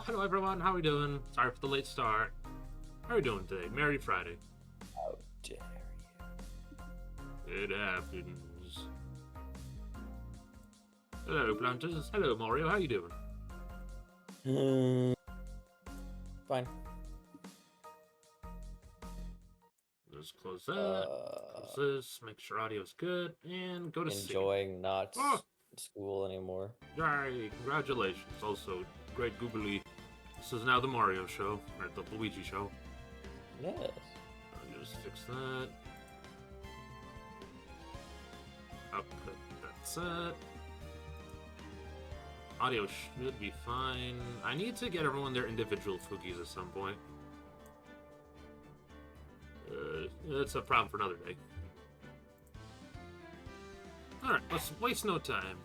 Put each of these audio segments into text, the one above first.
hello everyone, how are we doing? Sorry for the late start. How are we doing today? Merry Friday. How dare It happens. Hello, Planters. Hello, Mario. How you doing? you? Fine. Just close that. Close this. Make sure audio's good, and go to sleep. Enjoying not Oh! school anymore. Yay! Congratulations. Also, great googly. This is now the Mario show, or the Luigi show. Yes. I'll just fix that. Output. That's it. Audio should be fine. I need to get everyone their individual foogies at some point. It's a problem for another day. Alright, let's waste no time.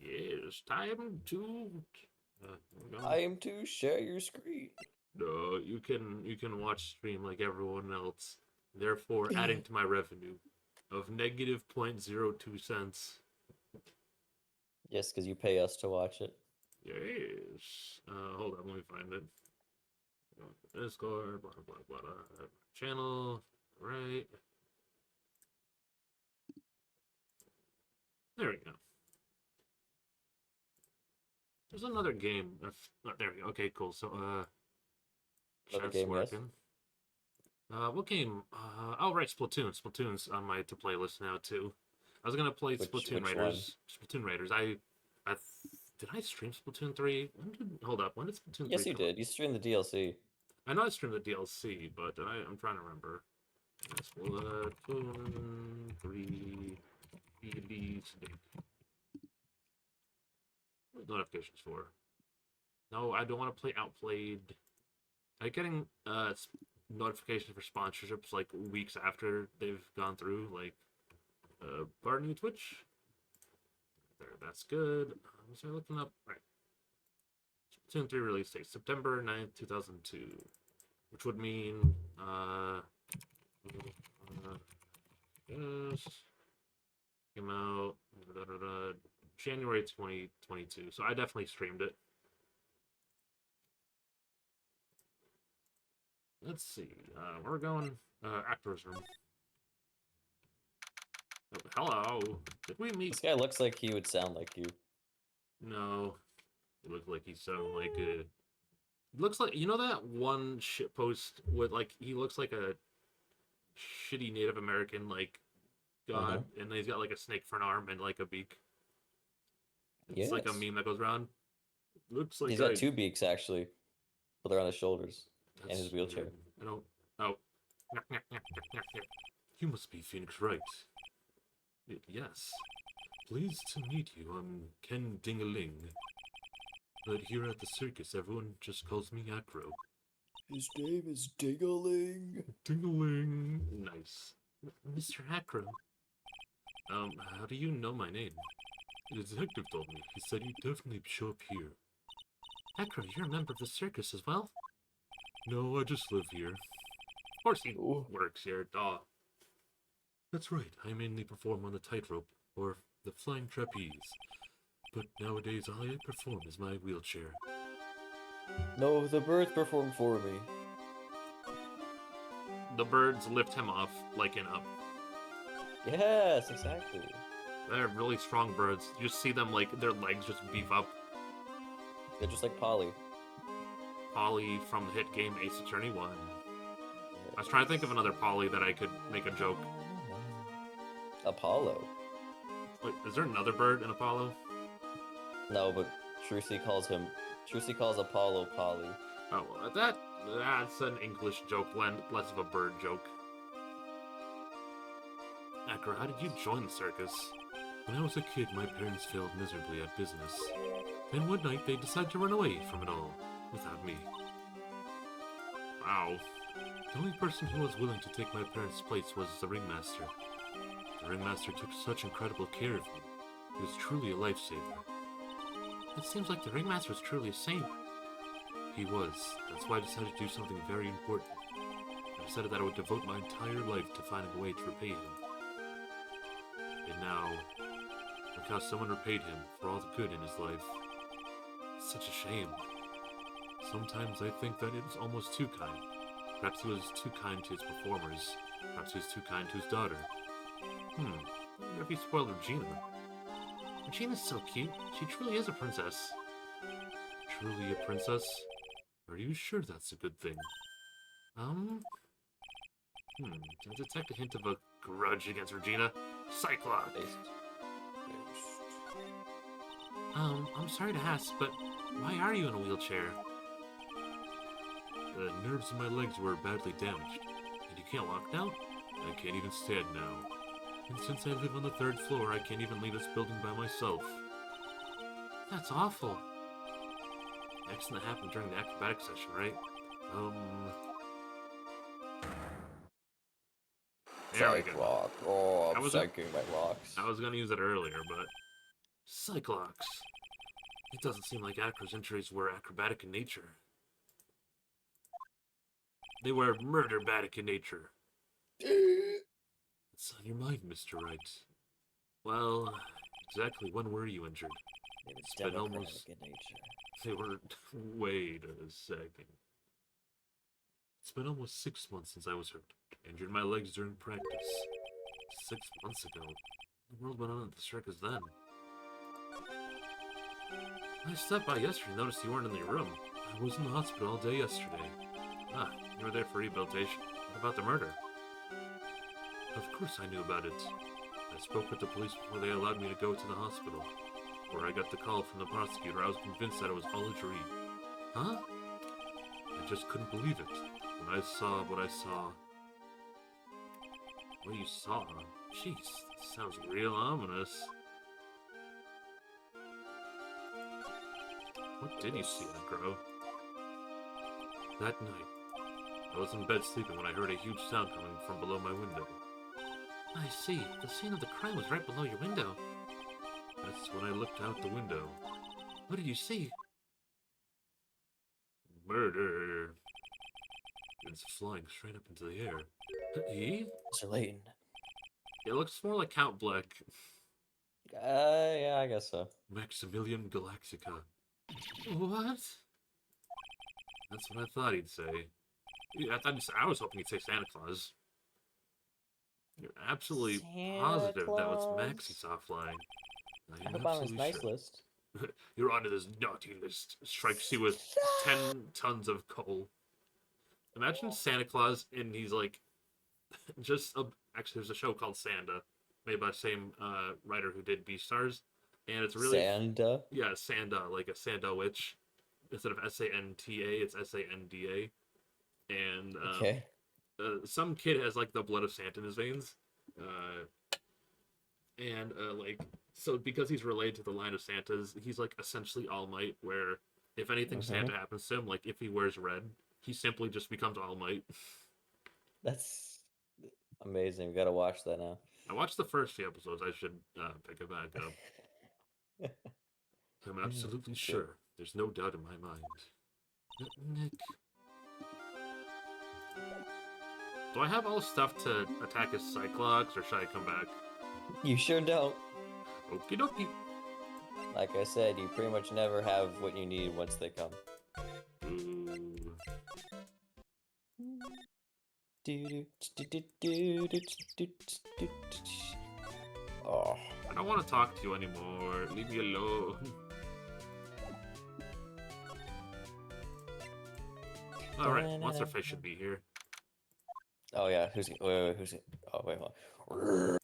Yes, time to... Time to share your screen. No, you can watch stream like everyone else, therefore adding to my revenue of negative 0.02 cents. Yes, because you pay us to watch it. Yes. Hold on, let me find it. Discord, blah, blah, blah, blah. Channel, right. There we go. There's another game. There we go. Okay, cool. So, Another chat's game, yes. working. What game? Oh, right, Splatoon. Splatoon's on my to-play list now, too. I was gonna play Splatoon which Raiders. Splatoon Raiders. Did I stream Splatoon 3? Hold up, when did Splatoon 3 Yes, you come out? did. You streamed the DLC. I know I streamed the DLC, but I'm trying to remember. Splatoon 3 release date. What notifications for? No, I don't want to play Outplayed. I'm getting notifications for sponsorships like weeks after they've gone through, like Barney Twitch. There, that's good. Was I looking up? Right. Splatoon 3 release date, September 9th, 2002. Which would mean, yes, came out, January 2022. So I definitely streamed it. Let's see, we're going, actors room. Oh, hello, did we meet? This guy looks like he would sound like you. No, it looked like he sounded like a... Looks like, you know that one shit post with, like, he looks like a shitty Native American, like, god, and he's got, like, a snake for an arm and, like, a beak. It's like a meme that goes around. Looks like He's got two beaks, actually, but they're on his shoulders and his wheelchair. Weird. I don't... Oh. You must be Phoenix Wright. Yes. Pleased to meet you. I'm Ken Dingaling. But here at the circus, everyone just calls me Acro. His name is Dingaling. Dingaling. Nice. Mr. Acro. How do you know my name? The detective told me. He said you'd definitely show up here. Acro, you're a member of the circus as well? No, I just live here. Of course he works here, duh. That's right, I mainly perform on the tightrope, or the flying trapeze. But nowadays, all I perform is my wheelchair. No, the birds perform for me. The birds lift him off, like in up. Yes, exactly. They're really strong birds. You just see them, like, their legs just beef up. They're just like Polly. Polly from the hit game Ace Attorney 1. I was trying to think of another Polly that I could make a joke. Apollo. Wait, is there another bird in Apollo? No, but Trucy calls Apollo Polly. Oh, well, that's an English joke, less of a bird joke. Acro, how did you join the circus? When I was a kid, my parents failed miserably at business. Then one night, they decided to run away from it all, without me. Wow. The only person who was willing to take my parents' place was the ringmaster. The ringmaster took such incredible care of me. He was truly a lifesaver. It seems like the ringmaster was truly a saint. He was. That's why I decided to do something very important. I decided that I would devote my entire life to finding a way to repay him. And now, with how someone repaid him for all the good in his life. It's such a shame. Sometimes I think that it was almost too kind. Perhaps he was too kind to his performers. Perhaps he was too kind to his daughter. I wonder if he spoiled Regina. Regina's so cute. She truly is a princess. Truly a princess? Are you sure that's a good thing? I detect a hint of a grudge against Regina. Cyclops! I'm sorry to ask, but why are you in a wheelchair? The nerves in my legs were badly damaged. And you can't walk now? I can't even stand now. And since I live on the 3rd floor, I can't even leave this building by myself. That's awful. Accident happened during the acrobatic session, right? There we go. Rock. Oh, I'm psyching my rocks. I was gonna use it earlier, but... Cyclops. It doesn't seem like Acro's injuries were acrobatic in nature. They were murder-batic in nature. What's on your mind, Mr. Wright? Well, exactly when were you injured? It's been almost... in nature. They were... Wait a second. It's been almost 6 months since I was hurt. Injured my legs during practice. 6 months ago. The world went on at the circus then. I stopped by yesterday and noticed you weren't in your room. I was in the hospital all day yesterday. Ah, you were there for rehabilitation. What about the murder? Of course I knew about it. I spoke with the police before they allowed me to go to the hospital. Where I got the call from the prosecutor, I was convinced that it was all a dream. Huh? I just couldn't believe it. When I saw what I saw... What you saw? Jeez, that sounds real ominous. What did you see, Acro? That night, I was in bed sleeping when I heard a huge sound coming from below my window. I see. The scene of the crime was right below your window. That's when I looked out the window. What did you see? Murder. It's flying straight up into the air. He? Mr. Layton. It looks more like Count Black. Yeah, I guess so. Maximilian Galactica. What? That's what I thought he'd say. Yeah, I was hoping he'd say Santa Claus. You're absolutely positive that was Max he saw flying. I hope I'm on his nice list. You're onto this naughty list. Strikes you with 10 tons of coal. Imagine Santa Claus and he's like, actually there's a show called Sanda, made by the same writer who did Beastars, and it's really... Sanda? Yeah, Sanda, like a Sanda witch. Instead of S-A-N-T-A, it's S-A-N-D-A. And okay. Some kid has like the blood of Santa in his veins. So because he's related to the line of Santas, he's like essentially All Might, where if anything Santa happens to him, like if he wears red, he simply just becomes All Might. That's amazing. We gotta watch that now. I watched the first few episodes. I should pick it back up. I'm absolutely sure. There's no doubt in my mind. Nick. Do I have all the stuff to attack a Cyclops, or should I come back? You sure don't. Okie dokie. Like I said, you pretty much never have what you need once they come. Oh. I don't want to talk to you anymore. Leave me alone. Alright, Monster Face should be here. Oh yeah, who's he? Wait, who's he? Oh wait, hold on.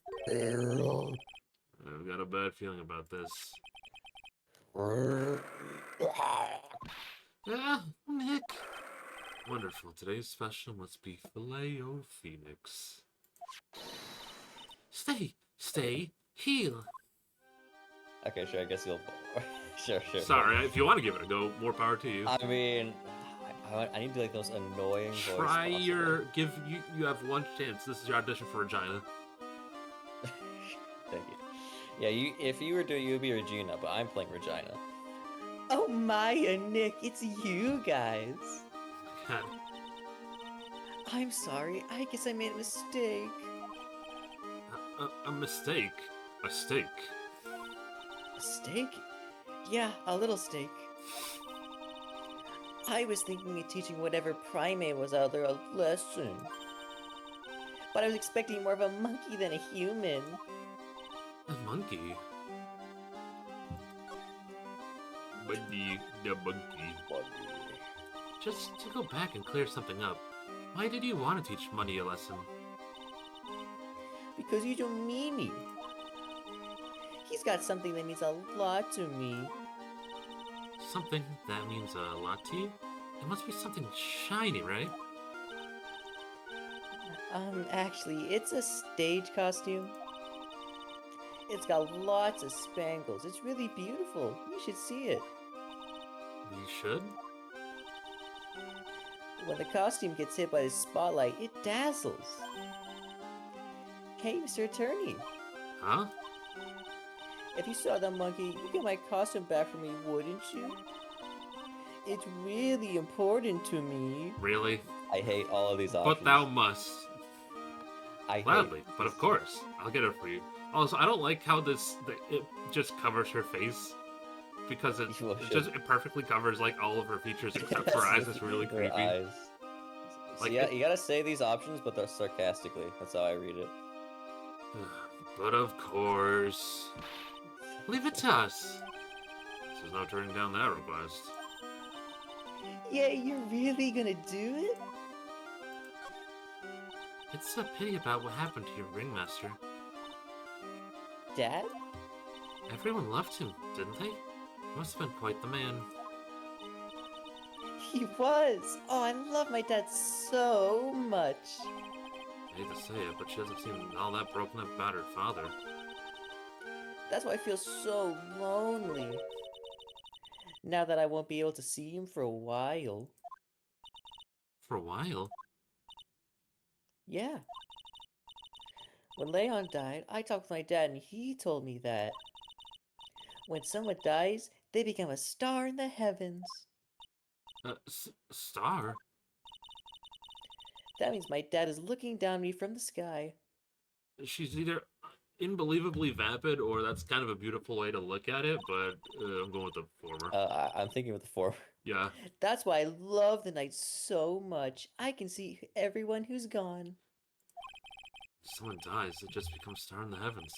I've got a bad feeling about this. Yeah, Nick. Wonderful. Today's special must be Filet-O-Phoenix. Stay, heal. Okay, sure. I guess you'll. Sure. Sorry, if you want to give it a go, more power to you. I mean, I need to like those annoying. Try you have one chance. This is your audition for Regina. Thank you. Yeah, if you were doing, you would be Regina, but I'm playing Regina. Oh Maya, Nick, it's you guys. I'm sorry. I guess I made a mistake. A mistake? A steak? Steak? Yeah, a little steak. I was thinking of teaching whatever primate was out there a lesson. But I was expecting more of a monkey than a human. A monkey? Buddy, the monkey. Just to go back and clear something up, why did you want to teach Money a lesson? Because he's a meanie. He's got something that means a lot to me. Something that means a lot to you? It must be something shiny, right? Actually, it's a stage costume. It's got lots of spangles. It's really beautiful. You should see it. We should? When the costume gets hit by the spotlight, it dazzles. Hey, Mr. Attorney. Huh? If you saw that monkey, you'd get my costume back for me, wouldn't you? It's really important to me. Really? I hate all of these options. But thou must. I Gladly, but of course, I'll get it for you. Also, I don't like how it just covers her face. Because it perfectly covers, like, all of her features except for her eyes. It's really creepy. Her eyes. Like, so yeah, you gotta say these options, but they're sarcastically. That's how I read it. But of course. Leave it to us. There's no turning down that request. Yeah, you're really gonna do it? It's a pity about what happened to your ringmaster. Dad? Everyone loved him, didn't they? He must have been quite the man. He was! Oh, I love my dad so much. I hate to say it, but she doesn't seem all that broken up about her father. That's why I feel so lonely. Now that I won't be able to see him for a while. For a while? Yeah. When Leon died, I talked with my dad and he told me that when someone dies, they become a star in the heavens. Star? That means my dad is looking down on me from the sky. She's either unbelievably vapid or that's kind of a beautiful way to look at it, but I'm going with the former. I'm thinking with the former. Yeah. That's why I love the night so much. I can see everyone who's gone. If someone dies, it just becomes star in the heavens.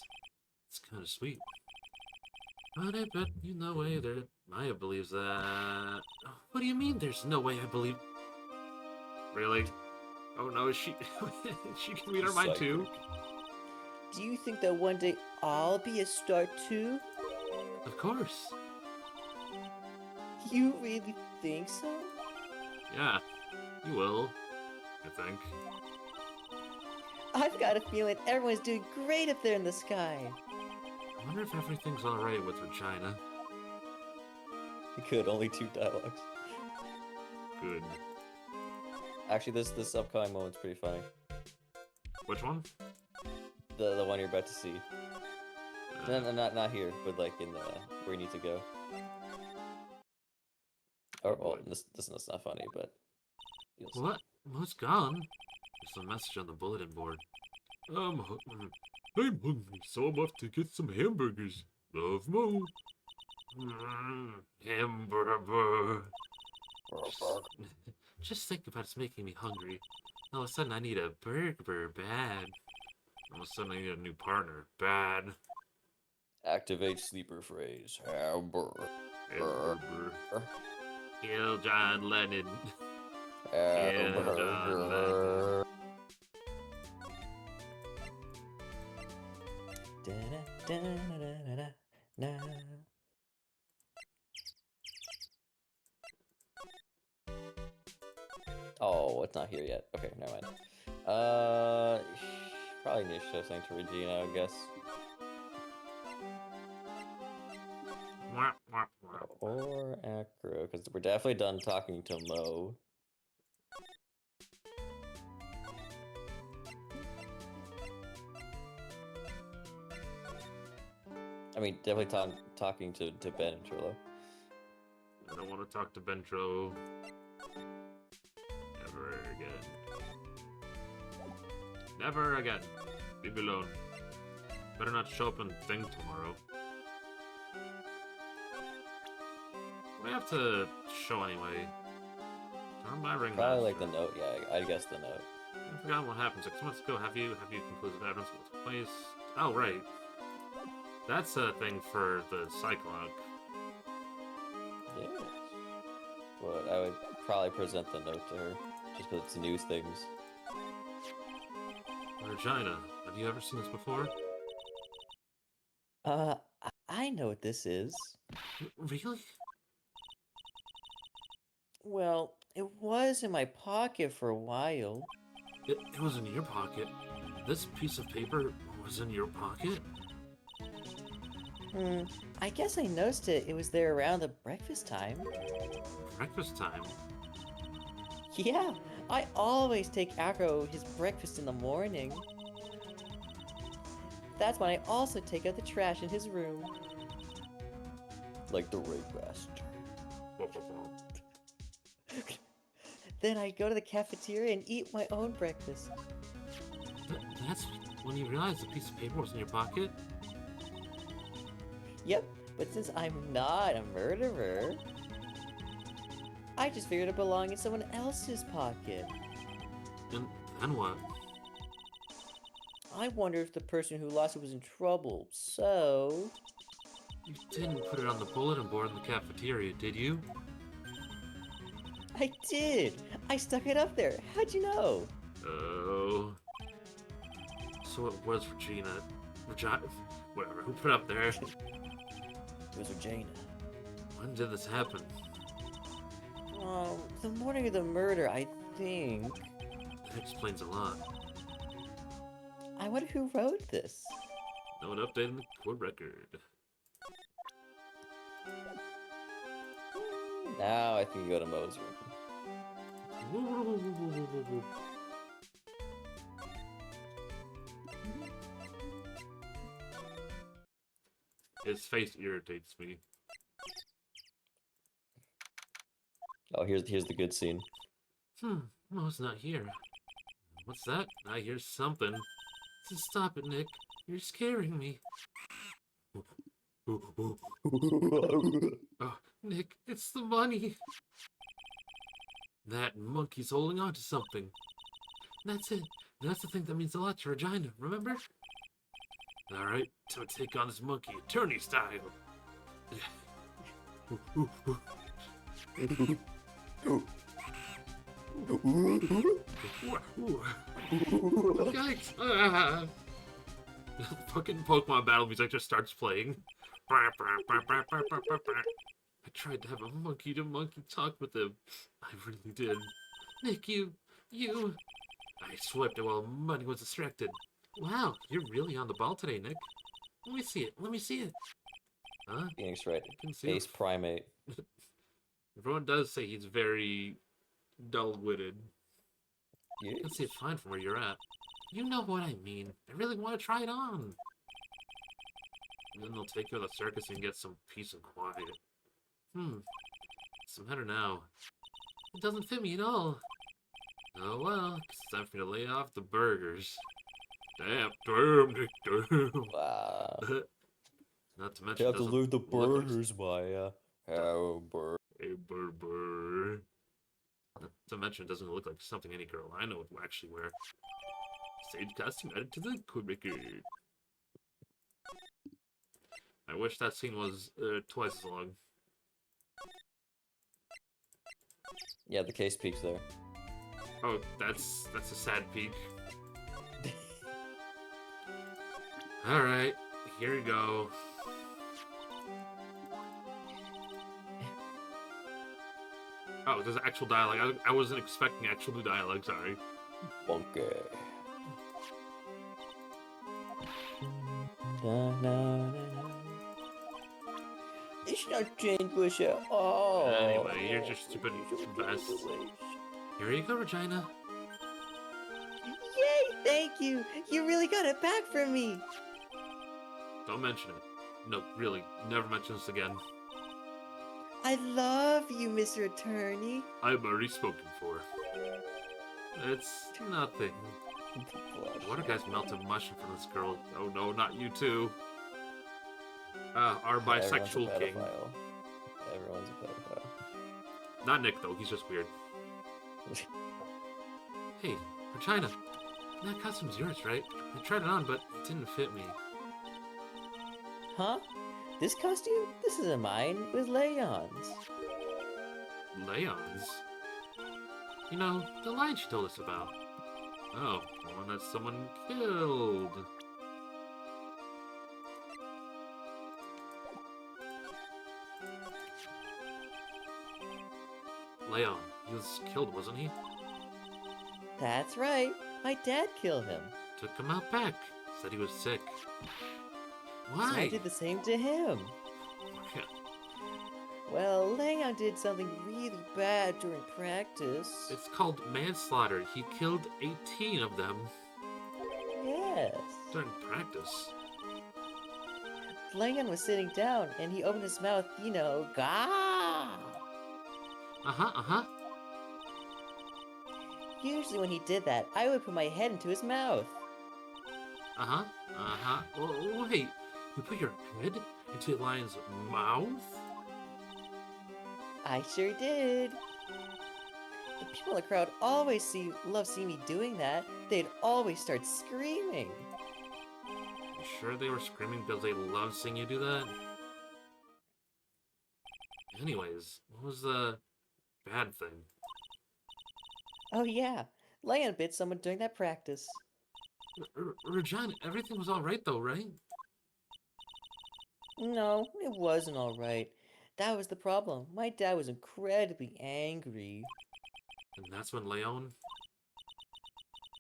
It's kind of sweet. But I bet you no way that Maya believes that. What do you mean there's no way I believe? Really? Oh no, she can read our mind too? Do you think that one day I'll be a star too? Of course. You really think so? Yeah, you will, I think. I've got a feeling everyone's doing great up there in the sky. I wonder if everything's alright with Regina. Good, only 2 dialogues. Good. Actually, this upcoming moment's pretty funny. Which one? The one you're about to see. No, not here, but like in the where you need to go. Or well, this is not funny, but what? What's gone? There's a message on the bulletin board. I'm hungry, so I'm off to get some hamburgers. Love, Mo. Hamburger. Just think about it's making me hungry. All of a sudden, I need a burger bad. All of a sudden, I need a new partner bad. Activate sleeper phrase. Hamburger. Kill John Lennon. Kill John Lennon. Oh, it's not here yet. Okay, never mind. Probably need to show something to Regina, I guess. Or Acro, because we're definitely done talking to Mo. I mean, definitely talking to Ben and Trillo. I don't want to talk to Bentro ever again. Never again. Leave me alone. Better not show up and think tomorrow. have to show anyway? Turn my ring Probably like the master. note. Yeah, I guess the note. I forgot what happened 6 months ago. Have you concluded that events will take place? Oh right. That's a thing for the Cyclock. Yes. But I would probably present the note to her, just because it's news things. Regina, have you ever seen this before? I know what this is. Really? Well, it was in my pocket for a while. It was in your pocket. This piece of paper was in your pocket? I guess I noticed it. It was there around the breakfast time. Breakfast time? Yeah, I always take Acro his breakfast in the morning. That's when I also take out the trash in his room. Like the ring master. Then I go to the cafeteria and eat my own breakfast. That's when you realized the piece of paper was in your pocket? Yep, but since I'm not a murderer, I just figured it belonged in someone else's pocket. And then what? I wonder if the person who lost it was in trouble, so... You didn't put it on the bulletin board in the cafeteria, did you? I did! I stuck it up there. How'd you know? Oh. So it was Regina. Whatever, who put it up there? It was Regina. When did this happen? The morning of the murder, I think. That explains a lot. I wonder who wrote this. No one updated the court record. Now I think you go to Mo's room. His face irritates me. Oh, here's the good scene. Mo's not here. What's that? I hear something. Stop it, Nick. You're scaring me. Oh, Nick, it's the money. That monkey's holding on to something. That's it. That's the thing that means a lot to Regina, remember? Alright, time to take on this monkey, attorney style. Yikes! Fucking Pokemon battle music just starts playing. I tried to have a monkey-to-monkey talk with him. I really did. Nick, you... I swiped it while money was distracted. Wow, you're really on the ball today, Nick. Let me see it. Let me see it. Huh? Phoenix right. I can see Ace it. Primate. Everyone does say he's very dull-witted. Yeah. You can see it fine from where you're at. You know what I mean. I really want to try it on. And then they'll take you to the circus and get some peace and quiet. What's the matter now? It doesn't fit me at all. Oh well, it's time for me to lay off the burgers. Damn, Nick, damn. Wow. Not to mention, You have to doesn't leave the look like- burgers, Maya. Oh, burger. Hey, burr. Not to mention, it doesn't look like something any girl I know would actually wear. Sage costume added to the cool record. I wish that scene was twice as long. Yeah, the case peaks there. Oh, that's a sad peak. Alright, here we go. Oh, there's actual dialogue. I wasn't expecting actual new dialogue, sorry. Bunky. It's not Jane Bush at all. Anyway, you're just stupid best. Here you go, Regina. Yay, thank you. You really got it back from me. Don't mention it. No, really, never mention this again. I love you, Mr. Attorney. I've already spoken for. It's nothing. What a guy's melted mush in front of this girl. Oh no, not you too. Our bisexual king. Everyone's a pedophile. Not Nick, though. He's just weird. Hey, Regina. That costume's yours, right? I tried it on, but it didn't fit me. Huh? This costume? This isn't mine. It was Leon's. Leon's? You know, the line she told us about. Oh, the one that someone killed. Leon, he was killed, wasn't he? That's right. My dad killed him. Took him out back. Said he was sick. So I Why? did the same to him. Well, Leon did something really bad during practice. It's called manslaughter. He killed 18 of them Yes. during practice. Leon was sitting down and he opened his mouth, you know, gah! Uh-huh. Usually when he did that, I would put my head into his mouth. Uh-huh. Oh, wait. You put your head into the lion's mouth? I sure did. The people in the crowd always love seeing me doing that. They'd always start screaming. You sure they were screaming because they love seeing you do that? Anyways, what was the bad thing? Oh yeah, Leon bit someone during that practice. Regina, everything was alright though, right? No, it wasn't alright. That was the problem. My dad was incredibly angry. And that's when Leon...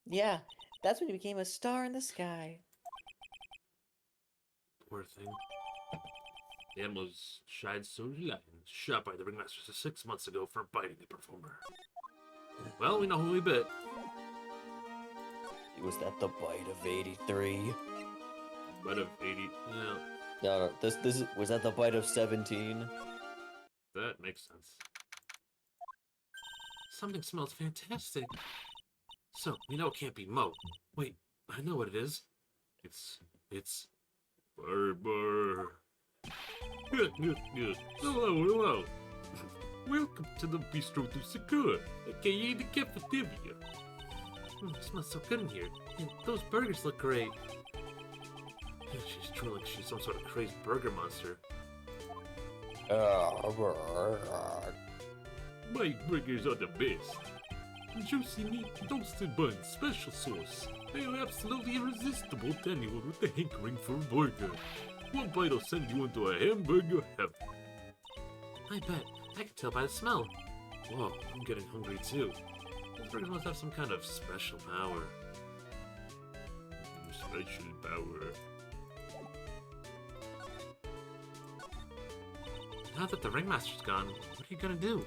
Yeah, that's when he became a star in the sky. Poor thing. The animals shied so lion, shot by the ringmaster 6 months ago for biting the performer. Well, we know who we bit. Was that the bite of 83? Bite of 80. Yeah, No, was that the bite of 17? that makes sense. Something smells fantastic. So, we know it can't be Mo. Wait, I know what it is. It's... Barber. Hello. Welcome to the Bistro du Secure, aka the cafeteria. It smells so good in here, and those burgers look great. Yeah, she's true like she's some sort of crazy burger monster. My burgers are the best. Juicy meat, toasted buns, special sauce. They are absolutely irresistible to anyone with a hankering for a burger. One bite will send you into a hamburger heaven. I bet. I can tell by the smell. Whoa, I'm getting hungry too. Those burgers must have some kind of special power. Special power. Now that the ringmaster's gone, what are you gonna do?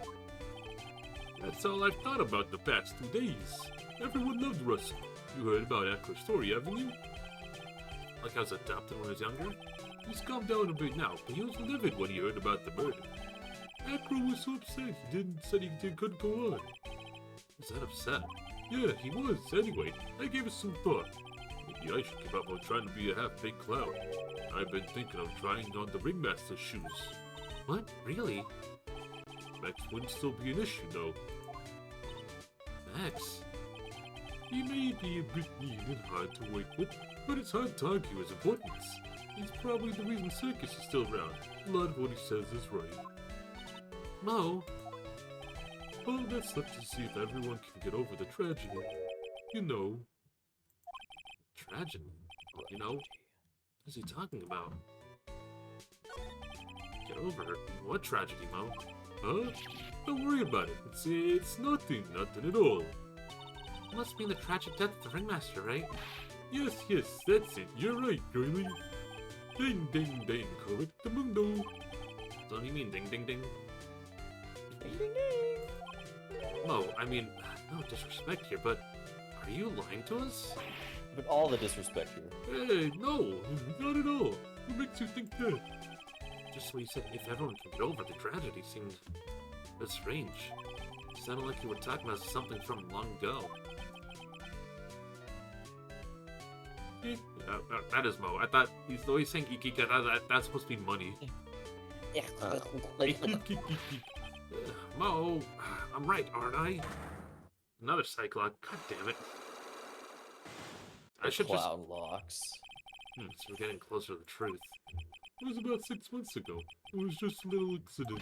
That's all I've thought about the past 2 days. Everyone loved Russell. You heard about Acro's story, haven't you? Like I was adopted when I was younger? He's calmed down a bit now, but he was livid when he heard about the murder. Acro was so upset said he couldn't go on. Was that upset? Yeah, he was. Anyway, I gave it some thought. Maybe I should give up on trying to be a half-baked clown. I've been thinking of trying on the ringmaster's shoes. What? Really? Max wouldn't still be an issue, though. Max? He may be a bit mean and hard to work with, but it's hard to argue his importance. He's probably the reason Circus is still around. A lot of what he says is right. Mo? Well, that's left to see if everyone can get over the tragedy. You know. Tragedy? You know? What is he talking about? Get over it? What tragedy, Mo? Huh? Don't worry about it. It's nothing at all. It must mean the tragic death of the ringmaster, right? Yes, that's it. You're right, girlie. Ding, ding, ding, correctamundo. Don't you mean ding, ding, ding? Ding, ding, ding. Mo, I mean, no disrespect here, but are you lying to us? But all the disrespect here. Hey, no, not at all. What makes you think that? Just what you said, if everyone can get over the tragedy seemed a bit strange. It sounded like you were talking about something from long ago. That is Mo. I thought he's always saying Ikika. That's supposed to be money. Mo, I'm right, aren't I? Another Cyclops. God damn it. I should just... Clown locks. So we're getting closer to the truth. It was about 6 months ago. It was just a little accident.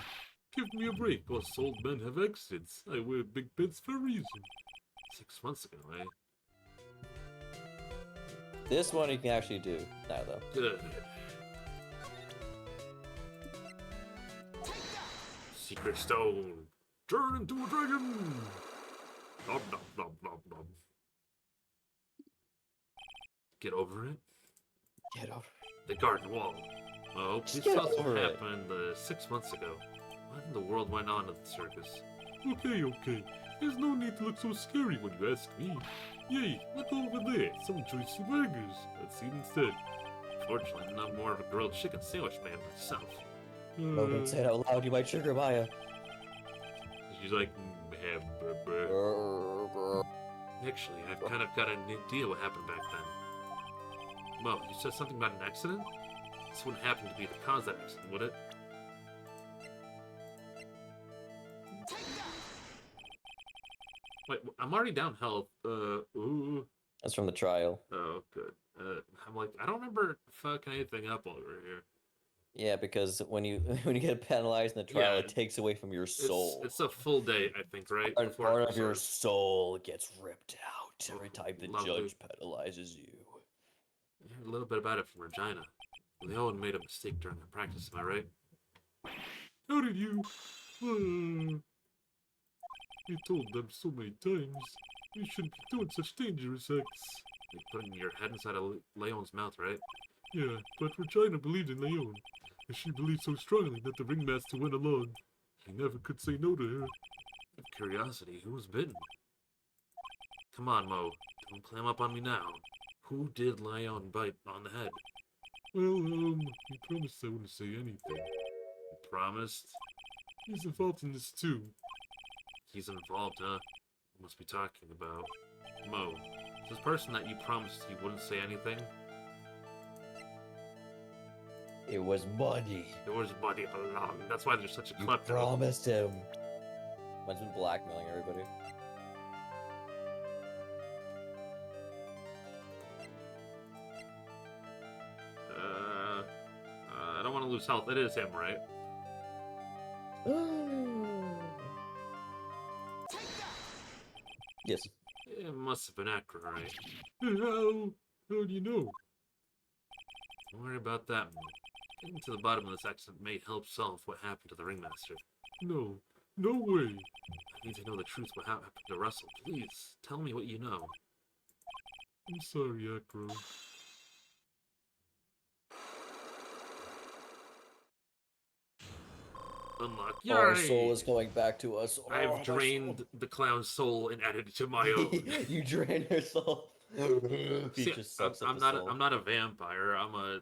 Give me a break. Us old men have accidents. I wear big pants for a reason. 6 months ago, eh? This one you can actually do now, though. Good. Secret stone. Turn into a dragon. Nom nom nom nom nom. Get over it. Get over. The garden wall. Oh, Just this get also over it. happened 6 months ago. What in the world went on at the circus? Okay. There's no need to look so scary when you ask me. Yay, look over there. Someone choice your burgers. Let's eat instead. Fortunately, I'm not more of a grilled chicken sandwich man myself. Oh, don't say it out loud. You might trigger Maya. She's like, actually, I've kind of got an idea what happened back then. Mo, you said something about an accident? This wouldn't happen to be the cause of that accident, would it? Wait, I'm already down health. Ooh. That's from the trial. Oh, good. I'm like, I don't remember fucking anything up over here. Yeah, because when you get penalized in the trial, Yeah, it takes away from your soul. It's a full day, I think, right? And Before part it of your starts. soul gets ripped out every time the Lovely. judge penalizes you. I heard a little bit about it from Regina. Leon made a mistake during the practice, am I right? How did you? I told them so many times. You shouldn't be doing such dangerous acts. Like putting your head inside of Leon's mouth, right? Yeah, but Regina believed in Leon. And she believed so strongly that the ringmaster went along. He never could say no to her. Out of curiosity, who was bitten? Come on, Mo. Don't clam up on me now. Who did Leon bite on the head? Well, he promised I wouldn't say anything. You promised? He's involved in this too. He's involved, huh? What must be talking about? Mo, this person that you promised you wouldn't say anything? It was money. It was Buddy all along. That's why there's such a You klepto. promised him. Man's been blackmailing everybody. I don't want to lose health. It is him, right? Yes. It must have been Acro, right? How do you know? Don't worry about that. Getting to the bottom of this accident may help solve what happened to the ringmaster. No way. I need to know the truth what happened to Russell. Please, tell me what you know. I'm sorry, Acro. Unlock. Our Yay! soul is going back to us. Oh, I've our drained soul. the clown's soul and added it to my own. You drain your soul. He See, just sucks up I'm the not. soul. I'm not a vampire. I'm a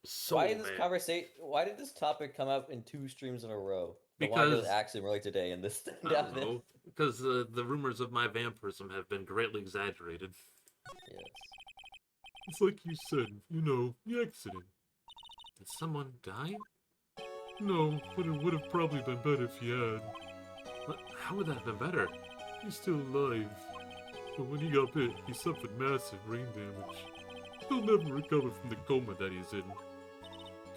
soul Why did this man. conversation? Why did this topic come up in 2 streams in a row? But why Because- did it actually relate today and this? I don't know, because the rumors of my vampirism have been greatly exaggerated. Yes. It's like you said, the accident. Did someone die? No, but it would have probably been better if he had. What? How would that have been better? He's still alive. But when he got bit, he suffered massive brain damage. He'll never recover from the coma that he's in.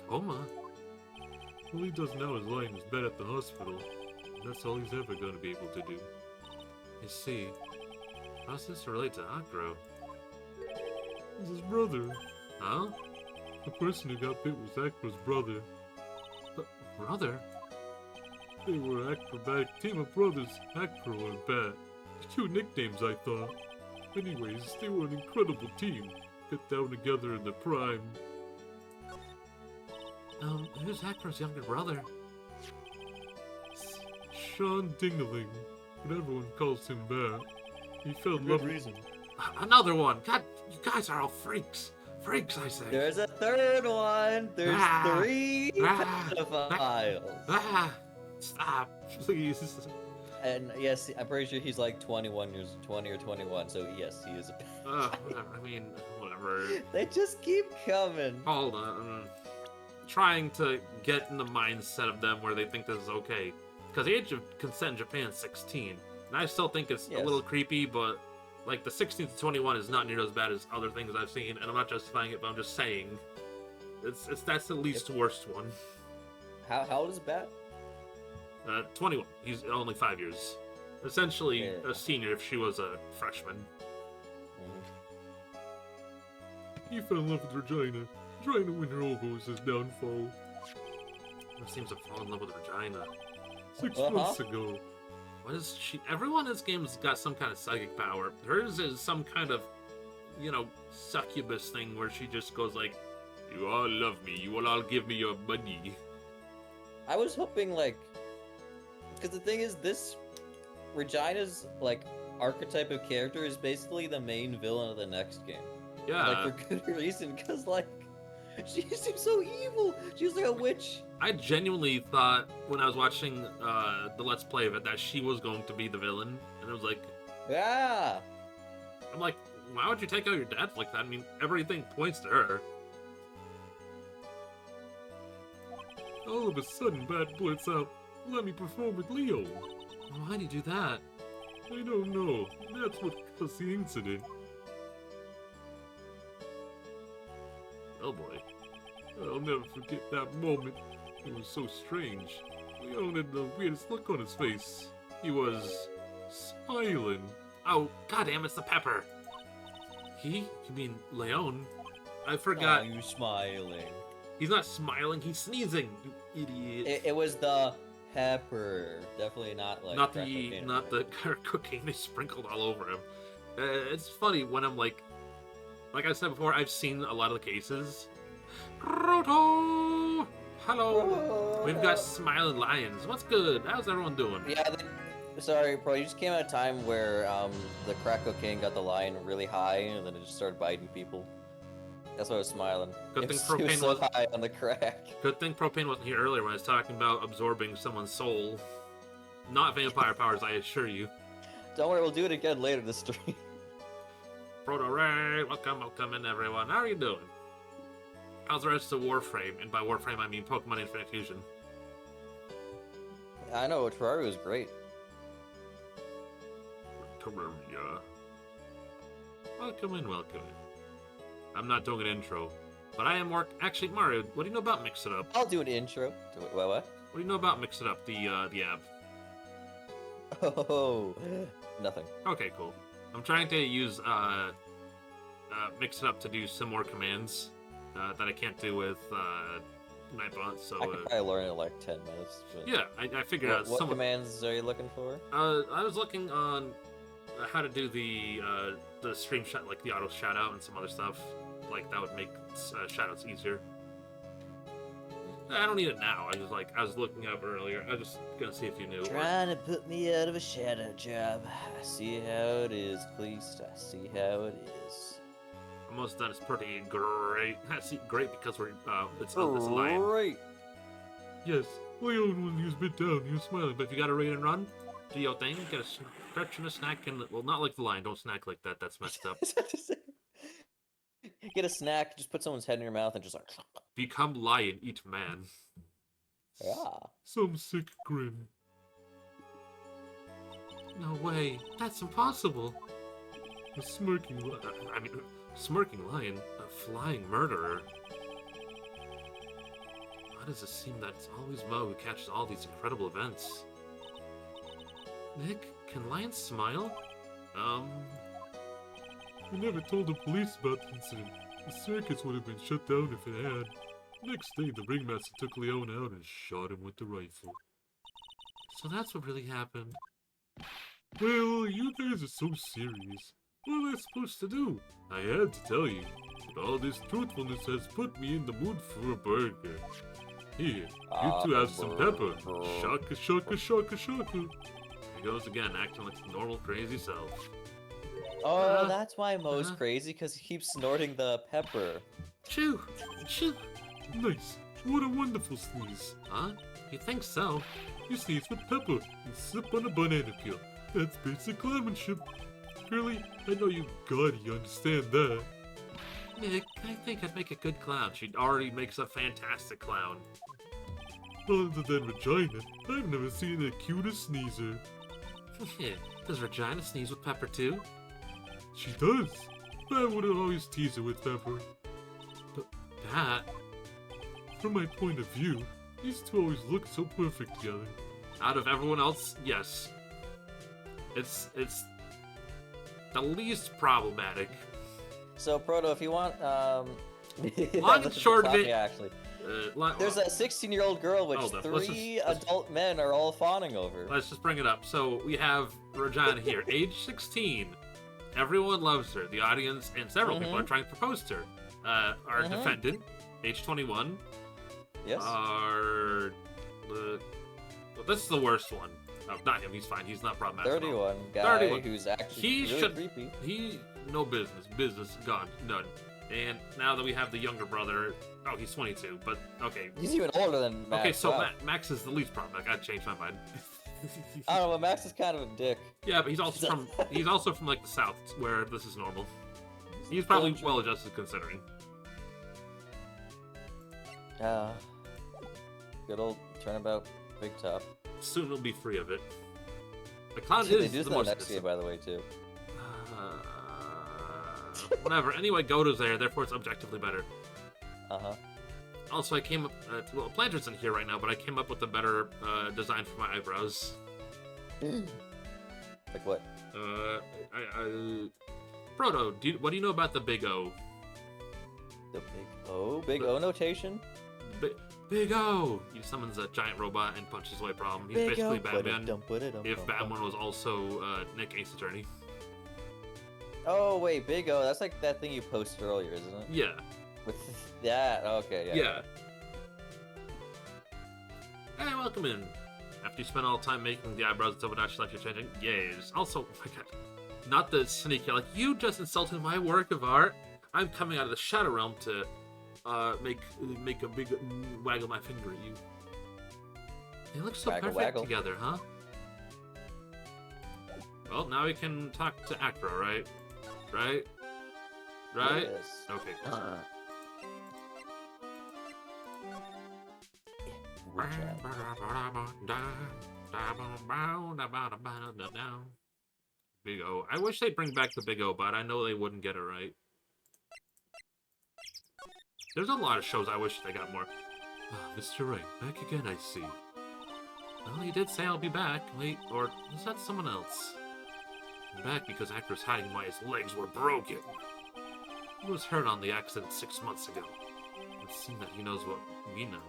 Coma? All he does now is lie in his bed at the hospital. And that's all he's ever going to be able to do. I see. How's this relate to Acro? He's his brother. Huh? The person who got bit was Acro's brother. Brother? They were an acrobatic team of brothers, Acro and Bat. Cute nicknames, I thought. Anyways, they were an incredible team. Got down together in their prime. Who's Acro's younger brother? Sean Dingaling, but everyone calls him Bat. He fell in Good love. reason. Another one! God, you guys are all freaks! Freaks, I say! There's a third one. There's Ah. 3 Ah. pedophiles. Ah! Stop, please. And yes, I'm pretty sure he's like 20 or 21. So yes, he is a. Whatever. I mean, whatever. They just keep coming. Hold on. Trying to get in the mindset of them where they think this is okay. because the age of consent in Japan is 16. And I still think it's a Yes. little creepy, but like the 16 to 21 is not near as bad as other things I've seen, and I'm not justifying it, but I'm just saying that's the least worst one. How old is Bat? 21. He's only 5 years. Essentially Yeah. a senior if she was a freshman. He fell in love with Regina, trying to win her over was his downfall. Who seems to fall in love with Regina? 6 Uh-huh. months ago. What is she? Everyone in this game's got some kind of psychic power. Hers is some kind of, succubus thing where she just goes like, "You all love me. You will all give me your money." I was hoping because the thing is, this Regina's archetype of character is basically the main villain of the next game. Yeah. For good reason, because she seems so evil. She was like a witch. I genuinely thought when I was watching the Let's Play of it that she was going to be the villain, and it was like, Yeah. I'm like, why would you take out your dad like that? I mean, everything points to her. All of a sudden, Bat blurts out, "Let me perform with Leo." Why'd he do that? I don't know. That's what caused the incident. Oh boy. I'll never forget that moment. It was so strange. Leon had the weirdest look on his face. He was smiling. Oh, goddamn, it's the pepper. You mean Leon? I forgot. Are you smiling? He's not smiling, he's sneezing, you idiot. It was the pepper. Definitely not not crack the cocaine. not the cocaine they sprinkled all over him. It's funny when I'm like I said before, I've seen a lot of the cases. Roto! Hello! We've got smiling lions. What's good? How's everyone doing? Yeah, sorry, bro. You just came at a time where the crack cocaine got the line really high, and then it just started biting people. That's why I was smiling. Good It thing was propane so wasn't- high on the crack. Good thing propane wasn't here earlier when I was talking about absorbing someone's soul. Not vampire powers, I assure you. Don't worry, we'll do it again later this stream. Proto Ray, welcome in everyone. How are you doing? How's the rest of Warframe? And by Warframe I mean Pokemon Infinite Fusion. I know, Terraria was great. Terraria. Welcome in. I'm not doing an intro, but I am Actually, Mario, what do you know about Mix It Up? I'll do an intro. What? What do you know about Mix It Up, the app? Oh, nothing. Okay, cool. I'm trying to use Mix It Up to do some more commands that I can't do with Nightbot. So I could probably learn in like 10 minutes. But yeah, I figured out what some. commands are you looking for? I was looking on how to do the stream shot, like the auto shout out and some other stuff. Like that would make shoutouts easier. I don't need it now. I was looking up earlier. I was just gonna see if you knew. Trying to put me out of a shadow job. I see how it is, Cleast. I see how it is. Almost done. It's pretty great. That's great because we're it's lion. Great. Yes, Leon, when he was bit down, he was smiling, But if you got a ready and run, do your thing. Get a stretch and a snack, and well, not like the lion. Don't snack like that. That's messed up. Get a snack, just put someone's head in your mouth and just like. Become lion, eat man. Yeah. some sick grin. No way. That's impossible. A smirking laugh. I mean, smirking lion, a flying murderer. Why does it seem that it's always Mo who catches all these incredible events? Nick, can lions smile? We never told the police about the incident. The circus would have been shut down if it had. Next day, the ringmaster took Leon out and shot him with the rifle. So that's what really happened. Well, you guys are so serious. What am I supposed to do? I had to tell you, but all this truthfulness has put me in the mood for a burger. Here, you two have some pepper. Shaka, shaka, shaka, shaka. He goes again, acting like his normal crazy self. Oh, that's why Mo's crazy, because he keeps snorting the pepper. Chew! Chew! Nice. What a wonderful sneeze. Huh? You think so? You sneeze with pepper and sip on a banana peel. That's basic clownmanship. Curly, I know you understand that. Nick, I think I'd make a good clown. She already makes a fantastic clown. Other than Regina, I've never seen the cutest sneezer. Does Regina sneeze with Pepper too? She does. But I would always tease her with Pepper. That. From my point of view, these two always look so perfect together. Out of everyone else, yes. It's the least problematic. So, Proto, if you want, Long and short of it, actually. There's There's a 16-year-old girl which Hold up, let's three just- adult men are all fawning over. Let's just bring it up. So we have Regina here, age 16. Everyone loves her. The audience and several people are trying to propose to her. Our defendant, age 21. Yes. Well, this is the worst one. Oh, not him. He's fine. He's not problematic. at all. 31 guy 31. who's actually He really should. creepy. He no business. Business gone. None. And now that we have the younger brother, oh, he's 22. But okay. He's even older than Max. Okay, so wow. Max is the least problematic. I changed my mind. I don't know, but Max is kind of a dick. Yeah, but he's also from like the south where this is normal. He's probably well adjusted considering. Good old turnabout big top. Soon we'll be free of it. The clown They is do the that most next year, by the way, too. whatever. Anyway, Goto's there, therefore it's objectively better. Uh-huh. Also, I came up. Well, Planter's in here right now, but I came up with a better design for my eyebrows. Like what? Proto, what do you know about the Big O? The big O notation? Big O! He summons a giant robot and punches away problem. He's basically Batman. If Batman was also Nick Ace Attorney. Oh, wait, Big O. That's like that thing you posted earlier, isn't it? Yeah. With that? Okay, yeah. Hey, welcome in. After you spend all the time making the eyebrows and stuff, like you're changing. Yes. Also, oh my god. Not the sneaky, like, you just insulted my work of art. I'm coming out of the Shadow Realm to make a big waggle my finger at you. They look so Waggle, perfect waggle. together, huh? Well, now we can talk to Acro, right? Right? Right? Yes. Okay. Big O. I wish they'd bring back the Big O, but I know they wouldn't get it right. There's a lot of shows I wish they got more. Mr. Right, back again, I see. Well, you did say I'll be back. Wait, or is that someone else? I'm back because Actor's hiding why his legs were broken. He was hurt on the accident 6 months ago. It seems that he knows what we know.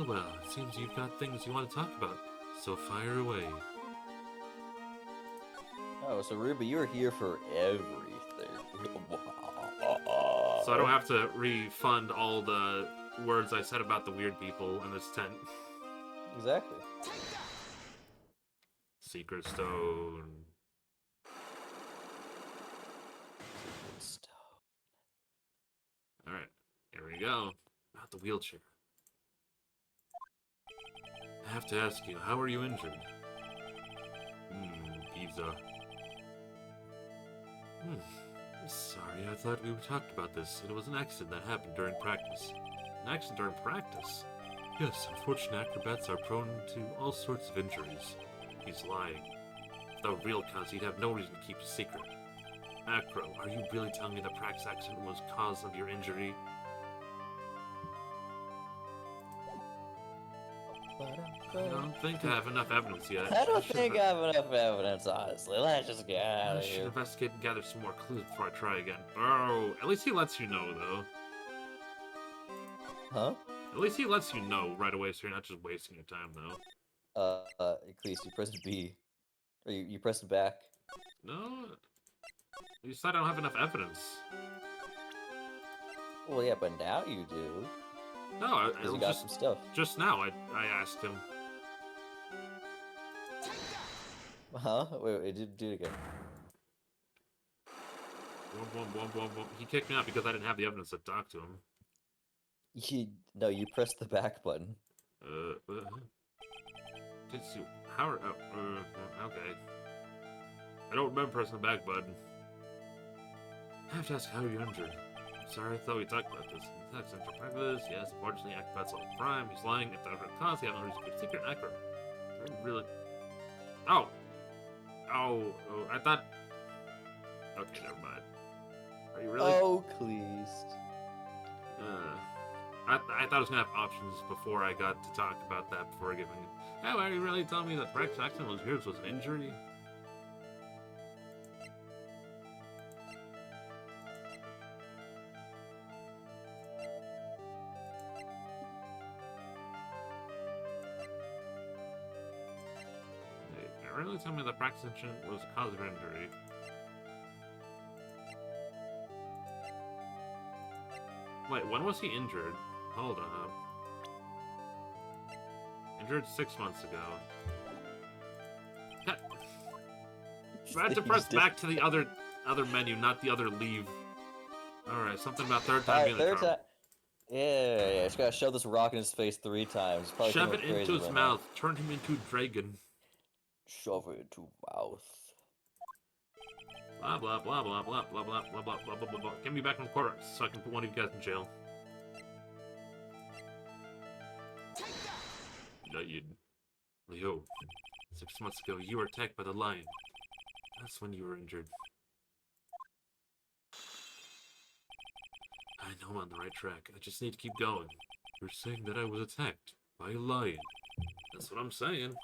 Well, it seems you've got things you want to talk about, so fire away. Oh, so Ruby, you're here for everything. So I don't have to refund all the words I said about the weird people in this tent. Exactly. Secret Stone. Alright, here we go. About the wheelchair. I have to ask you, how are you injured? Pizza. Sorry, I thought we talked about this. It was an accident that happened during practice. An accident during practice? Yes, unfortunate acrobats are prone to all sorts of injuries. He's lying. Without real cause, he'd have no reason to keep a secret. Acro, are you really telling me the practice accident was cause of your injury? I don't think I have enough evidence yet. I don't think I have enough evidence, honestly. Let's just get out I of should here. investigate and gather some more clues before I try again. Oh, at least he lets you know, though. Huh? At least he lets you know right away, so you're not just wasting your time, though. Please, you pressed B. Or you pressed back. No. You said I don't have enough evidence. Well, yeah, but now you do. No, I Because you got some stuff. just now I asked him. Huh? Wait, do it again. He kicked me out because I didn't have the evidence to talk to him. No, you pressed the back button. Did you? How? Okay. I don't remember pressing the back button. I have to ask how you're injured. Sorry, I thought we talked about this. Attacks enter practice. Yes, unfortunately, Acrobat's all prime. He's lying. If that would cause, he have no reason to keep secret. Acro. Really? Oh! Oh, I thought... Okay, never mind. Are you really? Oh, please. I thought I was gonna have options before I got to talk about that before giving. Oh, are you really telling me that Rex accident was yours was an injury? Hey, are you really telling me that practice incident was a cause of injury? Wait, when was he injured? Hold up. Injured 6 months ago. I had to press back to the other menu, not the other leave. Alright, something about third time being a third charm. time. Yeah, just gotta shove this rock in his face 3 times. Probably Shove gonna it go into crazy his right mouth, turn him into a dragon. Shove it into mouth. Blah blah blah blah blah blah blah blah blah blah blah blah blah. Get me back in the court so I can put one of you guys in jail. No, you, Leo. 6 months ago, you were attacked by the lion. That's when you were injured. I know I'm on the right track. I just need to keep going. You're saying that I was attacked by a lion. That's what I'm saying.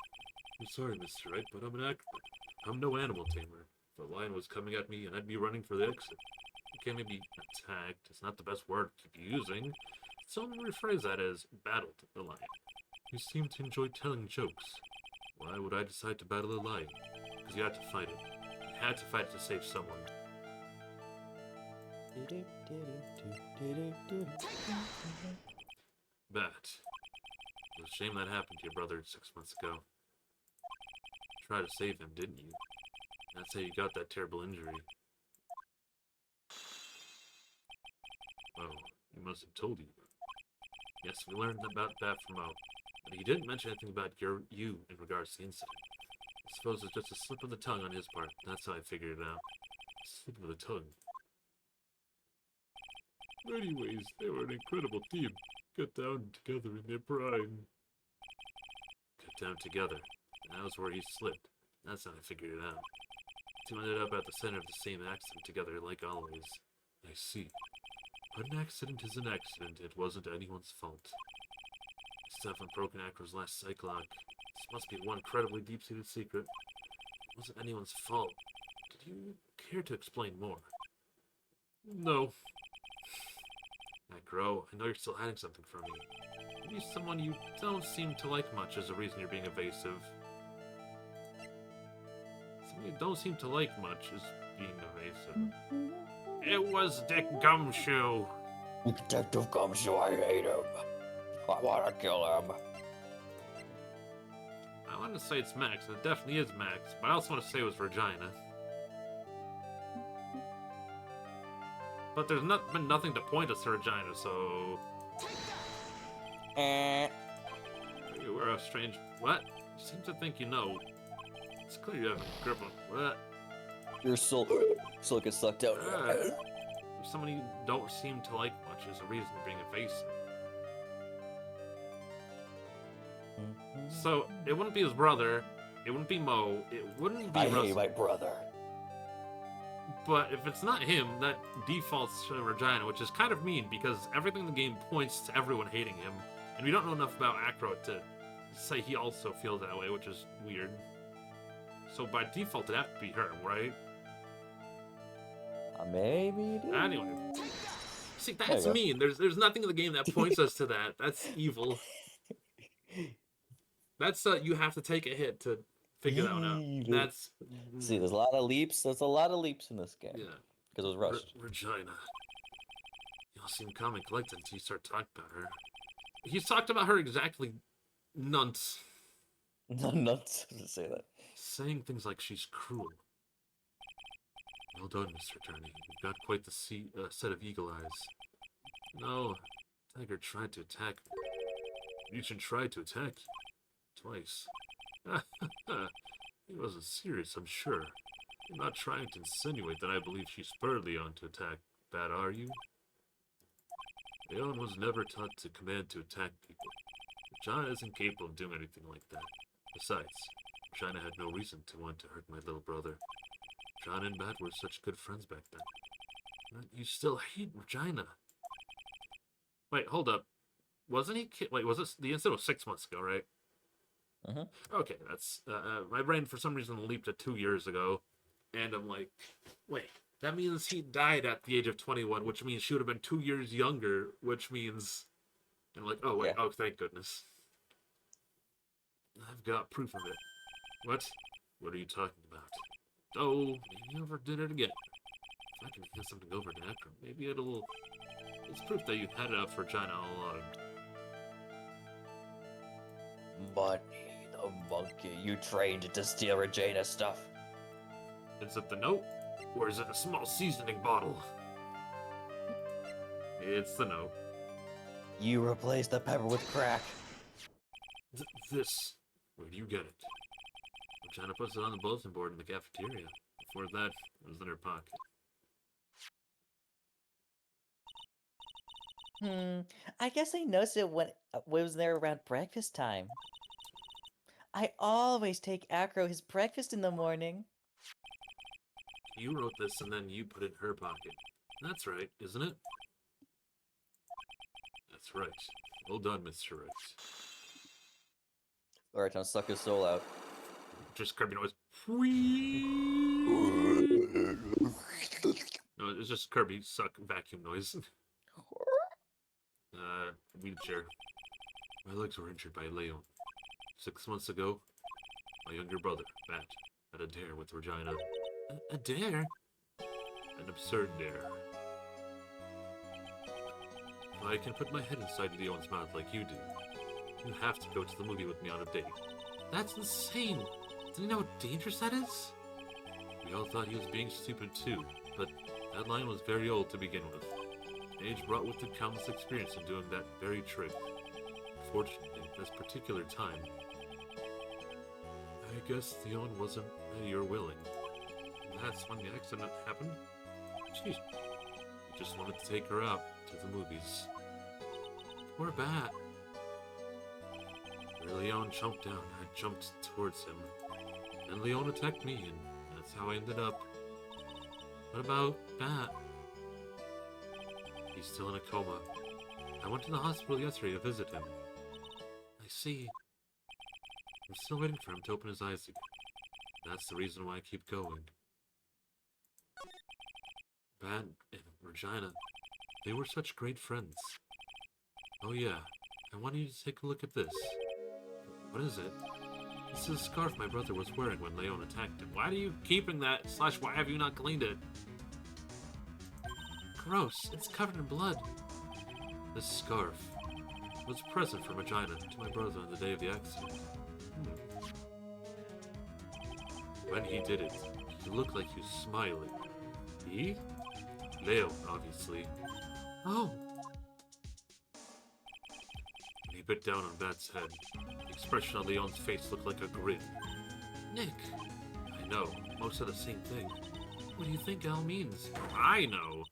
I'm sorry, Mr. Wright, but I'm an acrobat. I'm no animal tamer. If a lion was coming at me and I'd be running for the exit. You can't maybe attacked. It's not the best word to keep using. So I'm gonna rephrase that as battled the lion. You seem to enjoy telling jokes. Why would I decide to battle a lion? Because you had to fight it. You had to fight it to save someone. Bet. It was a shame that happened to your brother 6 months ago. Tried to save him, didn't you? That's how you got that terrible injury. Oh, he must have told you. Yes, we learned about that from Mo. But he didn't mention anything about you in regards to the incident. I suppose it's just a slip of the tongue on his part. That's how I figured it out. Slip of the tongue. Anyways, they were an incredible team. Got down together in their prime. Got down together. And that was where he slipped. That's how I figured it out. Two ended up at the center of the same accident together, like always. I see. But an accident is an accident. It wasn't anyone's fault. Stefan broken Acro's last cyclock. This must be one incredibly deep-seated secret. It wasn't anyone's fault. Did you care to explain more? No. Acro, I know you're still hiding something from me. Maybe someone you don't seem to like much is the reason you're being evasive. Someone you don't seem to like much is being evasive. It was Dick Gumshoe. Detective Gumshoe, I hate him. I wanna kill him. I want to say it's Max, and it definitely is Max, but I also want to say it was Regina. But there's been nothing to point us to Regina, so... You were a strange... What? You seem to think you know. It's clear you have a grip on... What? Your soul gets sucked out. If someone you don't seem to like much is a reason for being evasive. So, it wouldn't be his brother, it wouldn't be Mo, it wouldn't be I Russell. hate my brother. But if it's not him, that defaults to Regina, which is kind of mean because everything in the game points to everyone hating him. And we don't know enough about Acro to say he also feels that way, which is weird. So by default, it'd have to be her, right? Maybe. Anyway. See, There that's you go. mean. There's nothing in the game that points us to that. That's evil. That's you have to take a hit to figure that one out. Evil. That's See, there's a lot of leaps. There's a lot of leaps in this game. yeah. Because it was rushed. Regina. You all seem calm and collected until you start talking about her. He's talked about her exactly nonce. Nuts to say that. Saying things like she's cruel. Well done, Mr. Attorney. You've got quite the set of eagle eyes. No, Tiger tried to attack me. Legion tried to attack you. Twice. He wasn't serious, I'm sure. You're not trying to insinuate that I believe she spurred Leon to attack. That are you? Leon was never taught to command to attack people. Regina isn't capable of doing anything like that. Besides, Regina had no reason to want to hurt my little brother. Regina and Bat were such good friends back then. But you still hate Regina. Wait, hold up. Wasn't he? Wait, was this the incident was 6 months ago, right? Okay, that's my brain for some reason leaped to 2 years ago, and I'm like, wait, that means he died at the age of 21, which means she would have been 2 years younger, which means, and I'm like, oh wait, Yeah. oh thank goodness, I've got proof of it. What? What are you talking about? Oh, maybe you never did it again. If I can hand something over to Akram, maybe it's proof that you had it out for China all along. Money, the monkey. You trained to steal Regina's stuff. Is it the note? Or is it a small seasoning bottle? It's the note. You replaced the pepper with crack. This. Where do you get it? Regina puts it on the bulletin board in the cafeteria. Before that, it was in her pocket. I guess I noticed it when it was there around breakfast time. I always take Acro his breakfast in the morning. You wrote this and then you put it in her pocket. That's right, isn't it? That's right. Well done, Mr. Right. Alright, now suck his soul out. Just Kirby noise. No, it's just Kirby suck vacuum noise. Wheelchair. My legs were injured by Leon. 6 months ago, my younger brother, Matt, had a dare with Regina. A dare? An absurd dare. If I can put my head inside Leon's mouth like you do, you have to go to the movie with me on a date. That's insane! Do you know how dangerous that is? We all thought he was being stupid too, but that line was very old to begin with. Age brought with it countless experience in doing that very trick. Fortunately, at this particular time, I guess Leon wasn't at your willing. That's when the accident happened? Excuse me. You just wanted to take her out to the movies. Poor Bat. Where Leon jumped down, I jumped towards him. And Leon attacked me, and that's how I ended up. What about Bat? He's still in a coma. I went to the hospital yesterday to visit him. I see. I'm still waiting for him to open his eyes again. That's the reason why I keep going. Bat and Regina, they were such great friends. Oh yeah, I want you to take a look at this. What is it? This is a scarf my brother was wearing when Leon attacked him. Why are you keeping that? / why have you not cleaned it? Gross, it's covered in blood. This scarf was a present from Regina to my brother on the day of the accident. When he did it, he looked like he was smiling. He? Leo, obviously. Oh! When he bit down on Bat's head, the expression on Leon's face looked like a grin. Nick! I know, most of the same thing. What do you think Al means? I know!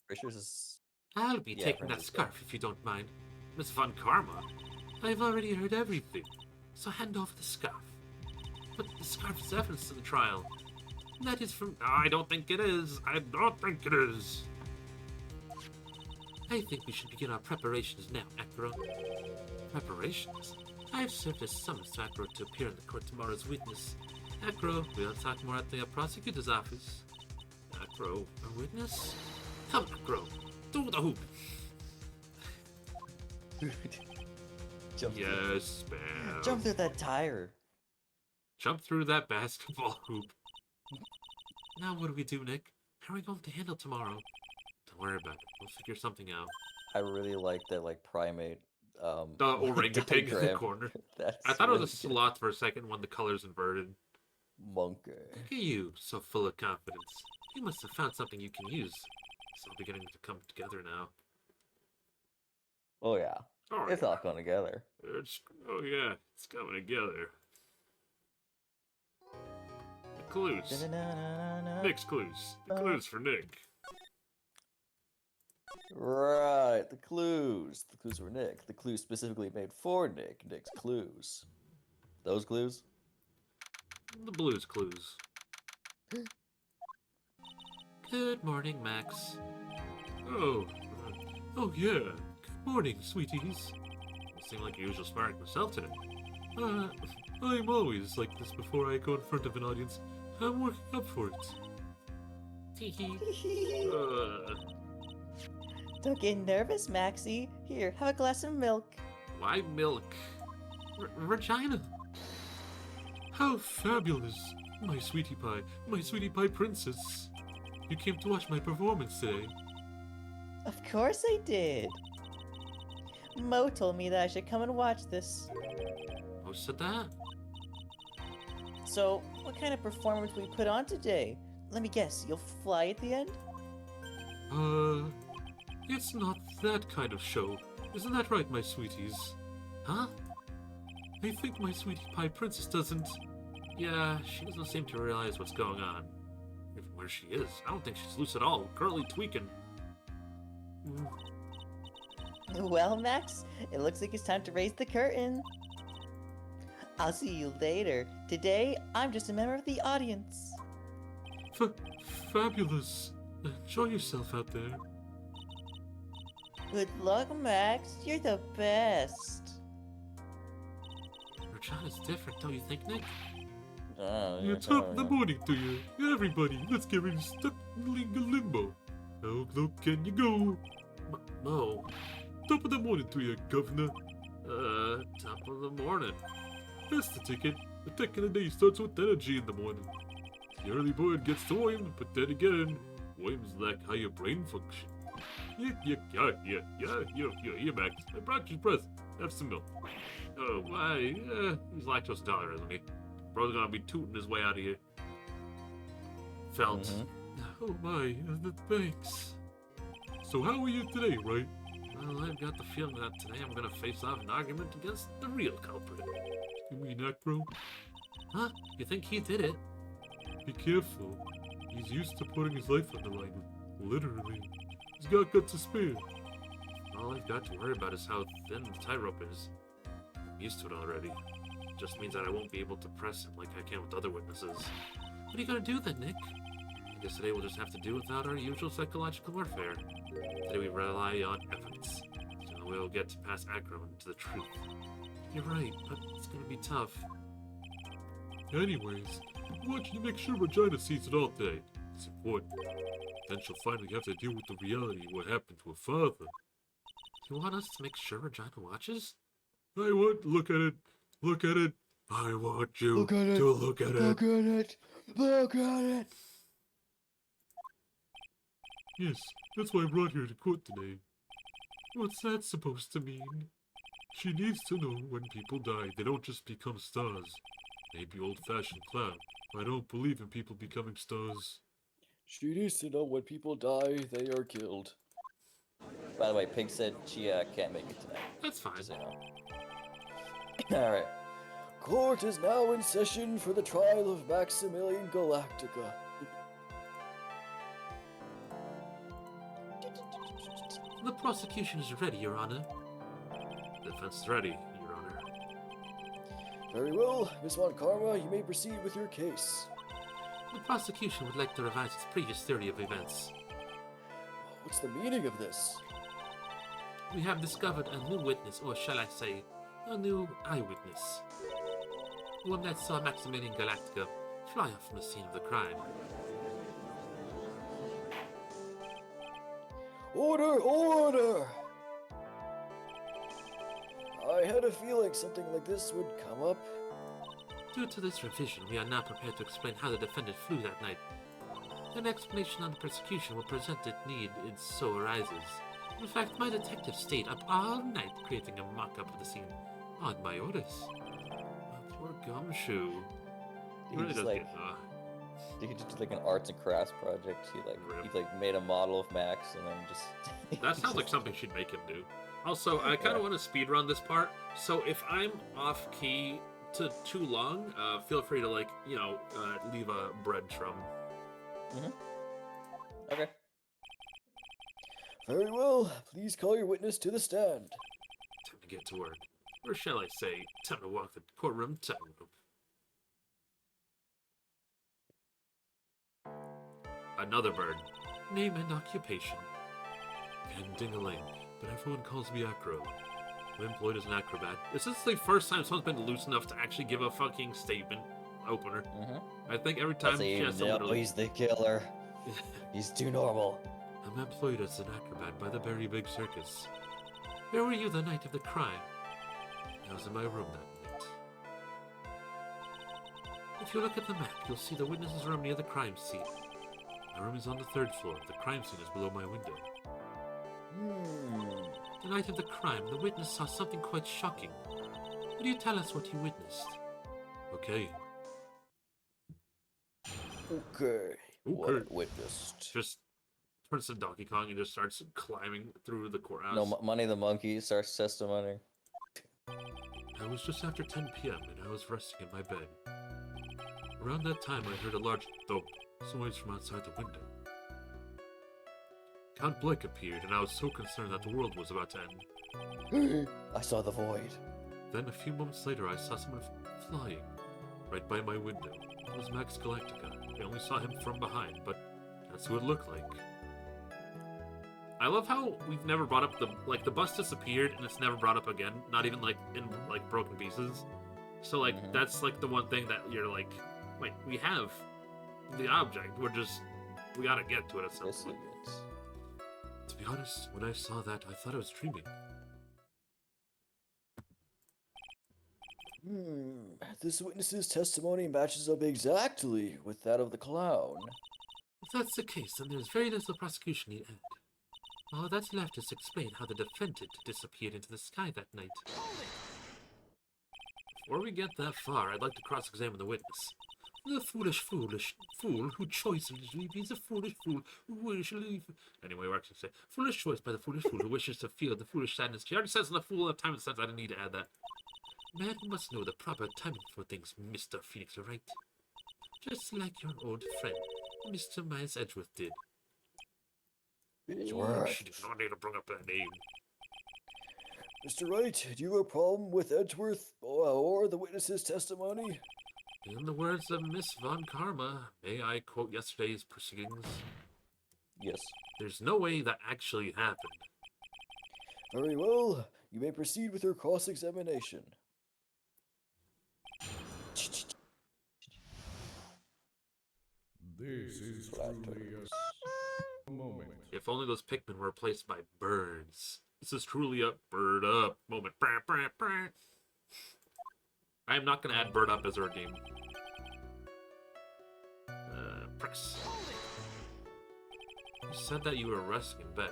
Pretty sure this is... I'll be Yeah, taking that Francis, scarf if you don't mind. Miss Von Karma. I've already heard everything, so hand over the scarf. But the scarf is evidence to the trial. That is from... I don't think it is. I don't think it is. I think we should begin our preparations now, Acro. Preparations? I've served as summons to Acro to appear in the court tomorrow as witness. Acro, we'll talk more at the prosecutor's office. Acro, a witness? Come, Acro, do the hoop. Jump through. Yes, ma'am. Jump through that tire. Jump through that basketball hoop. Now what do we do, Nick? How are we going to handle tomorrow? Don't worry about it. We'll figure something out. I really like that, like, primate, The orangutan in the diagram. corner. That's I thought it was a really good. sloth for a second when the color's inverted. Monkey. Look at you, so full of confidence. You must have found something you can use. It's all beginning to come together now. Oh yeah, Oh, it's yeah. all going together. Oh yeah, it's coming together. The clues. Da-na-na-na-na. Nick's clues. The clues for Nick. Right, the clues. The clues were Nick. The clues specifically made for Nick. Nick's clues. Those clues? The Blues Clues. Good morning, Max. Oh, oh yeah. Good morning, sweeties. You seem like your usual spark myself today. I'm always like this before I go in front of an audience. I'm working up for it. Tee Don't get nervous, Maxie. Here, have a glass of milk. Why milk? Regina. How fabulous! My sweetie pie princess. You came to watch my performance today. Of course I did. Mo told me that I should come and watch this. Who said that? So, what kind of performance will we put on today? Let me guess, you'll fly at the end? It's not that kind of show. Isn't that right, my sweeties? Huh? I think my sweetie pie princess doesn't. Yeah, she doesn't seem to realize what's going on. Even where she is. I don't think she's loose at all. Currently tweaking. Well, Max, it looks like it's time to raise the curtain. I'll see you later. Today, I'm just a member of the audience. Fabulous. Enjoy yourself out there. Good luck, Max. You're the best. Regina's different, don't you think, Nick? Top of the morning to you. Everybody, let's get ready to step in limbo. How low can you go? Mo. Top of the morning to you, governor. Top of the morning. That's the ticket. The ticket of the day starts with energy in the morning. The early bird gets the worm, but then again, worms lack higher brain function. Yeah, Max. I brought you a present. Have some milk. Oh, why? He's lactose intolerant, isn't he? Bro's gonna be tooting his way out of here. Felt. Oh my, thanks. So how are you today, right? Well, I've got the feeling that today I'm gonna face off an argument against the real culprit. You mean Acro? Huh? You think he did it? Be careful. He's used to putting his life on the line. Literally. He's got guts to spare. All I've got to worry about is how thin the tightrope is. I'm used to it already. Just means that I won't be able to press him like I can with other witnesses. What are you gonna do then, Nick? I guess today we'll just have to do without our usual psychological warfare. Today we rely on evidence. So we'll get to pass Acro into the truth. You're right, but it's gonna be tough. Anyways, I want you to make sure Regina sees it all today. It's important. Then she'll finally have to deal with the reality of what happened to her father. You want us to make sure Regina watches? I want to look at it. Look at it. I want you Look at it. to look at it. Look at it. Look at it. Yes, that's why I brought her to court today. What's that supposed to mean? She needs to know when people die, they don't just become stars. Maybe old-fashioned clown. I don't believe in people becoming stars. She needs to know when people die, they are killed. By the way, Pig said she can't make it tonight. That's fine. Just so you know. Alright. Court is now in session for the trial of Maximilian Galactica. The prosecution is ready, Your Honor. The defense is ready, Your Honor. Very well, Miss Von Karma, you may proceed with your case. The prosecution would like to revise its previous theory of events. What's the meaning of this? We have discovered a new witness, or shall I say, a new eyewitness. One that saw Maximilian Galactica fly off from the scene of the crime. Order! Order! I had a feeling something like this would come up. Due to this revision, we are now prepared to explain how the defendant flew that night. An explanation on the persecution will present if need it so arises. In fact, my detective stayed up all night creating a mock-up of the scene on my orders. My poor gumshoe. He really does get, He did like an arts and crafts project. He made a model of Max and then just. That sounds like something she'd make him do. Also, I kind of want to speedrun this part, so if I'm off key to too long, feel free to leave a breadcrumb. Okay. Very well. Please call your witness to the stand. Time to get to work. Or shall I say, time to walk the courtroom tightrope. Another bird. Name and occupation. Ken Ding-a-ling, but everyone calls me Acro. I'm employed as an acrobat. This is the first time someone's been loose enough to actually give a fucking statement opener. I think every time she has to no, literally... he's the killer. He's too normal. I'm employed as an acrobat by the very big circus. Where were you the night of the crime? I was in my room that night. If you look at the map, you'll see the witness's room near the crime scene. My room is on the 3rd floor. The crime scene is below my window. The night of the crime, the witness saw something quite shocking. Will you tell us what you witnessed? Okay. Okay. What I witnessed. Just turns to Donkey Kong and just starts climbing through the courthouse. No, Money the Monkey starts testimony. It was just after 10 p.m. and I was resting in my bed. Around that time, I heard a large thump, some noise from outside the window. Count Blake appeared, and I was so concerned that the world was about to end. I saw the void. Then, a few moments later, I saw someone flying right by my window. It was Max Galactica. I only saw him from behind, but that's who it looked like. I love how we've never brought up the bus disappeared, and it's never brought up again. Not even, in broken pieces. So, that's, the one thing that you're like, wait, we have the object. We gotta get to it at some point. To be honest, when I saw that, I thought I was dreaming. This witness's testimony matches up exactly with that of the clown. If that's the case, then there's very little prosecution need add. All that's left is to explain how the defendant disappeared into the sky that night. Before we get that far, I'd like to cross-examine the witness. The foolish fool who choicely is a foolish fool who wishes... Anyway, we're actually saying, foolish choice by the foolish fool who wishes to feel the foolish sadness. She already says in the fool enough time since I didn't need to add that. Man must know the proper timing for things, Mr. Phoenix, right? Just like your old friend, Mr. Miles Edgeworth did. Edgeworth. She did not need to bring up that name. Mr. Wright, do you have a problem with Edgeworth or the witness's testimony? In the words of Miss Von Karma, may I quote yesterday's proceedings? Yes. There's no way that actually happened. Very well. You may proceed with your cross-examination. This is truly a moment. If only those Pikmin were replaced by birds. This is truly a bird up moment. Brr, brr, brr. I am not going to add bird up as our game. Press. You said that you were resting in bed.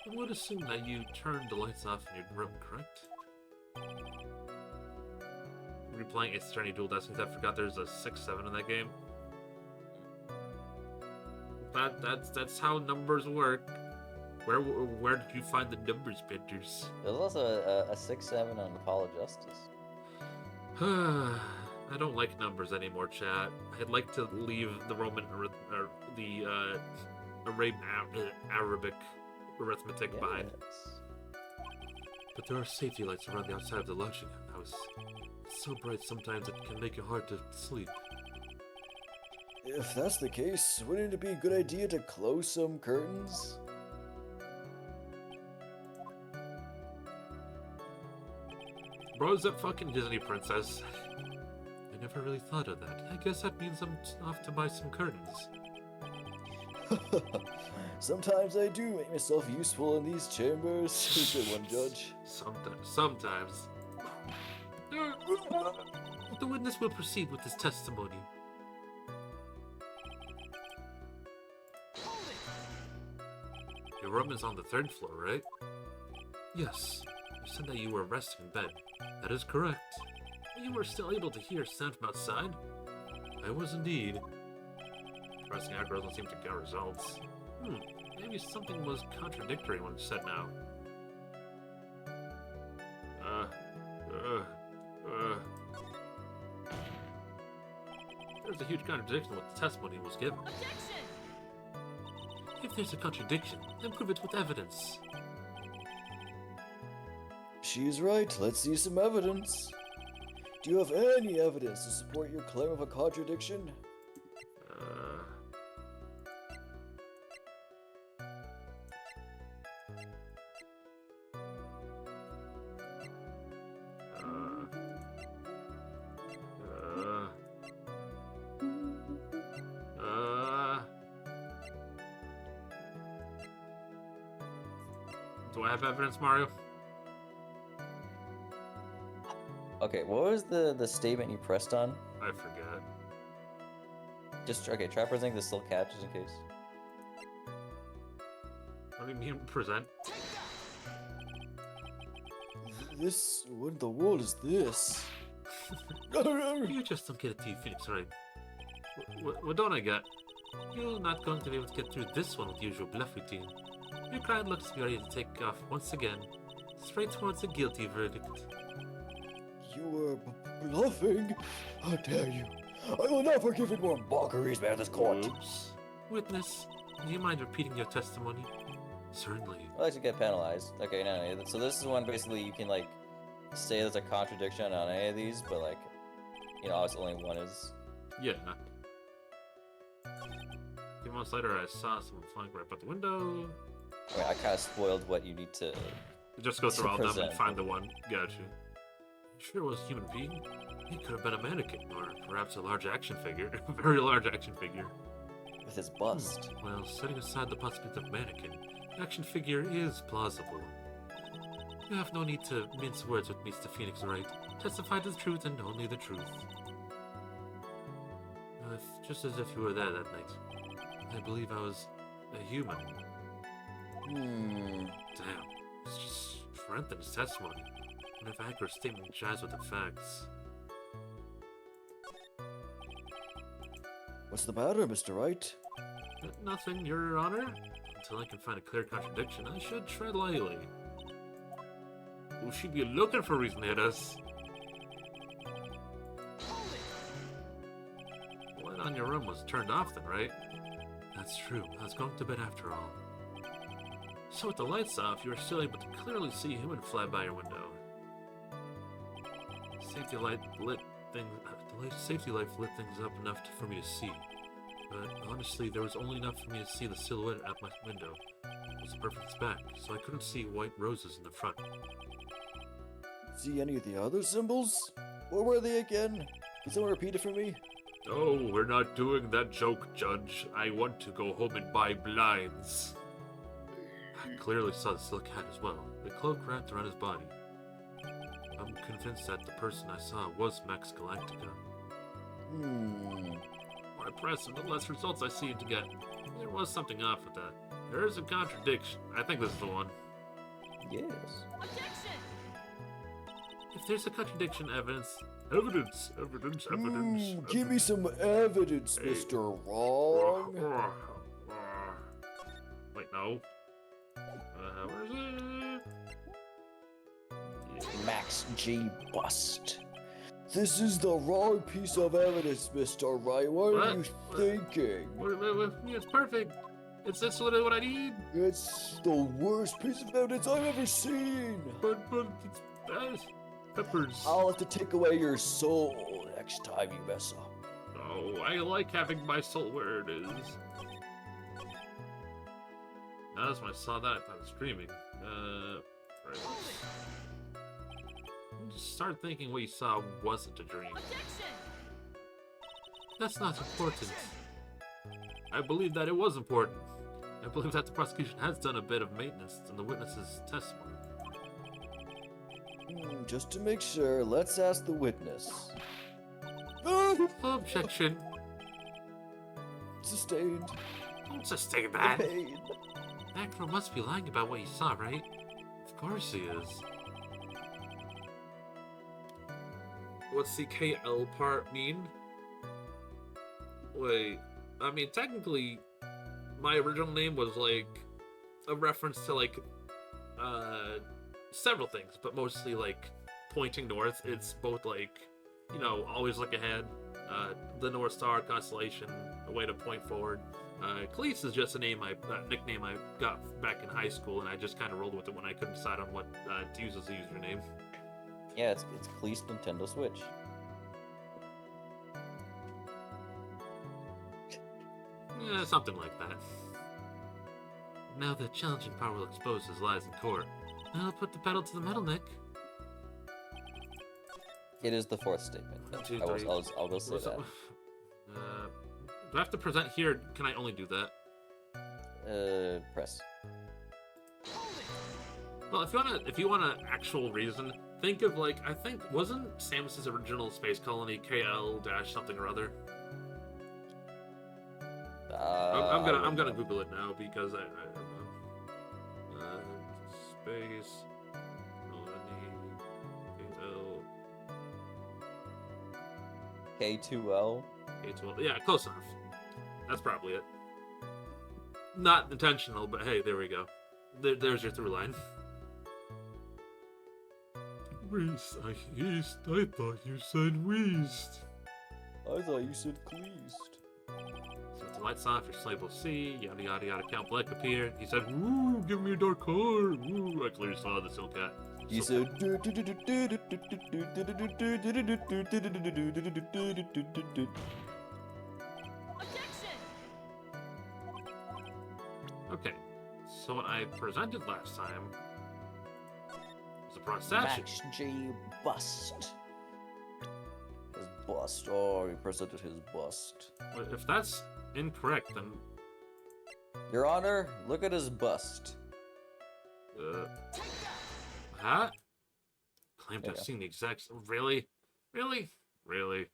I would assume that you turned the lights off in your room, correct? Were you playing Ace Attorney Dual Destinies? I forgot there's a 6-7 in that game. That's how numbers work. Where did you find the numbers, Benders? There's also a 6-7 on Apollo Justice. I don't like numbers anymore, chat. I'd like to leave the Roman or the Arabic arithmetic behind. But there are safety lights around the outside of the lodging house. It's so bright sometimes it can make it hard to sleep. If that's the case, wouldn't it be a good idea to close some curtains? Bro's a fucking Disney princess. I never really thought of that. I guess that means I'm off to buy some curtains. Sometimes I do make myself useful in these chambers. Good one, Judge. Sometimes. The witness will proceed with his testimony. Your room is on the 3rd floor, right? Yes. You said that you were resting in bed. That is correct. You were still able to hear sound from outside? I was indeed. Pressing out doesn't seem to get results. Maybe something was contradictory when said now. There's a huge contradiction with the testimony was given. Objection! If there's a contradiction, then prove it with evidence. She's right. Let's see some evidence. Do you have any evidence to support your claim of a contradiction? Do I have evidence, Mario? Okay, what was the statement you pressed on? I forgot. Just okay. Try pressing the still cat just in case. What do you mean, present? This. What in the world is this? You just don't get it, T Phoenix, right? What don't I get? You're not going to be able to get through this one with the usual bluff routine. Your client looks to be ready to take off once again, straight towards a guilty verdict. You are bluffing? How dare you? I will not forgive any more mockeries by this court. Oops. Witness, do you mind repeating your testimony? Certainly. I like to get penalized. Okay, no. So this is one basically you can like say there's a contradiction on any of these, but like, you know, obviously only one is. Yeah. A few months later, I saw someone flying right out the window. I mean, I kind of spoiled what you need to. Just go through all of them and present. find the one. Gotcha. Sure was a human being. He could have been a mannequin, or perhaps a large action figure. A very large action figure. With his bust. Well, setting aside the possibility of mannequin, the action figure is plausible. You have no need to mince words with Mr. Phoenix, right? Testify to the truth and only the truth. Just as if you were there that night. I believe I was a human. Damn. It's just strengthened his testimony. And if accurate statement jives with the facts. What's the matter, Mr. Wright? Nothing, Your Honor. Until I can find a clear contradiction, I should tread lightly. Will she be looking for a reason to hit us? The light on your room was turned off then, right? That's true. I was going to bed after all. So with the lights off, you were still able to clearly see a human fly by your window. Safety light lit things. The safety light lit things up enough for me to see. But honestly, there was only enough for me to see the silhouette at my window. It was perfect its back, so I couldn't see white roses in the front. See any of the other symbols? What were they again? Can someone repeat it for me? Oh, we're not doing that joke, Judge. I want to go home and buy blinds. I clearly saw the silk hat as well, the cloak wrapped around his body. I'm convinced that the person I saw was Max Galactica. The more I press and the less results I seem to get. There was something off with that. There is a contradiction. I think this is the one. Yes. If there's a contradiction, evidence. Give me some evidence, Hey. Mr. Wrong. Wait, no. Where is it? Yeah. Max G bust. This is the wrong piece of evidence, Mr. Wright. What are you What? thinking? It's perfect. That's literally what I need. It's the worst piece of evidence I've ever seen. But it's best. Peppers. I'll have to take away your soul next time you mess up. Oh, I like having my soul where it is. Now, that's when I saw that, I thought I was dreaming. Right. Just start thinking what you saw wasn't a dream. That's not important. I believe that it was important. I believe that the prosecution has done a bit of maintenance on the witness's testimony. Just to make sure, let's ask the witness. Objection. Sustained. Don't sustain that. Pain. Acro must be lying about what he saw, right? Of course he is. What's the KL part mean? Wait, I mean, technically, my original name was like a reference to like several things, but mostly like pointing north. It's both like, you know, always look ahead, the North Star constellation, a way to point forward. Cleese is just a nickname I got back in high school, and I just kind of rolled with it when I couldn't decide on what to use as a username. Yeah, it's Cleese Nintendo Switch. Something like that. Now the challenging part will expose his lies in court. I'll put the pedal to the metal, Nick. It is the fourth statement. One, two, I three. will say that. Do I have to present here? Can I only do that? Press. Well, if you want an actual reason, think of like I think wasn't Samus's original space colony KL dash something or other. I'm gonna Google it now because I space colony K2L. K12. Yeah, close enough. That's probably it. Not intentional, but hey, there we go. There's your through line. East. I thought you said west. I thought you said Cleased. So if the lights off, your slave will see, yada yada yada. Count Black appear. He said, Ooh, give me a dark card. Ooh, I clearly saw the Silk Cat. He Silk said. Okay, so what I presented last time was a procession. Max G bust. His bust. Oh, he presented his bust. But if that's incorrect, then Your Honor, look at his bust. huh? Claimed to Yeah. have seen the exact. Really? Really?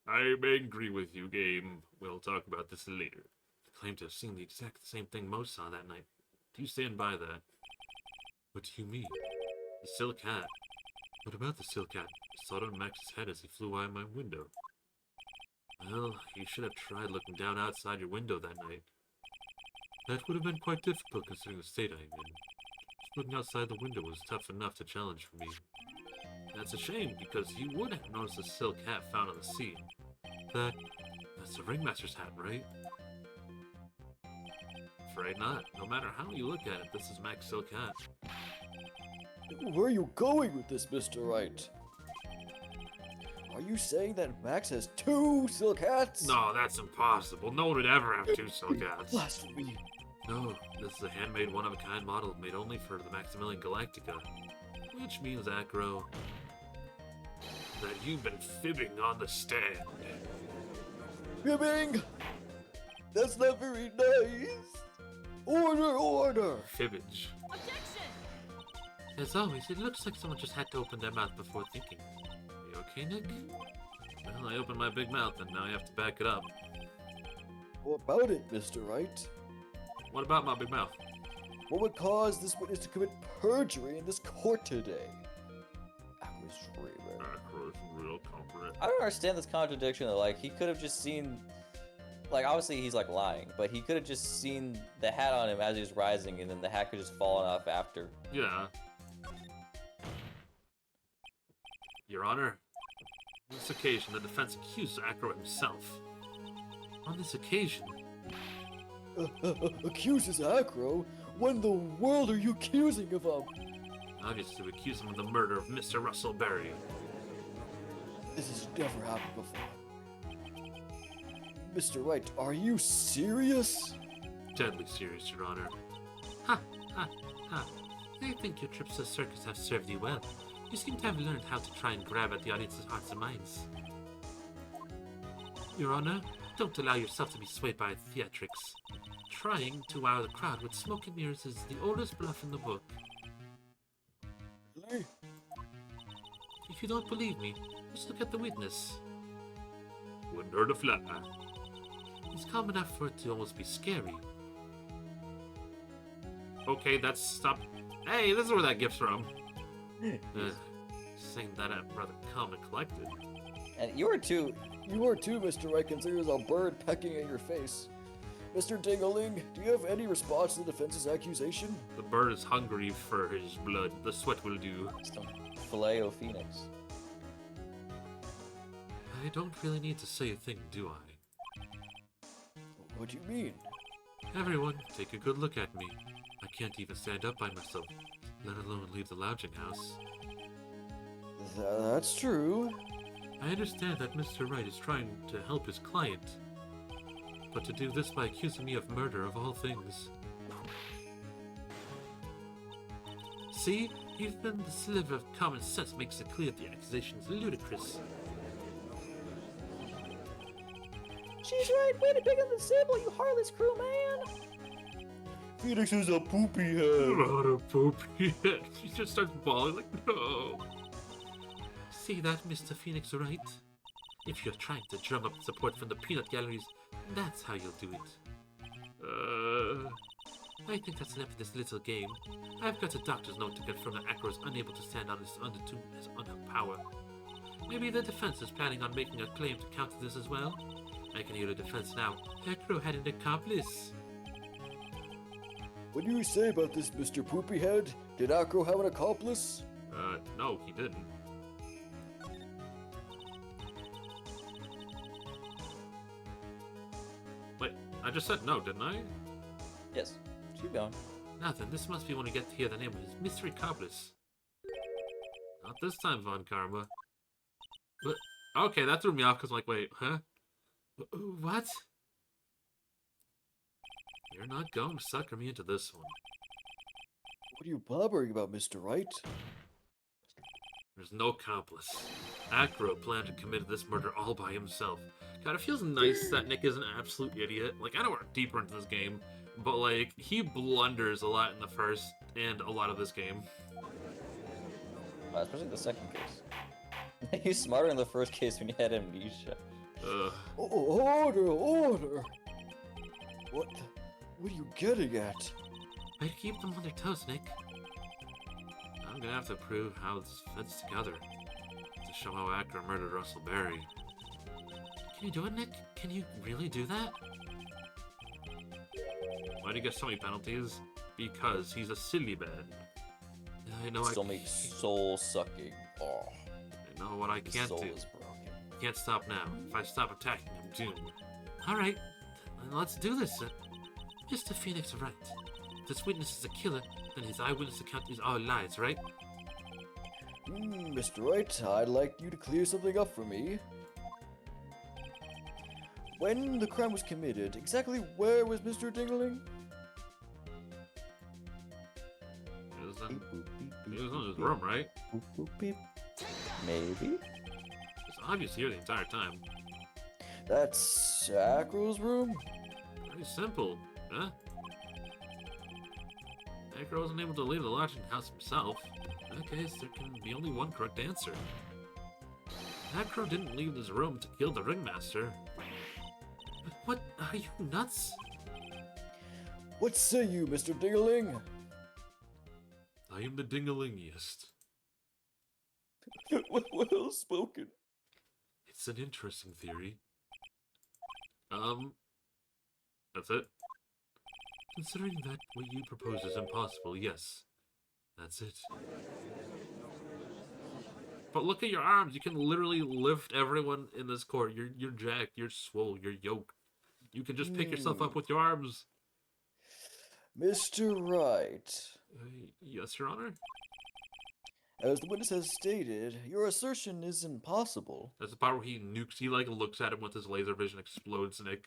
I'm angry with you, game. We'll talk about this later. Claimed to have seen the exact same thing Mo saw that night. Do you stand by that? What do you mean? The Silk Hat. What about the Silk Hat? I saw it on Max's head as he flew by my window. Well, you should have tried looking down outside your window that night. That would have been quite difficult considering the state I'm in. Just looking outside the window was tough enough to challenge for me. That's a shame, because you would have noticed the Silk Hat found on the sea. That's the Ringmaster's hat, right? Afraid not. No matter how you look at it, this is Max's Silk Hat. Where are you going with this, Mr. Wright? Are you saying that Max has 2 silk hats? No, that's impossible. No one would ever have 2 Silk Hats. Blasphemy. No, this is a handmade one-of-a-kind model made only for the Maximilian Galactica. Which means, Acro, that you've been fibbing on the stand. Fibbing? That's not very nice. Order. Fibbage. As always, it looks like someone just had to open their mouth before thinking. You okay, Nick? Well, I opened my big mouth and now I have to back it up. What about it, Mr. Wright? What about my big mouth? What would cause this witness to commit perjury in this court today? I was dreaming. Acro's real competent. I don't understand this contradiction though. Like, he could have just seen, like, obviously he's like lying, but he could have just seen the hat on him as he was rising, and then the hat could just fallen off after. Yeah. Your Honor, on this occasion, the defense accused Acro himself. On this occasion, Accuses Acro? When in the world are you accusing of him? obviously, we accuse him of the murder of Mr. Russell Berry. This has never happened before. Mr. Wright, are you serious? Deadly serious, Your Honor. Ha, ha, ha. I think your trips to the circus have served you well. You seem to have learned how to try and grab at the audience's hearts and minds. Your Honor, don't allow yourself to be swayed by theatrics. Trying to wow the crowd with smoke and mirrors is the oldest bluff in the book. Really? If you don't believe me, just look at the witness. Wouldn't hurt a flat man. He's calm enough for it to almost be scary. Okay, that's stop. Hey, this is where that gift's from. Saying that I'm rather calm and collected. And you were too. You are too, Mr. Wright, considering there's a bird pecking at your face. Mr. Dingling, do you have any response to the defense's accusation? The bird is hungry for his blood. The sweat will do. Some Filet-O Phoenix. I don't really need to say a thing, do I? What do you mean? Everyone, take a good look at me. I can't even stand up by myself, let alone leave the lounging house. That's true. I understand that Mr. Wright is trying to help his client, but to do this by accusing me of murder of all things. See? Even the sliver of common sense makes it clear the accusation is ludicrous. She's right. Way to pick on the symbol, you heartless crew man. Phoenix is a poopy head. Not a poopy head. She just starts bawling like, no. See that, Mr. Phoenix Wright? If you're trying to drum up support from the peanut galleries, that's how you'll do it. I think that's enough of this little game. I've got a doctor's note to confirm that Acro is unable to stand on his own power. Maybe the defense is planning on making a claim to counter this as well? I can hear the defense now. Acro had an accomplice. What do you say about this, Mr. Poopyhead? Did Acro have an accomplice? No, he didn't. Wait, I just said no, didn't I? Yes. Keep going. Nothing. This must be when we get to hear the name of his mystery accomplice. Not this time, Von Karma. But okay, that threw me off because I'm like, wait, huh? What? You're not going to sucker me into this one. What are you blabbering about, Mr. Wright? There's no accomplice. Acro planned to commit this murder all by himself. God, it feels nice that Nick is an absolute idiot. Like, I know we're deeper into this game, but, like, he blunders a lot in the first and a lot of this game. Especially the second case. He's smarter in the first case when he had amnesia. Order! What are you getting at? Way to keep them on their toes, Nick. I'm gonna have to prove how this fits together. To show how Acro murdered Russell Berry. Can you do it, Nick? Can you really do that? Why do you get so many penalties? Because he's a silly man. I know Still makes soul sucking. Oh, I know what I his can't soul do. is broken. Can't stop now. If I stop attacking, I'm doomed. Alright, then let's do this. Mr. Phoenix Wright. If this witness is a killer, then his eyewitness account is all lies, right? Mr. Wright, I'd like you to clear something up for me. When the crime was committed, exactly where was Mr. Dingling? He was in his room, right? Boop, boop, beep. Maybe? It's obvious here the entire time. That's Acro's room? Very simple, huh? Acro wasn't able to leave the lodging house himself. In that case, there can be only one correct answer. Acro didn't leave his room to kill the ringmaster. But what? Are you nuts? What say you, Mr. Dingling? I am the dingalingiest. Well spoken. It's an interesting theory. That's it. Considering that what you propose is impossible, yes. That's it. But look at your arms. You can literally lift everyone in this court. You're jacked, you're swole, you're yoked. You can just pick yourself up with your arms. Mr. Wright, Yes, Your Honor? as the witness has stated, your assertion is impossible. That's the part where he nukes, he like looks at him with his laser vision, explodes, Nick.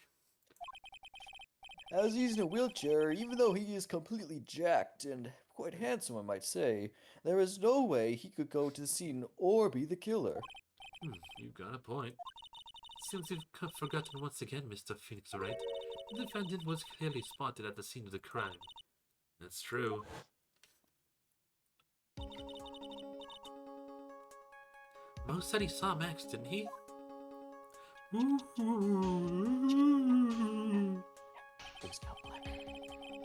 As he's in a wheelchair, even though he is completely jacked and quite handsome, I might say, there is no way he could go to the scene or be the killer. You've got a point. Seems you've forgotten once again, Mr. Phoenix Wright. The defendant was clearly spotted at the scene of the crime. That's true. Mo said he saw Max, didn't he?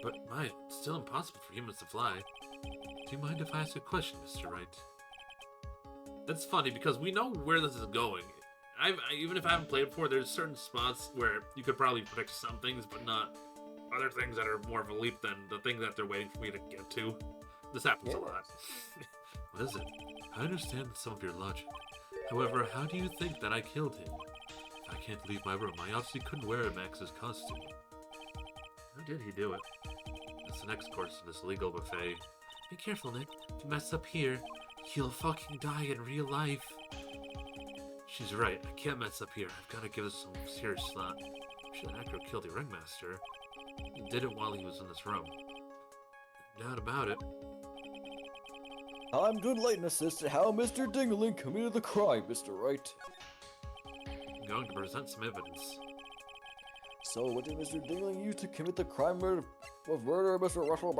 But my, it's still impossible for humans to fly. Do you mind if I ask a question, Mr. Wright? That's funny because we know where this is going. Even if I haven't played before, there's certain spots where you could probably predict some things, but not other things that are more of a leap than the thing that they're waiting for me to get to. This happens a lot. What is it? I understand some of your logic. However, how do you think that I killed him? If I can't leave my room, I obviously couldn't wear Max's costume. did he do it? That's the next course in this legal buffet. Be careful, Nick. If you mess up here, you'll fucking die in real life. She's right. I can't mess up here. I've got to give this some serious thought. Should Acro kill the ringmaster? He did it while he was in this room. No doubt about it. I'm to enlighten us as to how Mr. Dingling committed the crime, Mr. Wright. I'm going to present some evidence. So, what did Mr. Dingling use to commit the crime of murder, Mr. Russell?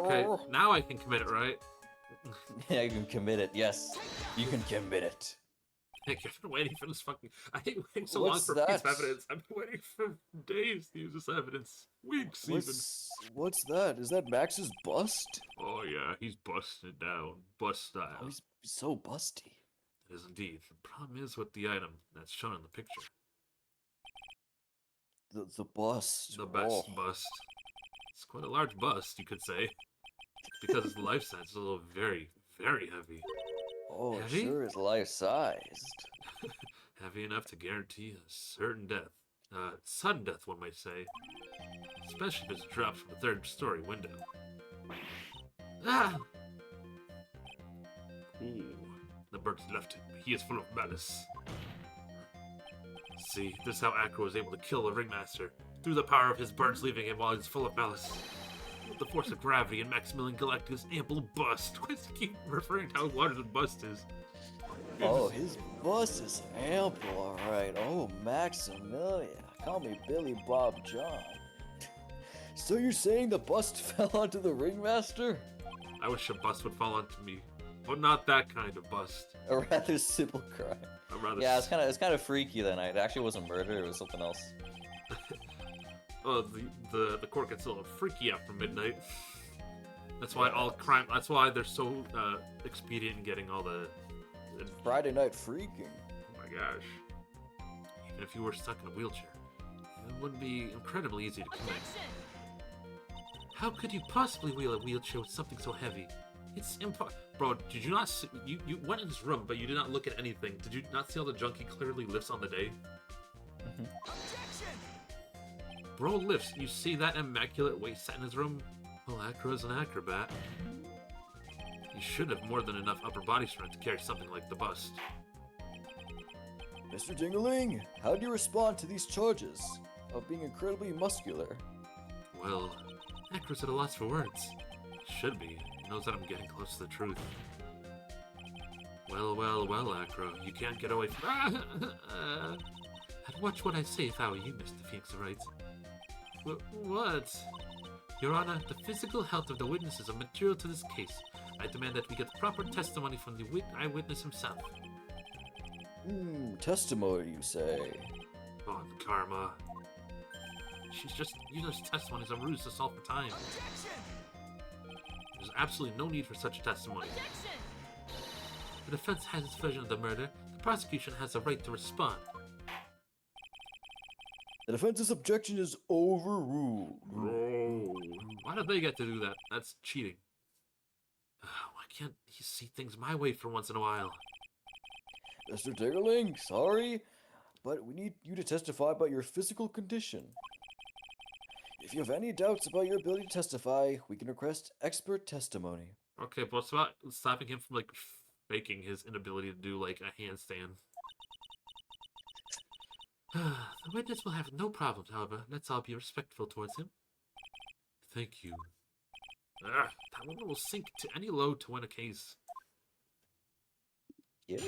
Okay, now I can commit it, right? Yeah, you can commit it. Yes, you can commit it. Heck, I've been waiting for this fucking... I hate waiting so long What's for a piece of that? evidence. I've been waiting for days to use this evidence. Weeks, even. What's that? Is that Max's bust? Oh, yeah, he's busted down. Bust Oh, style. he's so busty. It is indeed. The problem is with the item that's shown in the picture. The bust. The best Oh. bust. It's quite a large bust, you could say. Because its life size is a little very, very heavy. Oh, it Heavy? sure is life-sized. Heavy enough to guarantee a certain death. Sudden death, one might say. Especially if it's dropped from a third-story window. Ah! Ooh, the birds left him. He is full of malice. See, this is how Acro was able to kill the ringmaster. Through the power of his birds leaving him while he's full of malice. With the force of gravity and Maximilian Galacticus' ample bust. Why does he keep referring to how large the bust is? Oh, his bust is ample, alright. Oh, Maximilian. Call me Billy Bob John. So you're saying the bust fell onto the ringmaster? I wish a bust would fall onto me. But not that kind of bust. A rather simple crime. A rather Yeah, it's kind of freaky that night. It actually wasn't murder; it was something else. Oh, the court gets a little freaky after midnight. That's why all crime. That's why they're so expedient in getting all the. Friday night freaking. Oh my gosh! Even if you were stuck in a wheelchair, it would be incredibly easy to commit. How could you possibly wheel a wheelchair with something so heavy? It's impossible. Bro, did you not see, you went in this room, but you did not look at anything. Did you not see all the junk he clearly lifts on the day? Bro lifts. You see that immaculate waist set in his room? Well, Acro's an acrobat. He should have more than enough upper body strength to carry something like the bust. Mr. Dingling, how do you respond to these charges of being incredibly muscular? Well, Acro's at a loss for words. Should be. He knows that I'm getting close to the truth. Well, well, well, Acro. You can't get away from... I'd watch what I say if I were you, Mr. Phoenix Wright. What? Your Honor, the physical health of the witnesses are material to this case. I demand that we get proper testimony from the eyewitness himself. Testimony, you say? Come on, Karma. She's just using this testimony as a ruse to solve for time. There's absolutely no need for such a testimony. The defense has its version of the murder. The prosecution has a right to respond. The defense's objection is overruled. Bro, why do they get to do that? That's cheating. Why can't he see things my way for once in a while? Mr. Dingling, sorry, but we need you to testify about your physical condition. If you have any doubts about your ability to testify, we can request expert testimony. Okay, but what's about stopping him from, like, faking his inability to do, like, a handstand? The witness will have no problems, however. Let's all be respectful towards him. Thank you. That woman will sink to any load to win a case. Yeah.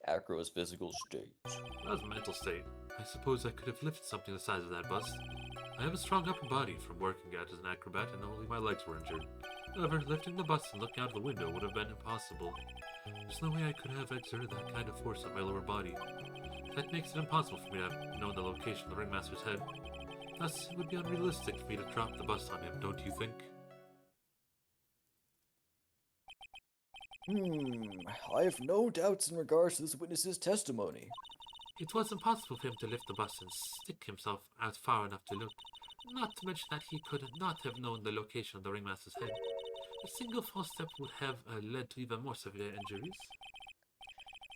Acro's physical state. That was a mental state. I suppose I could have lifted something the size of that bust. I have a strong upper body from working out as an acrobat, and only my legs were injured. However, lifting the bust and looking out of the window would have been impossible. There's no way I could have exerted that kind of force on my lower body. That makes it impossible for me to have known the location of the ringmaster's head. Thus, it would be unrealistic for me to drop the bust on him, don't you think? I have no doubts in regards to this witness's testimony. It was impossible for him to lift the bust and stick himself out far enough to look. Not to mention that he could not have known the location of the ringmaster's head. A single false step would have led to even more severe injuries.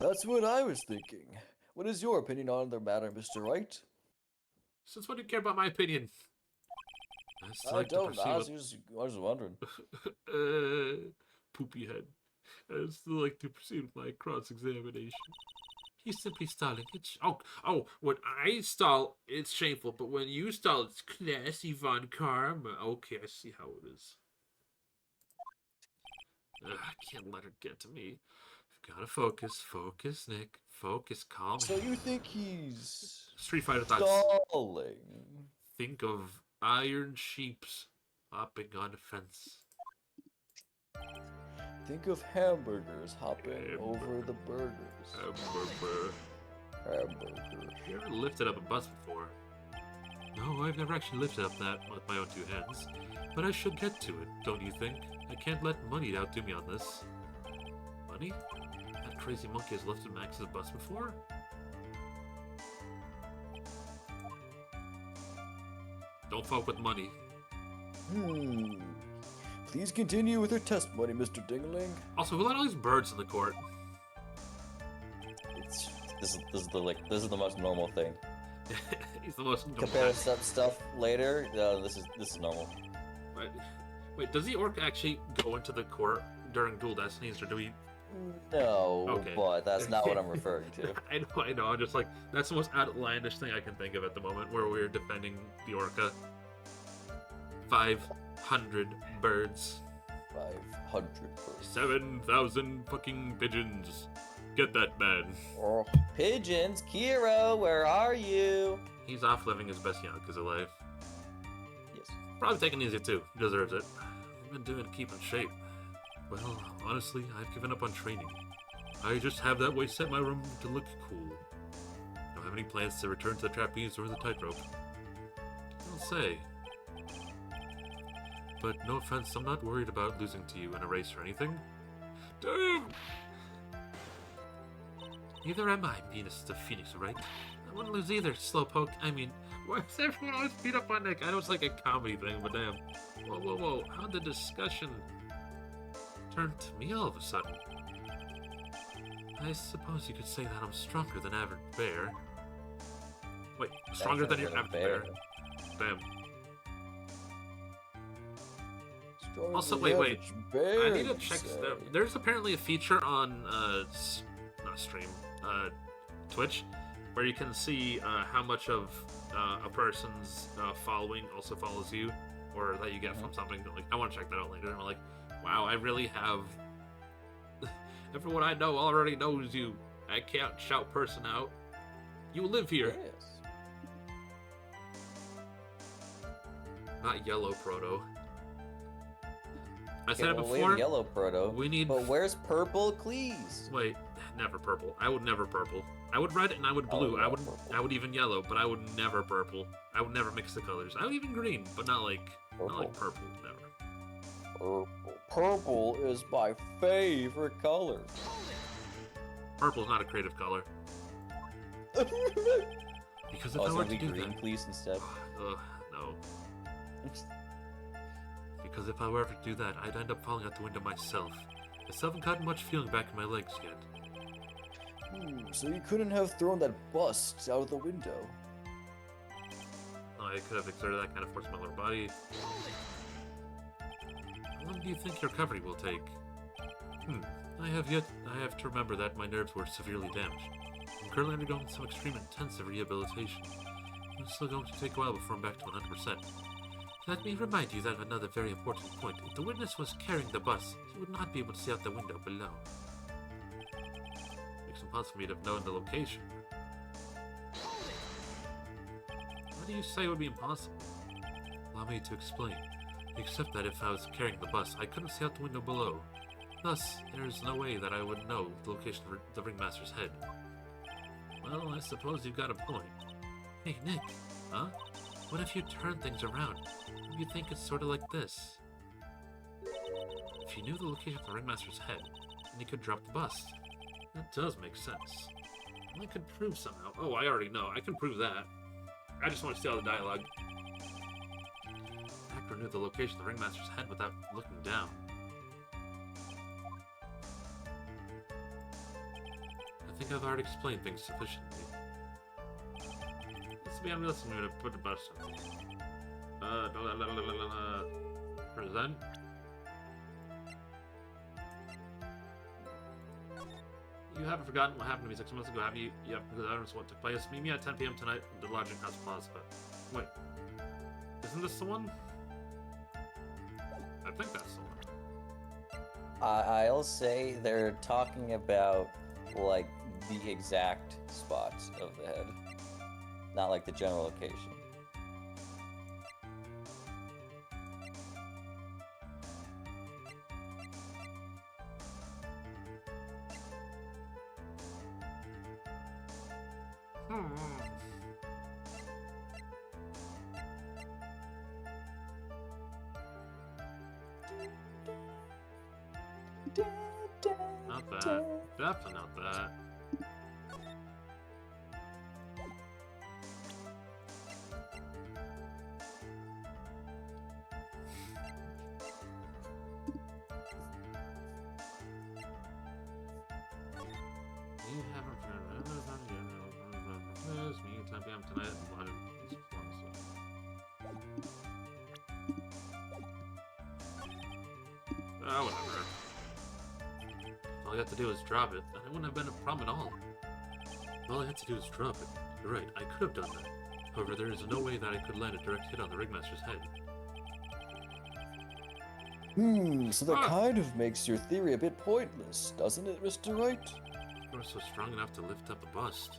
That's what I was thinking. What is your opinion on the matter, Mr. Wright? Since when do you care about my opinion? still I like to don't, pursue I it. was just wondering. Poopy head. I still like to proceed with my cross-examination. He's simply stalling. When I stall, it's shameful, but when you stall, it's classy, Von Karma. Okay, I see how it is. I can't let her get to me. I've gotta focus. Focus, Nick. Focus, calm. So you think he's Street Fighter thoughts. stalling? Think of iron sheeps hopping on a fence. Think of hamburgers hopping over the burgers. Hamburger. You ever lifted up a bus before? No, I've never actually lifted up that with my own two hands. But I should get to it, don't you think? I can't let money outdo me on this. Money? That crazy monkey has lifted Max's bus before? Don't fuck with money. Please continue with your testimony, Mr. Dingaling. Also, who let all these birds in the court? This is the most normal thing. He's the most... Compare stuff later. This is normal. Wait, does the orc actually go into the court during Dual Destinies, or do we... No, Okay. but that's not what I'm referring to. I know, I'm just like, that's the most outlandish thing I can think of at the moment, where we're defending the orca. 500 birds. 500 birds. 7,000 fucking pigeons. Get that man. Oh, pigeons, Kiro, where are you? He's off living his best Yakuza life. Yes. Probably taking it easy too. He deserves it. I've been doing to keep in shape. Well, honestly, I've given up on training. I just have that way set my room to look cool. Don't have any plans to return to the trapeze or the tightrope. I'll say. But no offense, I'm not worried about losing to you in a race or anything. Damn! Neither am I, Venus the Phoenix, right? I wouldn't lose either, Slowpoke. I mean, why is everyone always beat up on Nick? I know it's like a comedy thing, but damn. Whoa. How'd the discussion turn to me all of a sudden? I suppose you could say that I'm stronger than average bear. Wait, stronger than your average bear? Damn. Stronger Also, than wait. average bear, I need to you check. say. There's apparently a feature on, not stream, Twitch, where you can see how much of a person's following also follows you, or that you get from something. Like, I want to check that out later. And I'm like, wow, I really have. Everyone I know already knows you. I can't shout person out. You live here. Yes. Not yellow, Proto. I Okay, said it well, we before. have yellow proto. We need. But where's purple, please? Wait, never purple. I would never purple. I would red and I would blue. not purple. I would even yellow, but I would never purple. I would never mix the colors. I would even green, but not like purple. Never. Purple. Purple is my favorite color. Purple is not a creative color. Because if Oh, I it's were gonna to be do green, that, please, instead. no. Because if I were ever to do that, I'd end up falling out the window myself. I still haven't gotten much feeling back in my legs yet. So you couldn't have thrown that bust out of the window. I could have exerted that kind of force in my lower body. How long do you think your recovery will take? I have to remember that my nerves were severely damaged. I'm currently undergoing some extreme intensive rehabilitation. It's still going to take a while before I'm back to 100%. Let me remind you that of another very important point. If the witness was carrying the bus, he would not be able to see out the window below. Makes it impossible for me to have known the location. What do you say would be impossible? Allow me to explain. Except that if I was carrying the bus, I couldn't see out the window below. Thus, there is no way that I would know the location of the ringmaster's head. Well, I suppose you've got a point. Hey, Nick, huh? What if you turn things around? You think it's sort of like this. If you knew the location of the ringmaster's head, then you could drop the bust. That does make sense. I could prove somehow. Oh, I already know. I can prove that. I just want to see all the dialogue. Hacker knew the location of the ringmaster's head without looking down. I think I've already explained things sufficiently. This be on this to put the bus on. Present. You haven't forgotten what happened to me 6 months ago, have you? You have forgotten what took place. Meet me at 10 p.m. tonight at the Lodging House Plaza. Wait, isn't this the one? I think that's the one. I'll say they're talking about, like, the exact spots of the head. Not like the general location. Not that. Definitely not that. You haven't me at 10 p.m. tonight at the Lodging Oh, whatever. All you have to do is drop it, and it wouldn't have been a problem at all. All I had to do is drop it. You're right, I could have done that. However, there is no way that I could land a direct hit on the Ringmaster's head. So that kind of makes your theory a bit pointless, doesn't it, Mr. Wright? You were so strong enough to lift up a bust.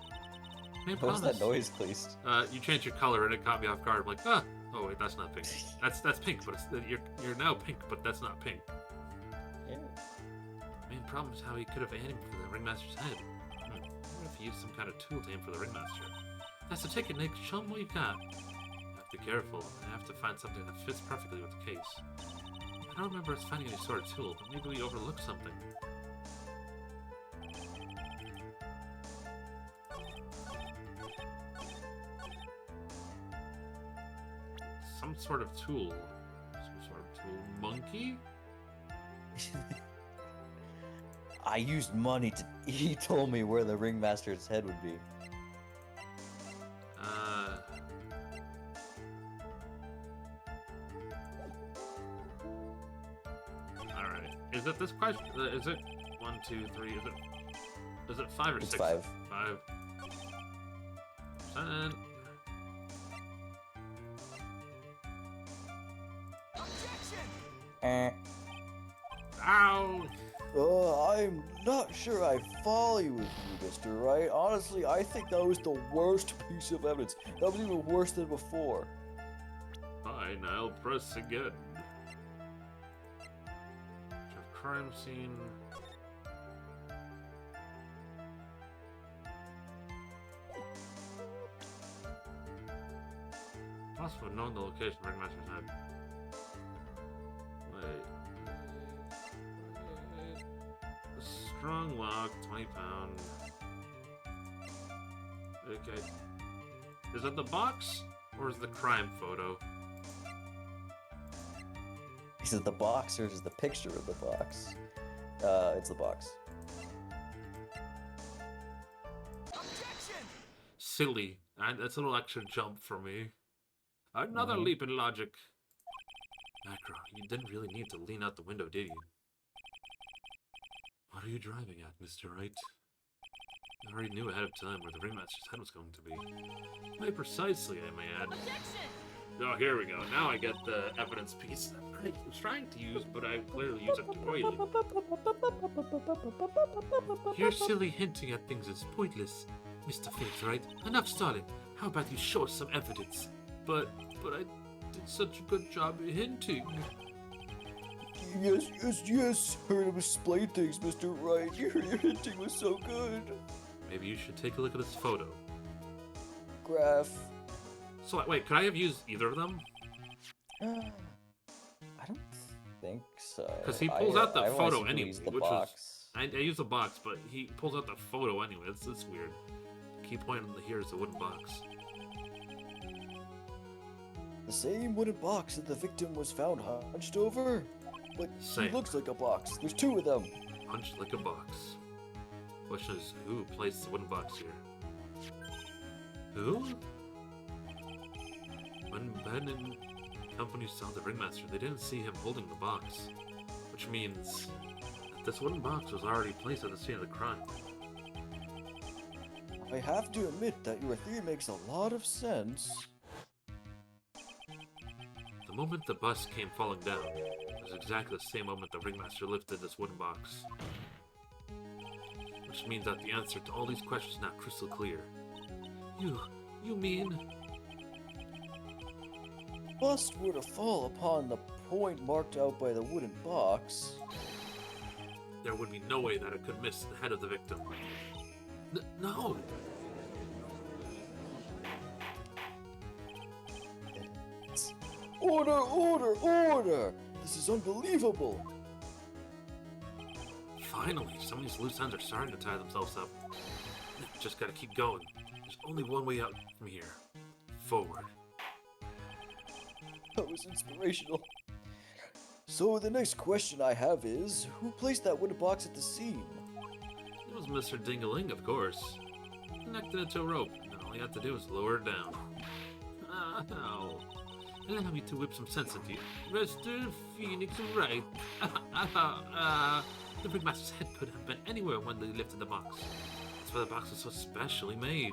I What was that noise, please? You changed your color and it caught me off guard. I'm like, oh wait, that's not pink. That's pink, but you're now pink, but that's not pink. Yeah. Main problem is how he could have aimed for the Ringmaster's head. I wonder if he used some kind of tool to aim for the Ringmaster. That's the ticket, Nick. Show him what you've got. I have to be careful. I have to find something that fits perfectly with the case. I don't remember us finding any sort of tool, but maybe we overlooked something. Some sort of tool. Monkey? I used money to. He told me where the Ringmaster's head would be. Alright. Is it this question? Is it 1, 2, 3? Is it 5 or 6? It's 5. 5. 10. Ow! I'm not sure I follow you with you, Mr. Wright. Honestly, I think that was the worst piece of evidence. That was even worse than before. Fine, I'll press again. Crime scene. Possible knowing the location of Ringmaster's head. Strong lock, 20 pound. Okay. Is that the box? Or is the crime photo? Is it the box or is it the picture of the box? It's the box. Silly. That's a little extra jump for me. Another leap in logic. Macro, you didn't really need to lean out the window, did you? What are you driving at, Mr. Wright? I already knew ahead of time where the Ringmaster's head was going to be. Quite precisely, I may add. Oh, here we go. Now I get the evidence piece that I was trying to use, but I clearly use it too early. Your silly hinting at things is pointless, Mr. Wright. Enough stalling. How about you show us some evidence? But I did such a good job hinting. Yes. Heard him explain things, Mr. Wright. Your hinting was so good. Maybe you should take a look at this photo. Graph. So, wait, could I have used either of them? I don't think so. Because he pulls out the I only photo seem to anyway, use the which box. was... I use the box, but he pulls out the photo anyway. It's weird. The key point here is the wooden box. The same wooden box that the victim was found hunched over? But Same. he looks like a box. There's 2 of them. Punched like a box. Question is, who placed the wooden box here? Who? When Ben and company saw the ringmaster, they didn't see him holding the box, which means that this wooden box was already placed at the scene of the crime. I have to admit that your theory makes a lot of sense. The moment the bus came falling down was exactly the same moment the ringmaster lifted this wooden box. Which means that the answer to all these questions is now crystal clear. You mean? Bust were to fall upon the point marked out by the wooden box. There would be no way that it could miss the head of the victim. No! Order, order, order! This is unbelievable! Finally, some of these loose ends are starting to tie themselves up. Just gotta keep going. There's only one way out from here. Forward. That was inspirational. So the next question I have is, who placed that wooden box at the seam? It was Mr. Dingaling, of course. Connected it to a rope, and all he had to do was lower it down. Ow. And then I need to whip some sense into you. Mr. Phoenix, right. The ringmaster's head could have been anywhere when they lifted the box. That's why the box was so specially made.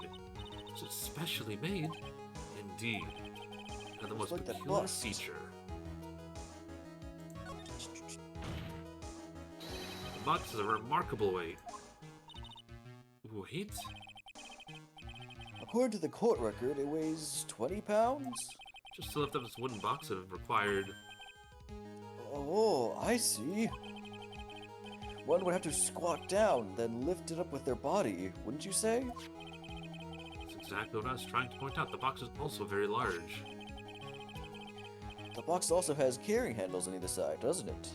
So specially made? Indeed. And the most like that peculiar bust. feature. The box is a remarkable weight. Wait? According to the court record, it weighs 20 pounds? Just to lift up this wooden box would have required... Oh, I see. One would have to squat down, then lift it up with their body, wouldn't you say? That's exactly what I was trying to point out. The box is also very large. The box also has carrying handles on either side, doesn't it?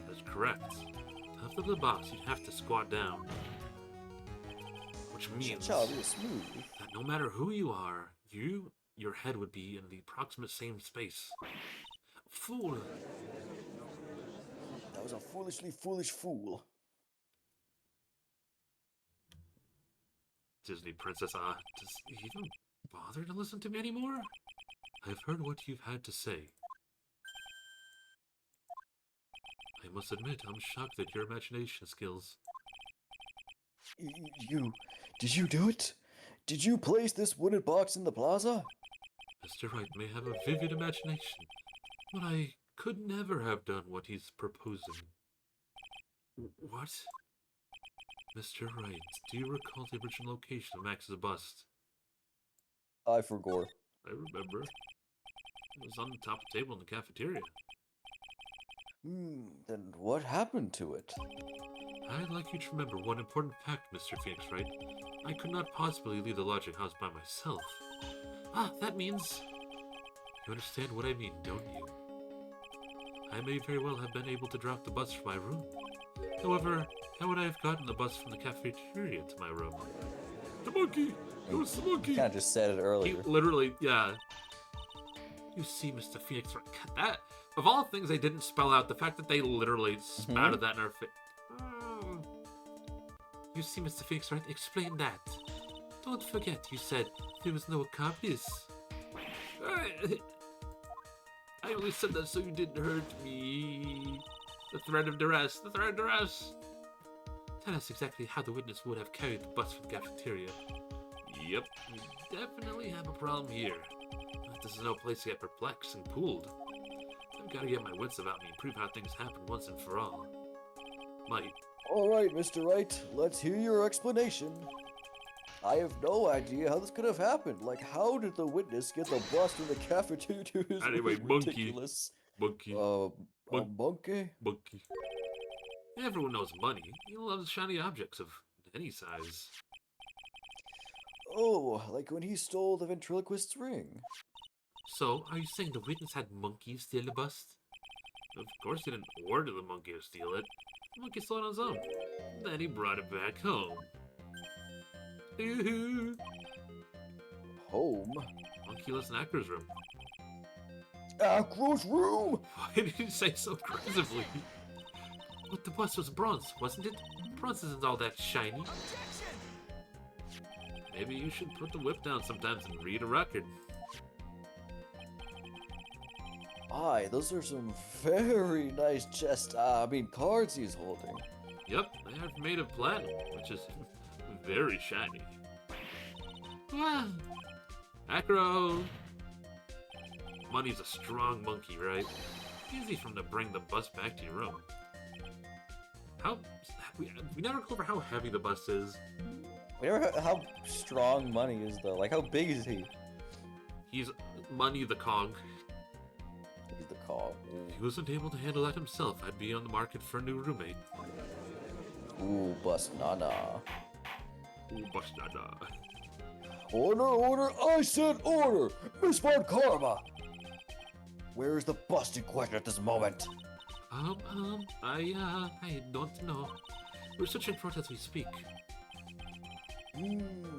That's correct. To lift up the box, you'd have to squat down. Which means Child, real smooth. that no matter who you are, your head would be in the approximate same space. Fool! That was a foolishly foolish fool. Disney Princess, does he even bother to listen to me anymore? I've heard what you've had to say. I must admit, I'm shocked at your imagination skills. Did you do it? Did you place this wooden box in the plaza? Mr. Wright may have a vivid imagination, but I could never have done what he's proposing. What? Mr. Wright, do you recall the original location of Max's bust? I forgot. I remember. It was on the top table in the cafeteria. Then what happened to it? I'd like you to remember one important fact, Mr. Phoenix Wright. I could not possibly leave the lodging house by myself. That means... You understand what I mean, don't you? I may very well have been able to drop the bus from my room. However, how would I have gotten the bus from the cafeteria to my room? The monkey! It was the monkey! Kind of just said it earlier. He literally, yeah. You see, Mr. Phoenix, that, of all things they didn't spell out, the fact that they literally spouted that in our face. You see, Mr. Phoenix, right? Explain that. Don't forget, you said there was no accomplice. I only said that so you didn't hurt me. The threat of duress, the threat of duress. Tell us exactly how the witness would have carried the bus from the cafeteria. Yep, we definitely have a problem here. This is no place to get perplexed and fooled. I've got to get my wits about me and prove how things happen once and for all. Alright, Mr. Wright, let's hear your explanation. I have no idea how this could have happened. Like, how did the witness get the bus from the cafeteria to his Anyway, room? monkey. Ridiculous. Monkey. A Mon- monkey? Monkey. Everyone knows money. He loves shiny objects of any size. Oh, like when he stole the ventriloquist's ring. So, are you saying the witness had monkeys steal the bust? Of course he didn't order the monkey to steal it. The monkey stole it on his own. Then he brought it back home. Home? Monkey lives in Actor's room. Acro's room! Why did you say so aggressively? But the bust was bronze, wasn't it? Bronze isn't all that shiny. Maybe you should put the whip down sometimes and read a record. Aye, those are some very nice cards he's holding. Yep, they are made of platinum, which is very shiny. Well, Acro! Money's a strong monkey, right? Easy for him to bring the bus back to your room. We never go over how heavy the bus is. We never heard how strong Money is though. Like how big is he? He's Money the Kong. He's the cog. If he wasn't able to handle that himself, I'd be on the market for a new roommate. Ooh, bus nana. Ooh, bus dada. Order, I said order! Miss Von Karma! Where is the bust in question at this moment? I don't know. We're searching for it as we speak.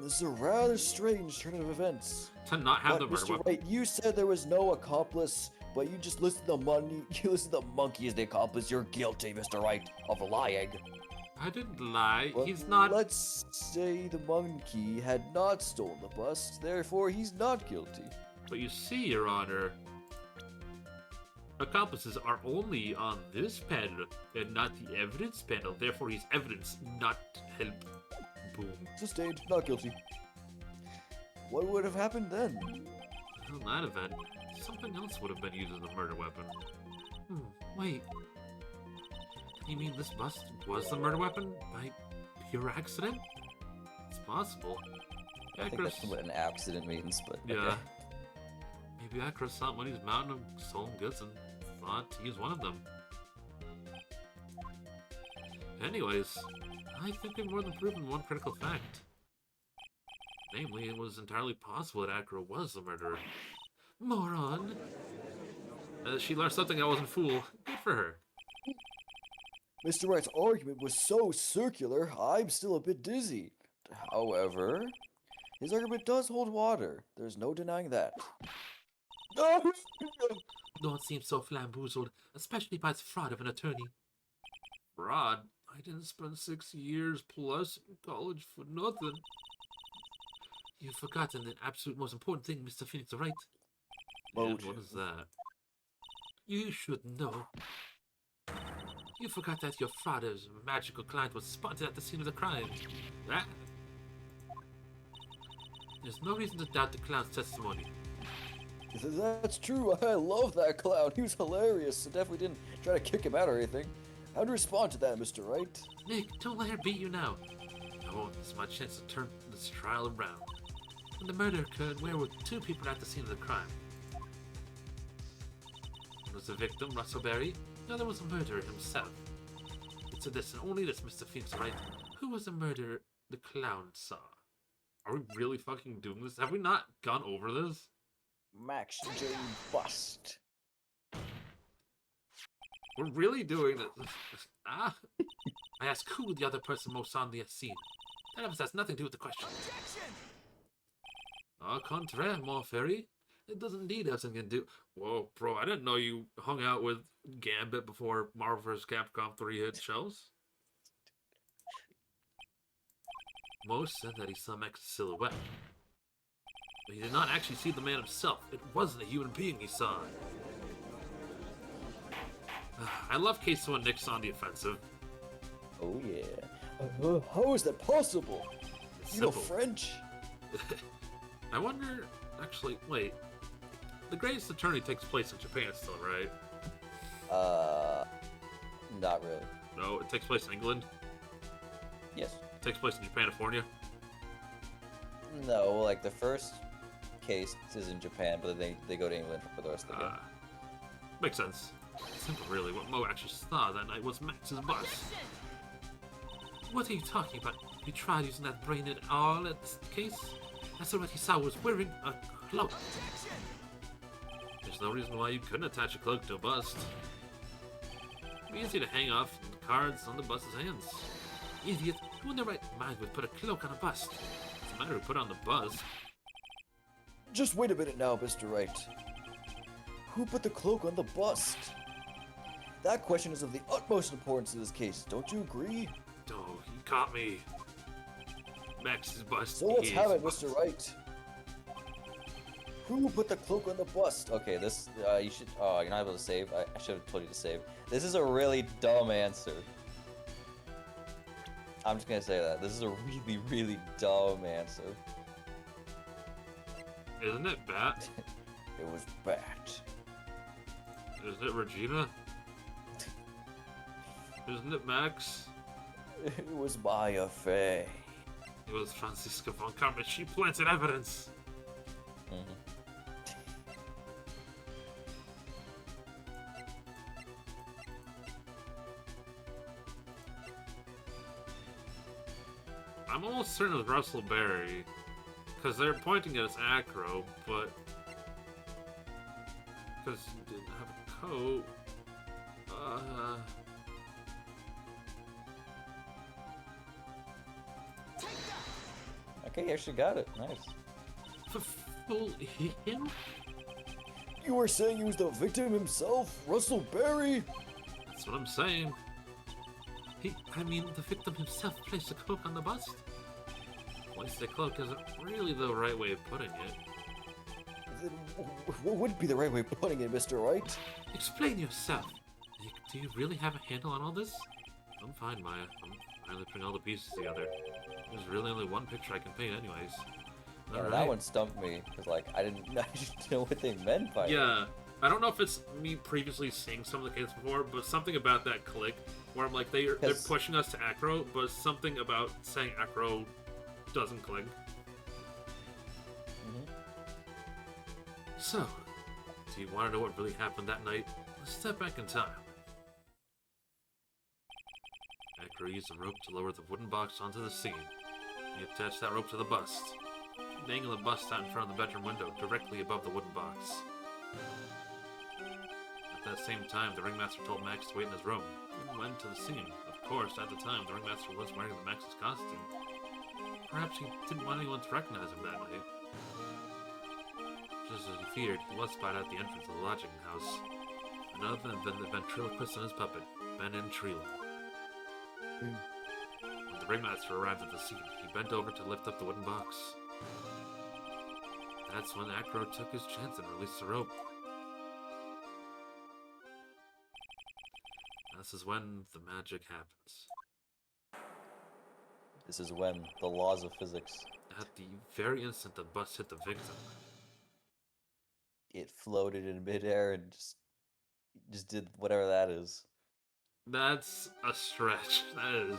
This is a rather strange turn of events. To not have the But, murder Mr. weapon. Wright, you said there was no accomplice, but you just listed the money. You listed the monkey as the accomplice. You're guilty, Mr. Wright, of lying. I didn't lie. But He's not. Let's say the monkey had not stolen the bust, therefore he's not guilty. But you see, Your Honor, accomplices are only on this panel and not the evidence panel. Therefore, he's evidence, not help. Boom. Sustained, not guilty. What would have happened then? In that event, something else would have been used as a murder weapon. Wait. You mean this bust was the murder weapon by pure accident? It's possible. I think that's what an accident means, but Yeah. okay. Maybe Akros saw Money's mountain of stolen goods and thought to use one of them. Anyways, I think we've more than proven one critical fact. Namely, it was entirely possible that Acro was the murderer. Moron! She learned something I wasn't fool. Good for her. Mr. Wright's argument was so circular, I'm still a bit dizzy. However, his argument does hold water. There's no denying that. Don't seem so flamboozled, especially by the fraud of an attorney. Fraud? I didn't spend 6 years plus in college for nothing. You've forgotten the absolute most important thing, Mr. Phoenix, right? And what is that? You should know. You forgot that your father's magical client was spotted at the scene of the crime. Ah. There's no reason to doubt the clown's testimony. That's true. I love that clown. He was hilarious. I definitely didn't try to kick him out or anything. How to respond to that, Mr. Wright? Nick, don't let her beat you now. I won't miss my chance to turn this trial around. When the murder occurred, where were two people at the scene of the crime? One was the victim, Russell Berry. The other was the murderer himself. It's a this and only this, Mr. Phoenix, right? Who was the murderer the clown saw? Are we really fucking doing this? Have we not gone over this? Max J. Bust. We're really doing this. Ah? I ask who the other person most on the scene. That evidence has nothing to do with the question. Au contraire, mon ferry. It doesn't need have something to do. Whoa, bro, I didn't know you hung out with Gambit before Marvel vs. Capcom 3 hit shows. Most said that he saw Max's silhouette. But he did not actually see the man himself. It wasn't a human being he saw. I love Queso and Nick's on the offensive. Oh yeah. How is that possible? It's You know simple. French? I wonder, actually, wait. The Greatest Attorney takes place in Japan still, right? Not really. No, it takes place in England. Yes. It takes place in Japanifornia. No, like the first case is in Japan, but then they go to England for the rest of the game. Makes sense. Simple, really. What Mo actually saw that night was Max's bus. What are you talking about? You tried using that brain at all at this case? That's what he saw was wearing a cloak. There's no reason why you couldn't attach a cloak to a bust. It'd be easy to hang off the cards on the bus's hands. Idiot, who in their right mind would put a cloak on a bust? Doesn't matter who put it on the bust. Just wait a minute now, Mr. Wright. Who put the cloak on the bust? That question is of the utmost importance in this case, don't you agree? Oh, he caught me. Max's bust So let's is have it, bust. Mr. Wright. Who put the cloak on the bust? Okay, this, you should, oh, you're not able to save? I should have told you to save. This is a really dumb answer. I'm just gonna say that. This is a really, really dumb answer. Isn't it Bat? It was Bat. Isn't it Regina? Isn't it Max? It was Maya Fey. It was Franziska von Karman. She planted evidence. Mhm. I'm almost certain it was Russell Berry, because they're pointing at his acro, but because he didn't have a coat. Okay, you actually got it. Nice. Fool him? You were saying he was the victim himself, Russell Berry? That's what I'm saying. I mean, the victim himself placed a cloak on the bust. Placed a cloak isn't really the right way of putting it. Then what would be the right way of putting it, Mr. Wright? Explain yourself. Nick, do you really have a handle on all this? I'm fine, Maya. I'm finally putting all the pieces together. There's really only one picture I can paint anyways. Yeah, Alright. that one stumped me, because, like, I didn't know what they meant by it. Yeah, I don't know if it's me previously seeing some of the cases before, but something about that click where I'm like, they're Yes. pushing us to acro, but something about saying acro doesn't click. Mhm. So, do you want to know what really happened that night? Let's step back in time. Acro used a rope to lower the wooden box onto the scene. He attached that rope to the bust. He angled the bust out in front of the bedroom window, directly above the wooden box. At that same time, the ringmaster told Max to wait in his room. He went to the scene. Of course, at the time, the ringmaster was wearing the Max's costume. Perhaps he didn't want anyone to recognize him that night. Just as he feared, he was spotted at the entrance of the lodging house. None other than the ventriloquist and his puppet, Ben and Trilo. When the ringmaster arrived at the scene, he bent over to lift up the wooden box. That's when Acro took his chance and released the rope. This is when the magic happens. This is when the laws of physics, At the very instant the bus hit the victim, it floated in midair and just did whatever that is. that's a stretch. That is.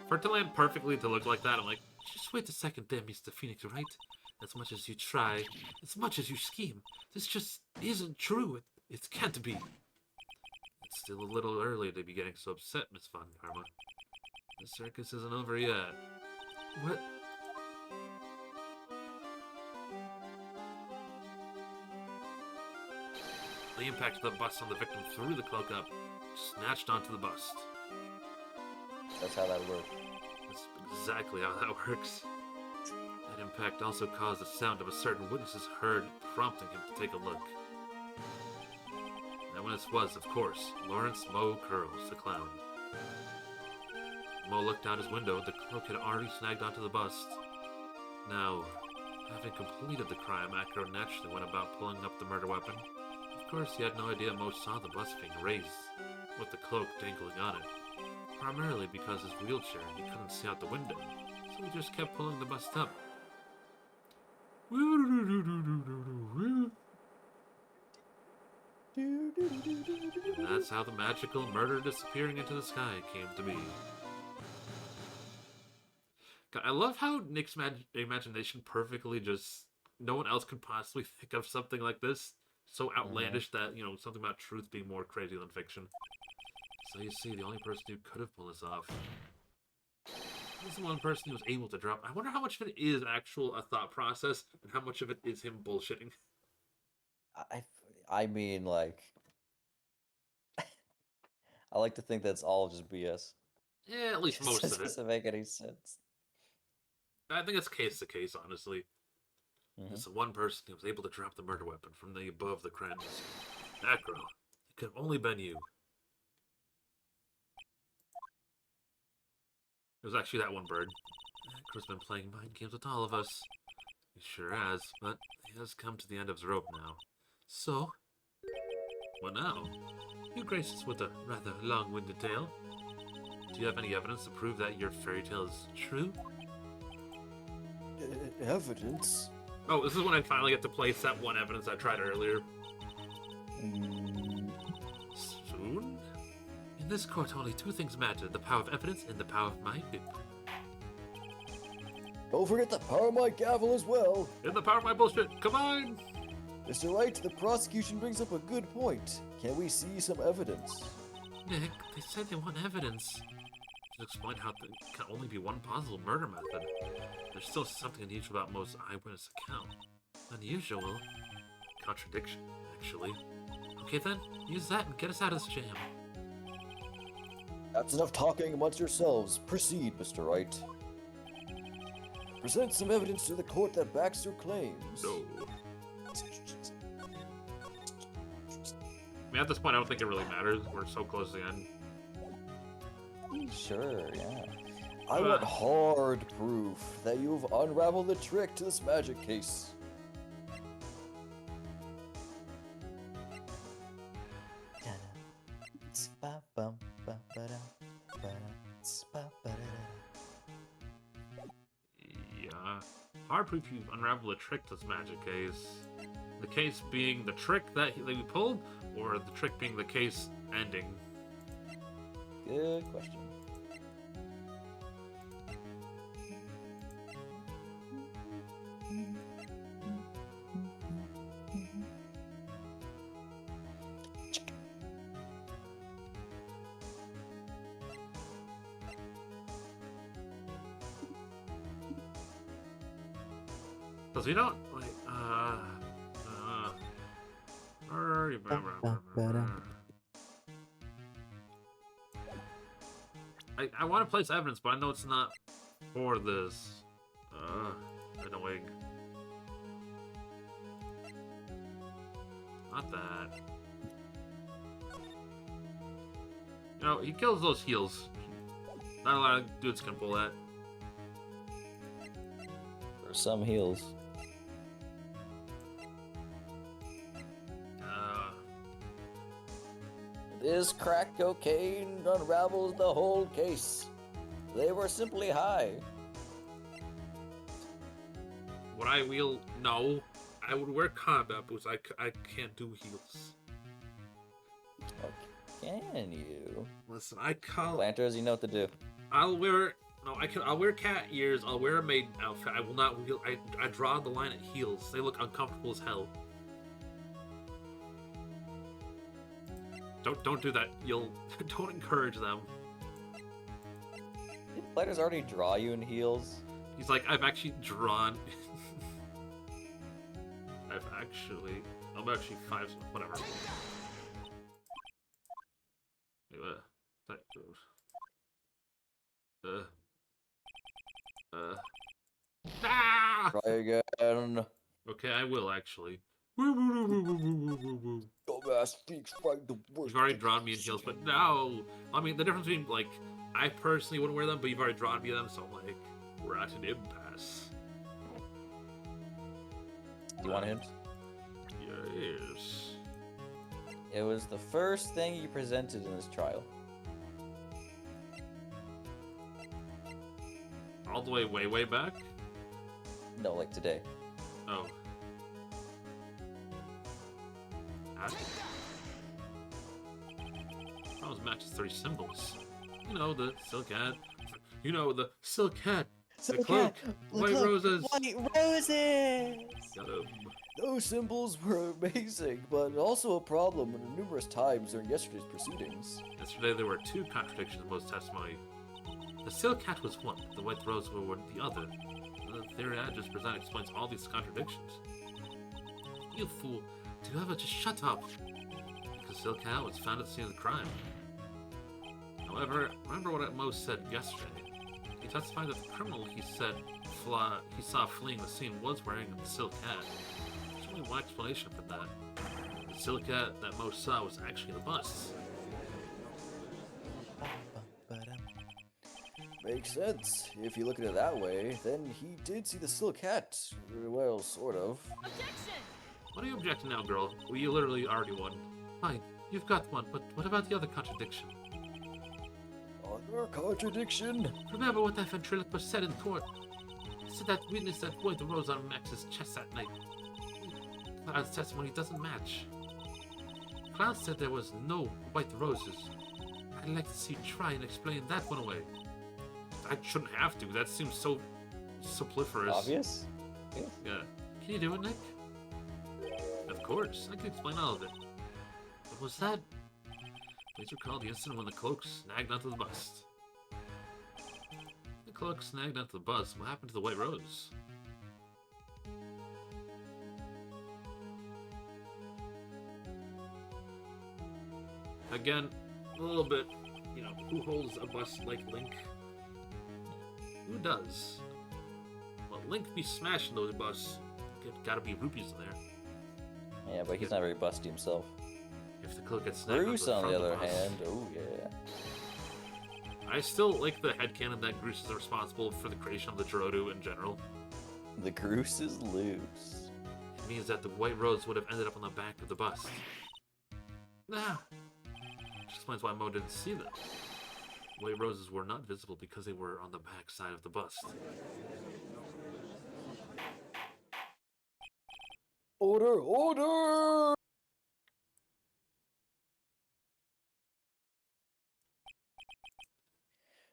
For it to land perfectly to look like that, I'm like, just wait a second there, Mr. Phoenix, right? As much as you try, as much as you scheme, this just isn't true. It can't be. It's still a little early to be getting so upset, Miss Von Karma. The circus isn't over yet. What? The impact of the bust on the victim threw the cloak up, snatched onto the bust. That's how that works. That's exactly how that works. That impact also caused the sound of a certain witness's heard, prompting him to take a look. That witness was, of course, Lawrence Moe Curls, the clown. Moe looked out his window. The cloak had already snagged onto the bust. Now, having completed the crime, Acro naturally went about pulling up the murder weapon. Of course, he had no idea Moe saw the bust being raised, with the cloak dangling on it. Primarily because his wheelchair, he couldn't see out the window, so he just kept pulling the bust up. And that's how the magical murder disappearing into the sky came to be. God, I love how Nick's imagination perfectly just... No one else could possibly think of something like this. So outlandish that, you know, something about truth being more crazy than fiction. So you see, the only person who could have pulled this off is the one person who was able to drop. I wonder how much of it is actual a thought process and how much of it is him bullshitting. I mean, like, I like to think that's all just BS. Yeah, at least most It of it. doesn't make any sense. I think it's case to case, honestly. Mhm. It's the one person who was able to drop the murder weapon from the above the crime scene. Acro. It could have only been you. It was actually that one bird. Acro's been playing mind games with all of us. You sure has, but he has come to the end of his rope now. So, what now? You grace us with a rather long-winded tale. Do you have any evidence to prove that your fairy tale is true? Evidence? Oh, this is when I finally get to place that one evidence I tried earlier. Soon? In this court, only two things matter: the power of evidence and the power of my whip. Don't forget the power of my gavel as well. And the power of my bullshit. Come on! Mr. Wright, the prosecution brings up a good point. Can we see some evidence? Nick, they said they want evidence. To explain how there can only be one possible murder method. There's still something unusual about most eyewitness account. Unusual? Contradiction, actually. Okay then, use that and get us out of this jam. That's enough talking amongst yourselves. Proceed, Mr. Wright. Present some evidence to the court that backs your claims. No. I mean, at this point, I don't think it really matters. We're so close to the end. Sure, yeah. I want hard proof that you've unraveled the trick to this magic case. Yeah. Hard proof you've unraveled a trick to this magic case. The case being the trick that we pulled, or the trick being the case ending? Good question. Because we don't, like, I want to place evidence, but I know it's not for this. Annoying. Not that. You know, he kills those heels. Not a lot of dudes can pull that. For some heals. This crack cocaine unravels the whole case. They were simply high. Would I wheel? No. I would wear combat boots. I can't do heels. Can you? Listen, I call. Planters, you know what to do. I'll wear. No, I can. I'll wear cat ears. I'll wear a maiden outfit. I will not wheel. I draw the line at heels. They look uncomfortable as hell. Don't do that. Don't encourage them. Did Planters already draw you in heels? He's like, I've actually drawn. I'm actually 5. Whatever. Ah! Try again. Okay, I will actually. Dumbass freaks fight the worst. You've already drawn me in heels, but no. I mean, the difference between, like, I personally wouldn't wear them, but you've already drawn me in them, so, like, we're at an impasse. Do you want a hint? Yes. It was the first thing you presented in this trial. All the way, way back? No, like today. Oh. Those matches 3 symbols. You know, the silk hat. You know, the silk hat. The cloak. White roses. White roses! Got 'em. Those symbols were amazing, but also a problem numerous times during yesterday's proceedings. Yesterday there were 2 contradictions in Mo's testimony. The silk hat was one, the white roses were the other. The theory I just presented explains all these contradictions. You fool. Do you ever just shut up? The silk hat was found at the scene of the crime. However, remember what Mo said yesterday. He testified that the criminal he saw fleeing the scene was wearing a silk hat. There's only one explanation for that. The silk hat that Mo saw was actually the bus. Makes sense. If you look at it that way, then he did see the silk hat. Well, sort of. What are you objecting now, girl? Well, you literally already won. Fine, you've got one, but what about the other contradiction? Other contradiction? Remember what that ventriloquist said in court? He said that witness that wore the rose on Max's chest that night. Cloud's testimony doesn't match. Cloud said there was no white roses. I'd like to see you try and explain that one away. I shouldn't have to. That seems so superfluous. Obvious? Yeah. Can you do it, Nick? Of course. I can explain all of it. What was that? Please recall the incident when the cloak snagged onto the bust. The cloak snagged onto the bust. What happened to the white rose? Again, a little bit, you know, who holds a bust like Link? Who does? Well, Link be smashing those busts. Gotta be rupees in there. Yeah, but he's not very busty himself. If the cloak gets snagged Bruce, onto on the front other of bust. hand, oh yeah. I still like the headcanon that Bruce is responsible for the creation of the Gerudo in general. The Groose is loose. It means that the white rose would have ended up on the back of the bust. Nah. Which explains why Mo didn't see them. White roses were not visible because they were on the back side of the bust. Order! Order!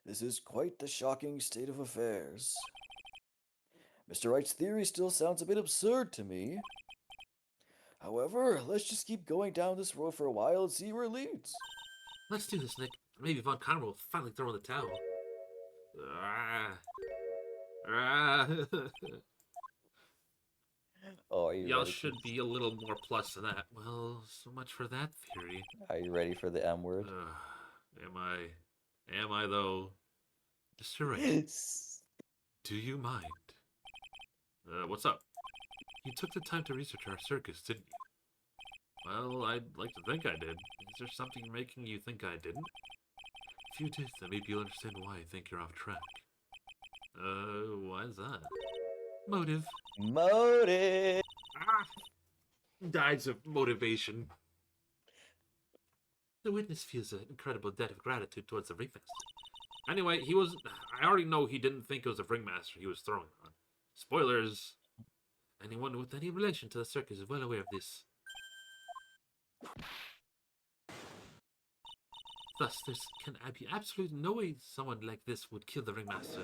This is quite the shocking state of affairs. Mr. Wright's theory still sounds a bit absurd to me. However, let's just keep going down this road for a while and see where it leads. Let's do this, Nick. Maybe Von Conner will finally throw in the towel. Ah. Ah. Oh, are you Y'all ready? should be a little more plus than that. Well, so much for that theory. Are you ready for the M word? Am I? Am I though? Mr. Wright, do you mind? What's up? You took the time to research our circus, didn't you? Well, I'd like to think I did. Is there something making you think I didn't? If you did, then maybe you'll understand why I think you're off track. Why is that? Motive. Motive! Ah! Dies of motivation. The witness feels an incredible debt of gratitude towards the ringmaster. Anyway, I already know he didn't think it was a ringmaster he was throwing on. Spoilers! Anyone with any relation to the circus is well aware of this. Thus, there can be absolutely no way someone like this would kill the ringmaster.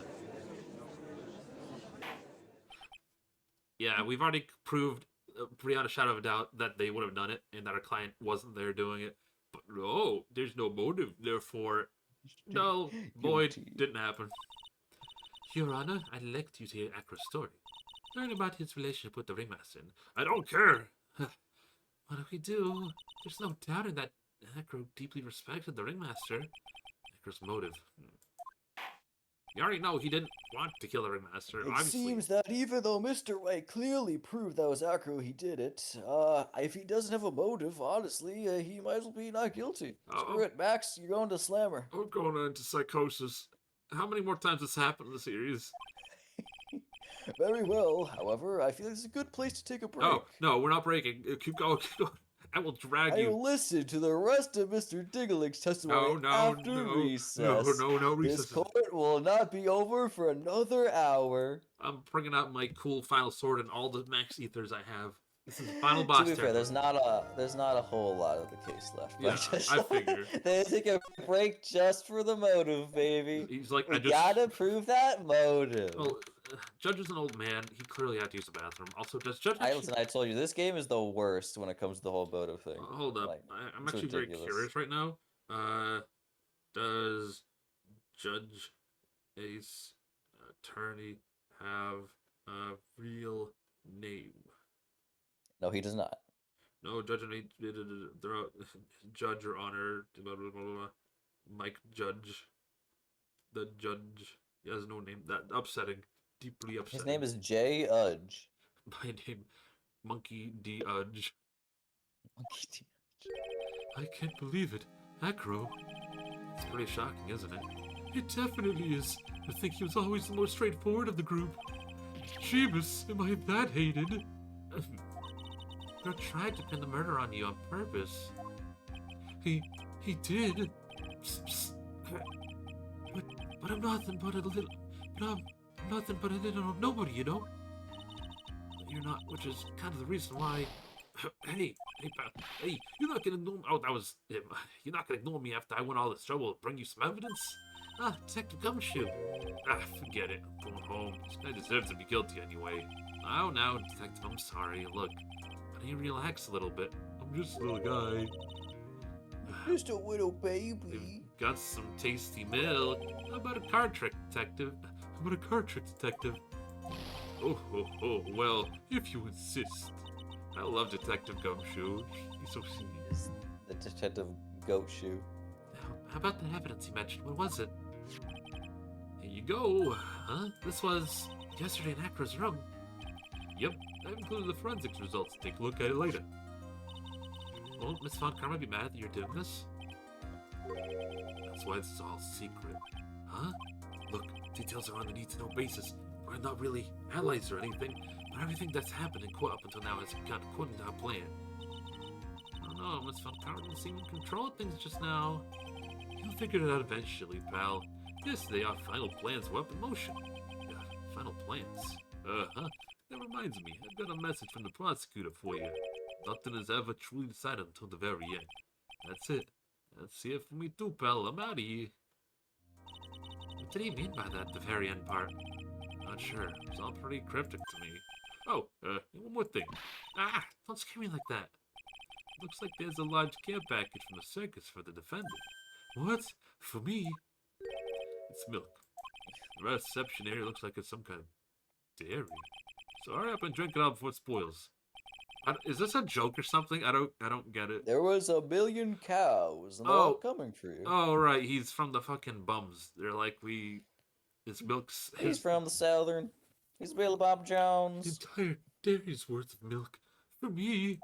Yeah, we've already proved, beyond a shadow of a doubt, that they would have done it, and that our client wasn't there doing it. But no, there's no motive, therefore, no, Boyd, didn't happen. Your Honor, I'd like you to hear Acro's story. Learn about his relationship with the ringmaster. I don't care! What do we do? There's no doubting that Acro deeply respected the ringmaster. Acro's motive. You already know he didn't want to kill the ringmaster, It obviously. seems that even though Mr. White clearly proved that was Acro he did it, if he doesn't have a motive, honestly, he might as well be not guilty. Screw it, Max, you're going to Slammer. I'm going into psychosis. How many more times has happened in the series? Very well, however, I feel this is a good place to take a break. No, we're not breaking. Keep going, keep going. I will drag I you. will listen to the rest of Mr. Dinglick's testimony after recess. No recess. This court will not be over for another hour. I'm bringing out my cool final sword and all the max ethers I have. This is final boss. To be fair, there's not a whole lot of the case left. Yeah, I figured. They take a break just for the motive, baby. He's like, We gotta prove that motive. Well, Judge is an old man. He clearly had to use the bathroom. Also, does Judge Listen, I told you, this game is the worst when it comes to the whole motive thing. Hold up. Like, I'm it's actually very ridiculous. curious right now. Does Judge Ace Attorney have a real name? No, he does not. No, Judge Judge, Your Honor, blah, blah, blah, blah. Mike Judge. The judge. He has no name. That upsetting. Deeply upsetting. His name is Jay Udge. My name, Monkey D. Udge. Monkey D. I can't believe it. Acro. It's pretty shocking, isn't it? It definitely is. I think he was always the most straightforward of the group. Jeebus, am I that hated? Bro tried to pin the murder on you on purpose. He did. Psst, psst. But I'm nothing but a little... But I'm nothing but a little nobody, you know? You're not, which is kind of the reason why... Hey, pal. Hey, you're not gonna ignore me. Oh, that was him. You're not gonna ignore me after I went all this trouble to bring you some evidence? Ah, Detective Gumshoe. Ah, forget it. I'm going home. This guy deserves to be guilty anyway. Oh, now, Detective, I'm sorry. Look, can you relax a little bit? I'm just a little guy. Just a little baby. We've got some tasty milk. How about a card trick, Detective? How about a card trick, Detective? Oh, well, if you insist. I love Detective Gumshoe. He's so sweet. The Detective Goat Shoe. How about that evidence you mentioned? What was it? Here you go. Huh? This was yesterday in Acro's room. Yep, I included the forensics results. Take a look at it later. Won't Miss Von Karma be mad that you're doing this? That's why this is all secret. Huh? Look, details are on a need-to-know basis. We're not really allies or anything, But everything that's happened in court up until now has gone according to our plan. I don't know, Miss Von Karma didn't seem in control of things just now. you'll figure it out eventually, pal. Yesterday, our final plans were up in motion. Final plans. Uh-huh. That reminds me, I've got a message from the prosecutor for you. Nothing is ever truly decided until the very end. That's it. That's it for me too, pal. I'm out of here. What did he mean by that, the very end part? Not sure. It's all pretty cryptic to me. Oh, one more thing. Ah! Don't scare me like that. Looks like there's a large care package from the circus for the defendant. What? For me? It's milk. The reception area looks like it's some kind of dairy. So hurry up and drink it up before it spoils. Is this a joke or something? I don't get it. There was a million cows, and they're all coming for you. Oh, right. He's from the fucking bums. They're like, his milk's... He's from the Southern. He's Billy Bob The Jones. entire dairy's worth of milk. For me.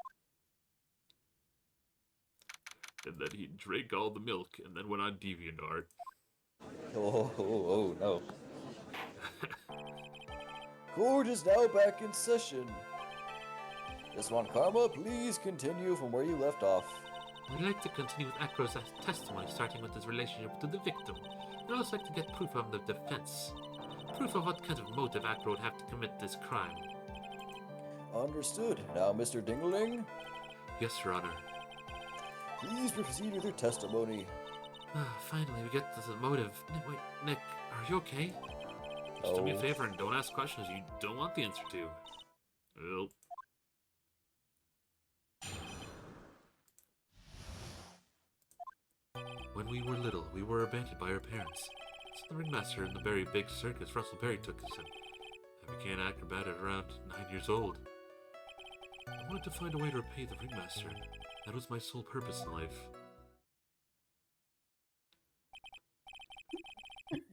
And then he drank all the milk and then went on DeviantArt. Oh, no. Court is now back in session. Miss Von Karma, please continue from where you left off. We'd like to continue with Acro's testimony, starting with his relationship to the victim. We'd also like to get proof from the defense. Proof of what kind of motive Acro would have to commit this crime. Understood. Now, Mr. Dingling, Yes, Your Honor. please proceed with your testimony. Finally, we get to the motive. Wait, Nick, are you okay? Just do me a favor and don't ask questions you don't want the answer to. Well, When we were little, we were abandoned by our parents. So the ringmaster in the very big circus Russell Berry took us in. I became an acrobat at around 9 years old. I wanted to find a way to repay the ringmaster. That was my sole purpose in life.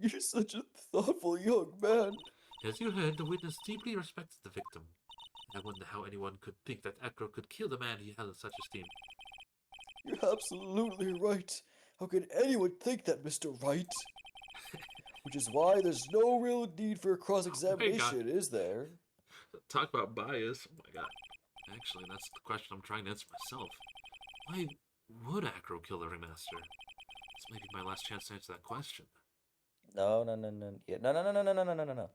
You're such a thoughtful young man. As you heard, the witness deeply respected the victim. I wonder how anyone could think that Acro could kill the man he held in such esteem. You're absolutely right. How could anyone think that, Mr. Wright? Which is why there's no real need for cross-examination, is there? Talk about bias. Oh my god. Actually, that's the question I'm trying to answer myself. Why would Acro kill the ringmaster? This may be my last chance to answer that question. No. Yeah, no.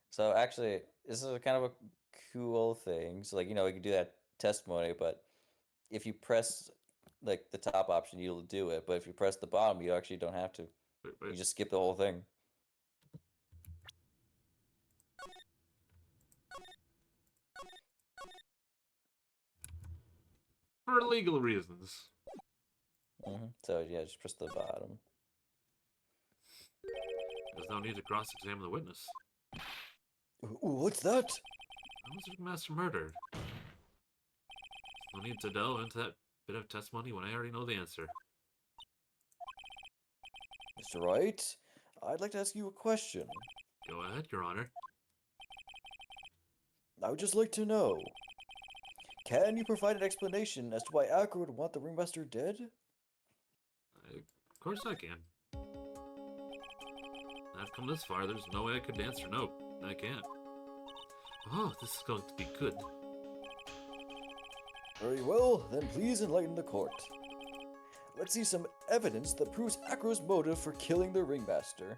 So actually, this is a kind of a cool thing. So, like, you can do that testimony, but if you press, like, the top option, you'll do it. But if you press the bottom, you actually don't have to. Wait. You just skip the whole thing. For legal reasons. So, yeah, just press the bottom. There's no need to cross-examine the witness. What's that? How was the ringmaster murdered? There's no need to delve into that bit of testimony when I already know the answer. Mr. Wright, I'd like to ask you a question. Go ahead, Your Honor. I would just like to know, can you provide an explanation as to why Acro would want the ringmaster dead? Of course I can. I've come this far, there's no way I could answer no. I can't. Oh, this is going to be good. Very well, then please enlighten the court. Let's see some evidence that proves Acro's motive for killing the ringmaster.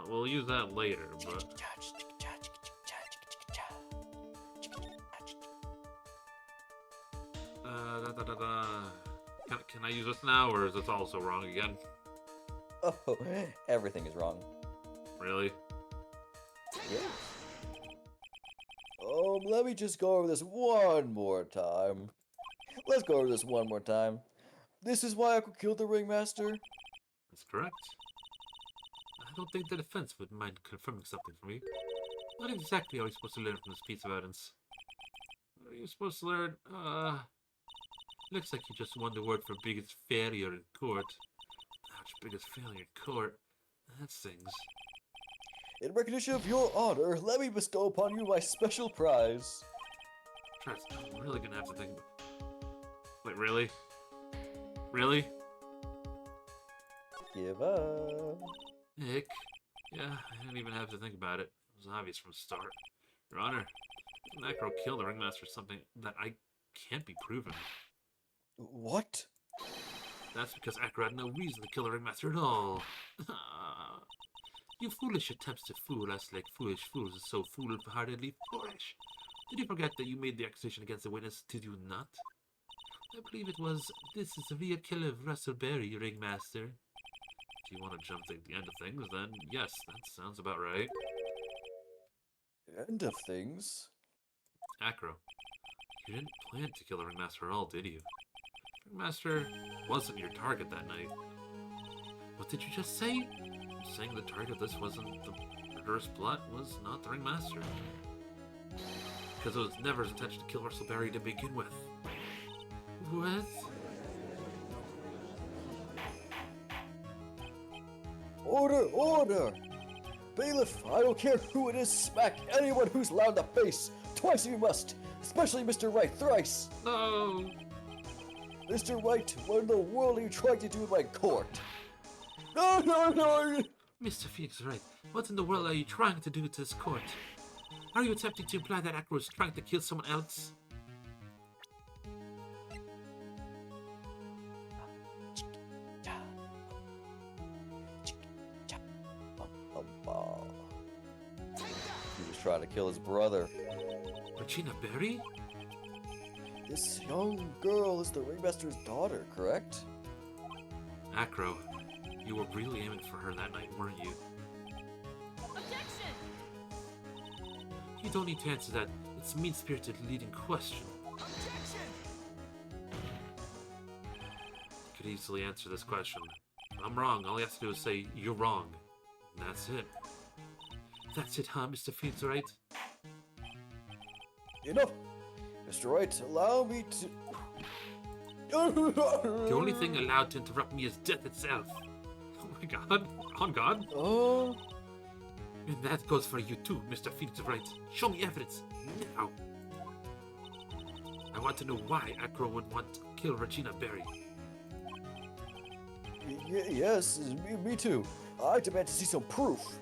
We'll use that later, but... Can I use this now, or is this also wrong again? Oh, everything is wrong. Really? Yeah. Let me just go over this one more time. Let's go over this one more time. This is why Acro killed the ringmaster? That's correct. I don't think the defense would mind confirming something for me. What exactly are we supposed to learn from this piece of evidence? What are you supposed to learn? Looks like you just won the award for biggest failure in court. Ouch, biggest failure in court. That stings. In recognition of your honor, let me bestow upon you my special prize. Trust, I'm really gonna have to think. Wait, really? Really? Give up. Nick? Yeah, I didn't even have to think about it. It was obvious from the start. Your Honor, Acro killed the ringmaster is something that I can't be proven. What? That's because Acro had no reason to kill the ringmaster at all. You foolish attempts to fool us like foolish fools are so foolhardily foolish. Did you forget that you made the accusation against the witness, did you not? I believe it was, this is the real killer of Russell Berry, ringmaster. If you want to jump to the end of things, then yes, that sounds about right. End of things? Acro, you didn't plan to kill the ringmaster at all, did you? Ringmaster wasn't your target that night. What did you just say? Saying the target of this wasn't the murderous plot was not the ringmaster. Because it was never his intention to kill Russell Berry to begin with. What? Order! Order! Bailiff, I don't care who it is, smack anyone who's loud in the face! Twice if you must! Especially Mr. Wright, thrice! No! Mr. Wright, what in the world are you trying to do in my court? No, no, no! Mr. Phoenix Wright, what in the world are you trying to do to this court? Are you attempting to imply that Acro is trying to kill someone else? He was trying to kill his brother. Regina Berry? This young girl is the ringmaster's daughter, correct? Acro, you were really aiming for her that night, weren't you? Objection! You don't need to answer that. It's a mean-spirited leading question. Objection! You could easily answer this question. If I'm wrong, all you have to do is say, you're wrong. And that's it. That's it, huh, Mr. Phoenix Wright? Enough! Mr. Wright, allow me to... The only thing allowed to interrupt me is death itself. Oh my god. On God. Oh... And that goes for you too, Mr. Phoenix Wright. Show me evidence. Now. I want to know why Acro would want to kill Regina Berry. Yes, me too. I demand to see some proof.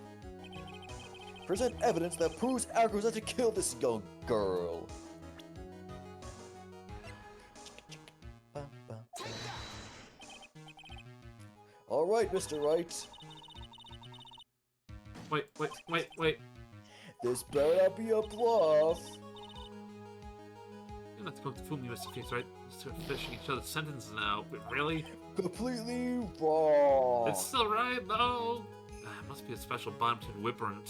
Present evidence that proves Acro's out to kill this young girl. All right, Mr. Wright. Wait. This better not be a bluff. You're not going to fool me, Mr. Phoenix Wright. We're finishing each other's sentences now, but really? Completely wrong. It's still right, though. It must be a special bond between Whipper and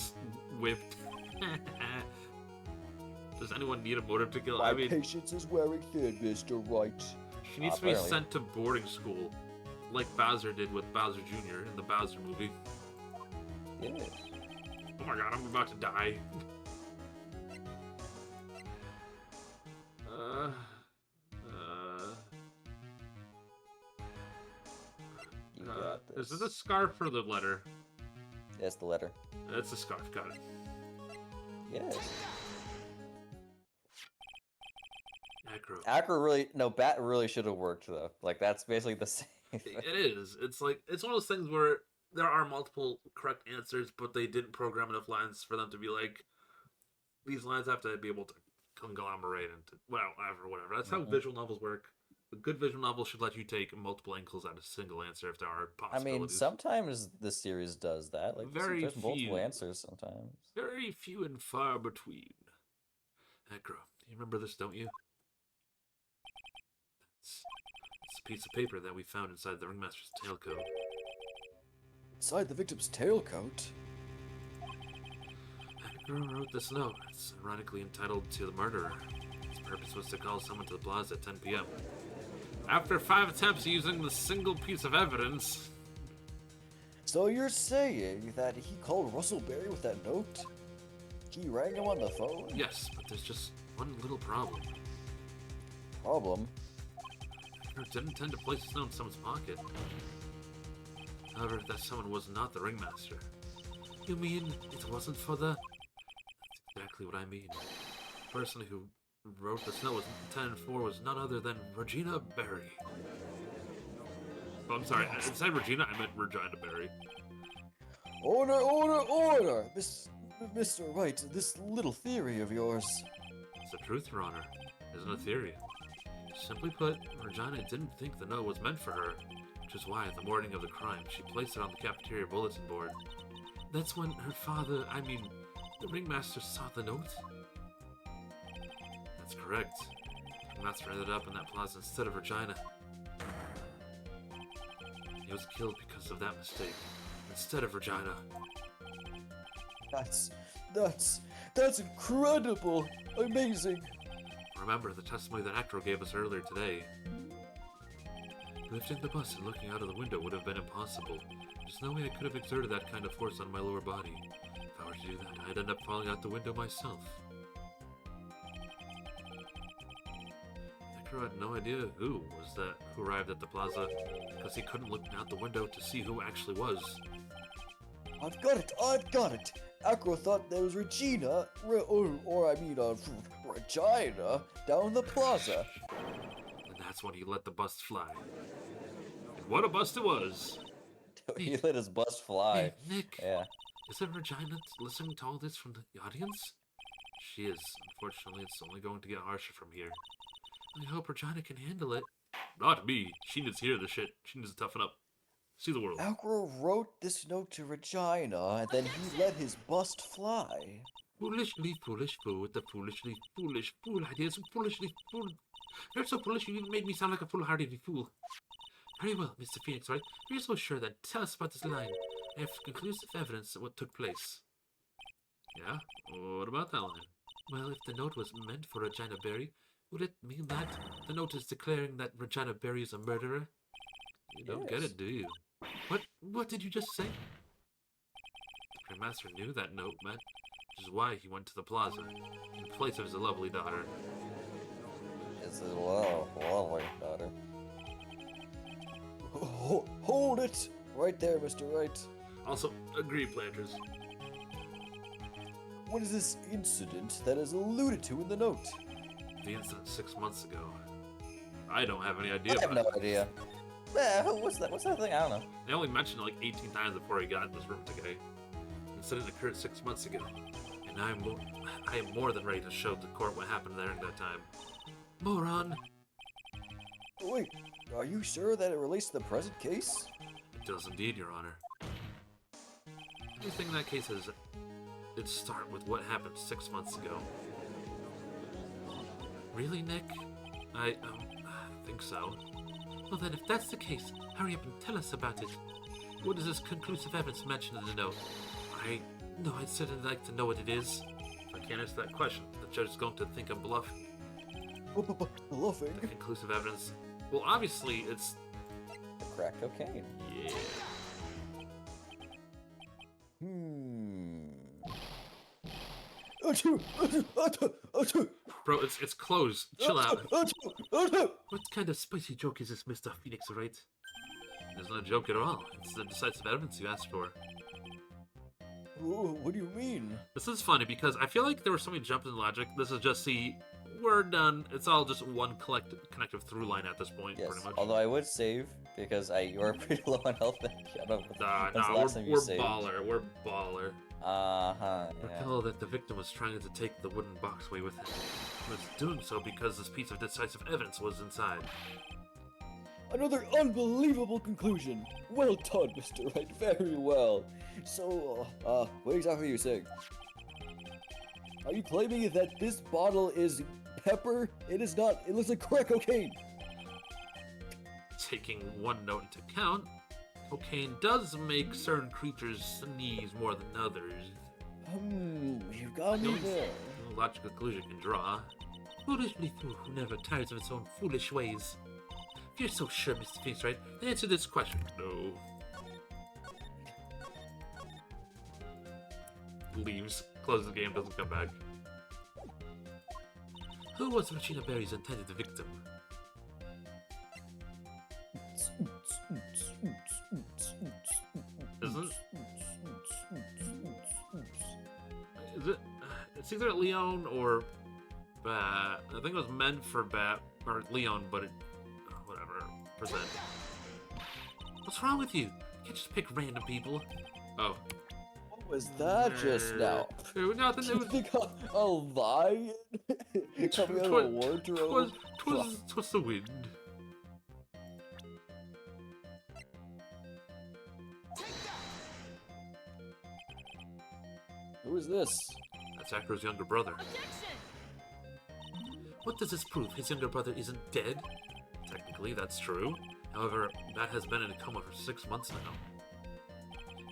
Whipped. Does anyone need a motive to kill? My I mean, patience is wearing thin, Mr. Wright. she needs to be Apparently. sent to boarding school, like Bowser did with Bowser Jr. in the Bowser movie. Yeah. Oh my god, I'm about to die. You got this. Is it the scarf or the letter? That's the letter. It's the scarf, got it. Yes. Acro. Acro really, no, Bat really should have worked though. Like that's basically the same. It is. It's like it's one of those things where there are multiple correct answers, but they didn't program enough lines for them to be like these lines have to be able to conglomerate into whatever. That's how visual novels work. A good visual novel should let you take multiple angles out of a single answer if there are I possibilities. mean, sometimes the series does that. Like there's multiple answers sometimes. Very few and far between. Acro, you remember this, don't you? It's a piece of paper that we found inside the ringmaster's tailcoat. Inside the victim's tailcoat? Acro wrote this note. It's ironically entitled "To the Murderer." Its purpose was to call someone to the plaza at 10 p.m. After 5 attempts using the single piece of evidence. So you're saying that he called Russell Berry with that note? He rang him on the phone? Yes, but there's just one little problem. Problem? Acro didn't intend to place this note in someone's pocket. However, that someone was not the ringmaster. You mean it wasn't for the... That's exactly what I mean. The person who wrote this note was intended for was none other than Regina Berry. Oh, I'm sorry. Instead of Regina, I meant Regina Berry. Order! Mr. Wright, this little theory of yours. It's the truth, Your Honor. It isn't a theory. Simply put, Regina didn't think the note was meant for her, which is why, the morning of the crime, she placed it on the cafeteria bulletin board. That's when her father, the ringmaster, saw the note? That's correct. The ringmaster ended up in that plaza instead of Regina. He was killed because of that mistake, instead of Regina. That's incredible! Amazing! Remember the testimony that Acro gave us earlier today. Lifting the bus and looking out of the window would have been impossible. There's no way I could have exerted that kind of force on my lower body. If I were to do that, I'd end up falling out the window myself. Acro had no idea who arrived at the plaza, because he couldn't look out the window to see who actually was. I've got it! Acro thought there was Regina, Regina, down the plaza. And that's when he let the bus fly. And what a bust it was! He let his bus fly. Hey, Nick! Yeah. Isn't Regina listening to all this from the audience? She is. Unfortunately, it's only going to get harsher from here. I hope Regina can handle it. Not me. She needs to hear the shit. She needs to toughen up. See the world. Acro wrote this note to Regina, and then he let his bust fly. Foolishly foolish fool with the foolishly foolish fool ideas. Foolishly fool. You're so foolish you even made me sound like a foolhardy fool. Very well, Mr. Phoenix, right? You're so sure then. Tell us about this line. I have conclusive evidence of what took place. Yeah? What about that line? Well, if the note was meant for Regina Berry, would it mean that the note is declaring that Regina Berry is a murderer? You don't get it, do you? What did you just say? The master knew that note meant, which is why he went to the plaza, in place of his lovely daughter. It's a lovely daughter. Hold it! Right there, Mr. Wright. Also, agree, planters. What is this incident that is alluded to in the note? The incident 6 months ago. I don't have any idea I have about no it. idea. What's that thing? I don't know. They only mentioned it like 18 times before he got in this room today. The incident occurred 6 months ago, and I am more than ready to show the court what happened there at that time. Moron! Wait, are you sure that it relates to the present case? It does indeed, Your Honor. Anything in that case is it start with what happened 6 months ago. Really, Nick? I think so. Well then, if that's the case, hurry up and tell us about it. What is this conclusive evidence mentioned in the note? I'd certainly like to know what it is. If I can't answer that question, the judge is going to think I'm bluffing. Bluffing? The conclusive evidence? Well, obviously, it's... Crack cocaine. Yeah. Bro, it's closed. Chill out. What kind of spicy joke is this, Mr. Phoenix, right? It's not a joke at all. It's the decisive evidence you asked for. What do you mean? This is funny because I feel like there was so many jumps in logic. This is just we're done. It's all just one connective through line at this point, Yes. pretty much. Although I would save because you are pretty low on health. I don't know. When's the last time you we're saved? baller. We're baller. Uh-huh. Yeah. Recall that the victim was trying to take the wooden box away with him. He was doing so because this piece of decisive evidence was inside. Another unbelievable conclusion. Well done, Mr. Wright. Very well. So, what exactly are you saying? Are you claiming that this bottle is pepper? It is not. It looks like crack cocaine. Taking one note into account, cocaine does make certain creatures sneeze more than others. You got me there. No logical conclusion can draw. Foolishly fool who never tires of its own foolish ways. If you're so sure, Mr. Phoenix, right? Then answer this question. No. Leaves. Closes the game, doesn't come back. Who was Regina Berry's intended victim? Isn't is it? It's either Leon or Bat. I think it was meant for Bat or Leon, but it whatever. Present. What's wrong with you? You can't just pick random people. Oh. What was that just now? It was nothing. It You was. think a lion coming out of a wardrobe? Twas the wind. Who is this? That's Acro's younger brother. Objection! What does this prove? His younger brother isn't dead? Technically, that's true. However, Bat has been in a coma for 6 months now.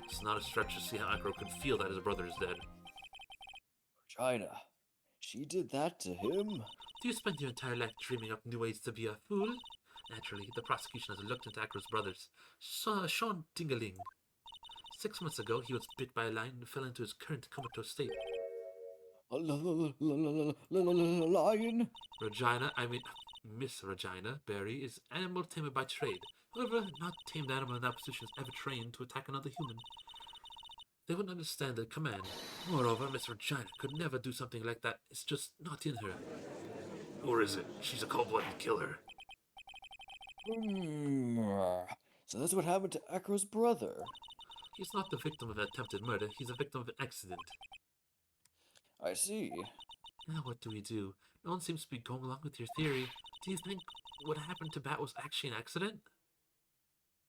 It's not a stretch to see how Acro could feel that his brother is dead. China. She did that to him? Do you spend your entire life dreaming up new ways to be a fool? Naturally, the prosecution has looked into Acro's brothers, Sean Dingaling. 6 months ago, he was bit by a lion and fell into his current comatose state. A lion? Miss Regina Berry is animal tamer by trade. However, not tamed animal in that position is ever trained to attack another human. They wouldn't understand the command. Moreover, Miss Regina could never do something like that. It's just not in her. Or is it? She's a cold-blooded killer. So that's what happened to Acro's brother. He's not the victim of attempted murder. He's a victim of an accident. I see. Now what do we do? No one seems to be going along with your theory. Do you think what happened to Bat was actually an accident?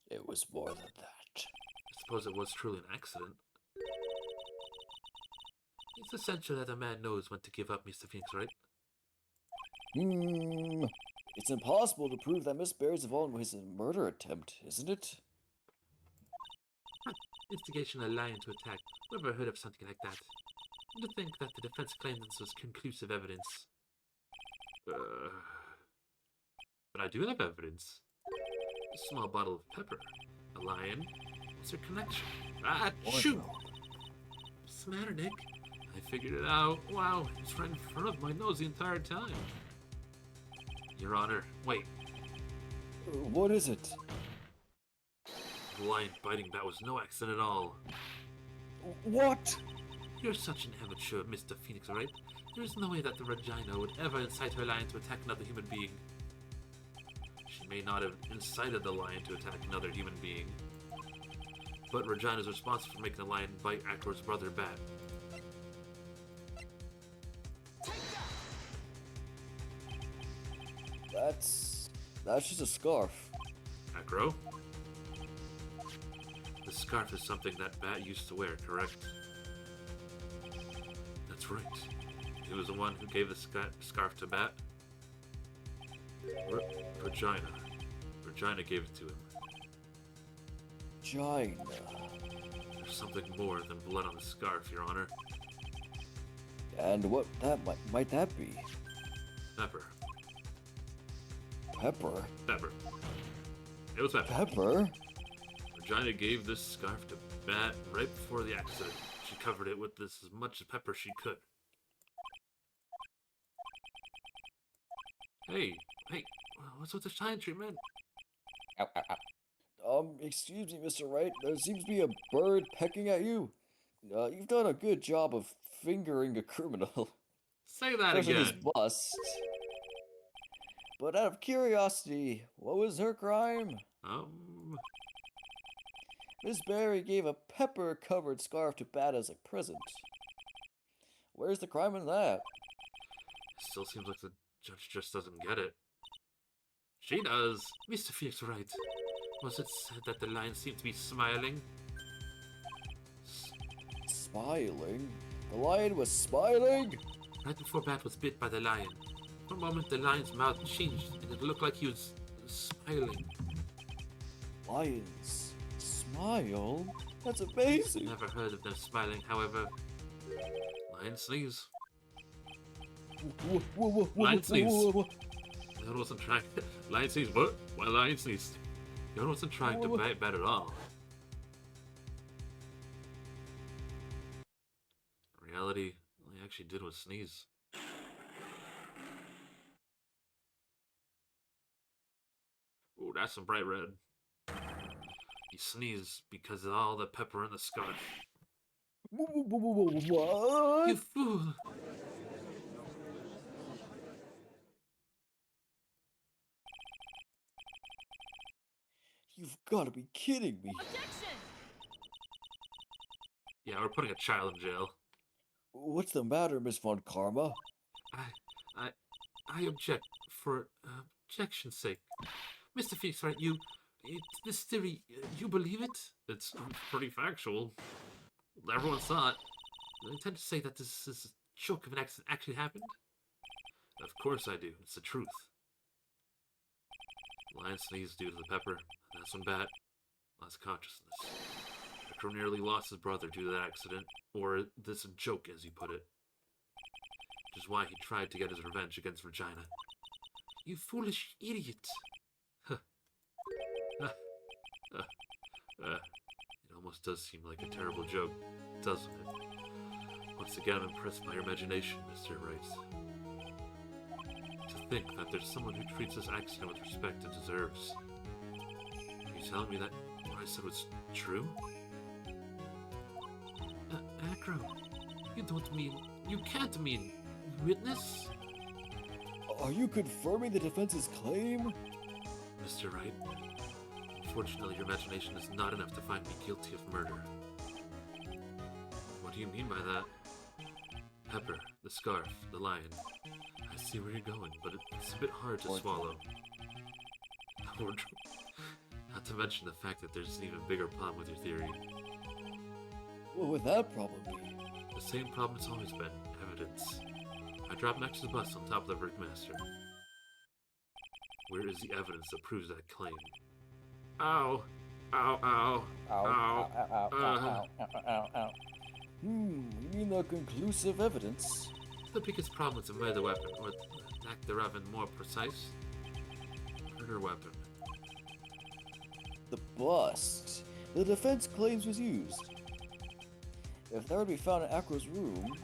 It was more than that. I suppose it was truly an accident. It's essential that a man knows when to give up, Mr. Phoenix, right? It's impossible to prove that Miss Berry's involved with his murder attempt, isn't it? Instigation a lion to attack. Never heard of something like that. To think that the defense claimed this was conclusive evidence. But I do have evidence. A small bottle of pepper. A lion. What's their connection? Ah, shoot! What's the matter, Nick? I figured it out. Wow, it's right in front of my nose the entire time. Your Honor, wait. What is it? The lion biting Bat was no accident at all. What? You're such an amateur, Mr. Phoenix, right? There is no way that the Regina would ever incite her lion to attack another human being. She may not have incited the lion to attack another human being, but Regina's responsible for making the lion bite Acro's brother Bat. That's just a scarf. Acro? The scarf is something that Bat used to wear, correct? That's right. He was the one who gave the scarf to Bat. Regina. Regina gave it to him. China. There's something more than blood on the scarf, Your Honor. And what that might that be? Pepper. Pepper? Pepper. It was pepper. Pepper? Regina gave this scarf to Bat right before the accident. She covered it with this as much pepper she could. Hey, what's with the shine treatment? Ow, ow, ow. Excuse me, Mr. Wright. There seems to be a bird pecking at you. You've done a good job of fingering a criminal. Say that especially again. this bust. But out of curiosity, what was her crime? Miss Barry gave a pepper-covered scarf to Bat as a present. Where's the crime in that? Still seems like the judge just doesn't get it. She does. Mr. Fierce, right. Was it said that the lion seemed to be smiling? Smiling? The lion was smiling? Right before Bat was bit by the lion. For a moment, the lion's mouth changed, and it looked like he was smiling. Lions smile? That's amazing. Never heard of them smiling, however. Lion sneeze. Lion sneeze. The other wasn't trying. Lion sneeze. What? Why lion sneeze? The other wasn't trying to bite Bat at all. In reality, all he actually did was sneeze. Ooh, that's some bright red. He sneezed because of all the pepper in the scarf. What? You fool! You've got to be kidding me. Objection! Yeah, we're putting a child in jail. What's the matter, Miss Von Karma? I object for objection's sake. Mr. Fix, right, this theory, you believe it? It's pretty factual. Everyone saw it. I intend to say that this is a joke of an accident actually happened? Of course I do. It's the truth. Lion sneezed due to the pepper. That's when Bat lost consciousness. Echo nearly lost his brother due to that accident, or this joke, as you put it. Which is why he tried to get his revenge against Regina. You foolish idiot! It almost does seem like a terrible joke, doesn't it? Once again, I'm impressed by your imagination, Mr. Rice. To think that there's someone who treats this accident with respect it deserves. Are you telling me that what I said was true? Acro, you can't mean witness? Are you confirming the defense's claim? Mr. Wright, unfortunately your imagination is not enough to find me guilty of murder. What do you mean by that? Pepper, the scarf, the lion. I see where you're going, but it's a bit hard to swallow. Not to mention the fact that there's an even bigger problem with your theory. What would that problem be? The same problem it's always been, evidence. I dropped next to the bus on top of the Rickmaster. Where is the evidence that proves that claim? Ow! Ow, ow, ow. You mean the conclusive evidence? The biggest problem with the murder weapon, or lack thereof and more precise, murder weapon. The bust. The defense claims was used. If that were to be found in Acro's room,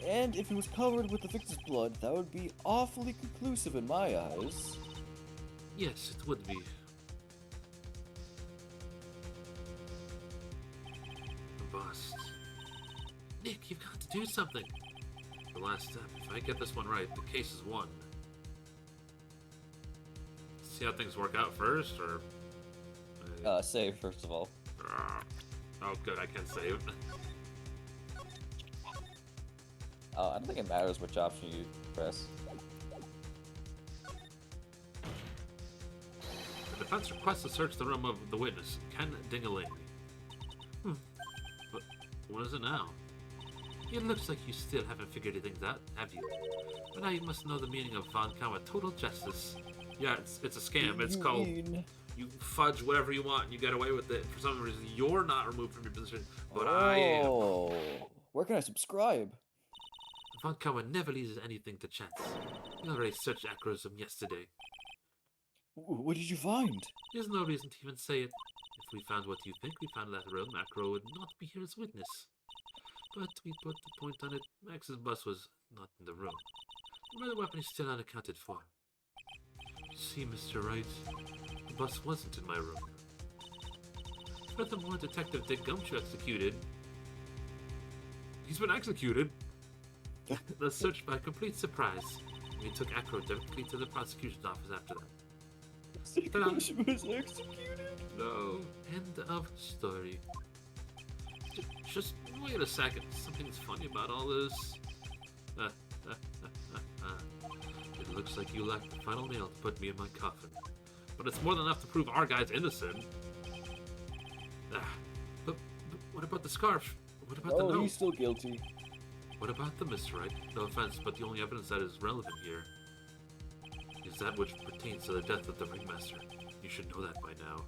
and if it was covered with the victim's blood, that would be awfully conclusive in my eyes. Yes, it would be. A bust. Nick, you've got to do something. The last step. If I get this one right, the case is won. See how things work out first, or... Save first of all. Oh, good, I can save. I don't think it matters which option you press. The defense requests to search the room of the witness, Ken Dingaling. But what is it now? It looks like you still haven't figured things out, have you? But now you must know the meaning of Von Kawa total justice. Yeah, it's a scam. It's called... You fudge whatever you want and you get away with it. For some reason, you're not removed from your position, but I am. Oh, where can I subscribe? Von Kawa never leaves anything to chance. We already searched Acrosm yesterday. What did you find? There's no reason to even say it. If we found what you think we found in that room, Acro would not be here as witness. But we put the point on it, Max's bus was not in the room. The murder weapon is still unaccounted for. See, Mr. Wright, the bus wasn't in my room. Furthermore, Detective Dick Gumshoe executed. He's been executed. the search by complete surprise. We took Acro directly to the prosecution's office after that. Execution was executed. No. End of story. Just wait a second. Something's funny about all this. It looks like you lacked the final nail to put me in my coffin. But it's more than enough to prove our guy's innocent. But what about the scarf? What about the Oh, note? he's still guilty. What about the Mr. Right? No offense, but the only evidence that is relevant here is that which pertains to the death of the ringmaster. You should know that by now.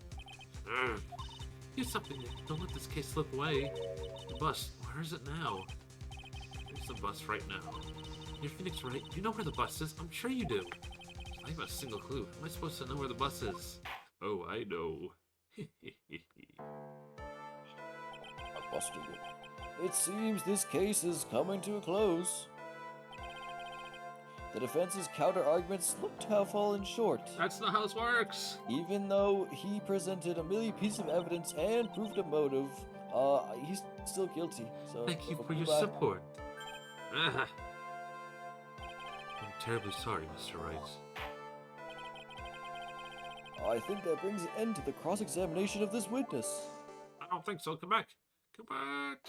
Do something, Nick. Don't let this case slip away. The bus, where is it now? There's the bus right now. You're Phoenix, right? You know where the bus is? I'm sure you do. I have a single clue. How am I supposed to know where the bus is? Oh, I know. I busted it. It seems this case is coming to a close. The defense's counter-arguments look to have fallen short, That's not how this works. even though he presented a million pieces of evidence and proved a motive. He's still guilty. So Thank you for your goodbye. support. I'm terribly sorry, Mr. Rice. I think that brings an end to the cross-examination of this witness. I don't think so. Come back. Come back.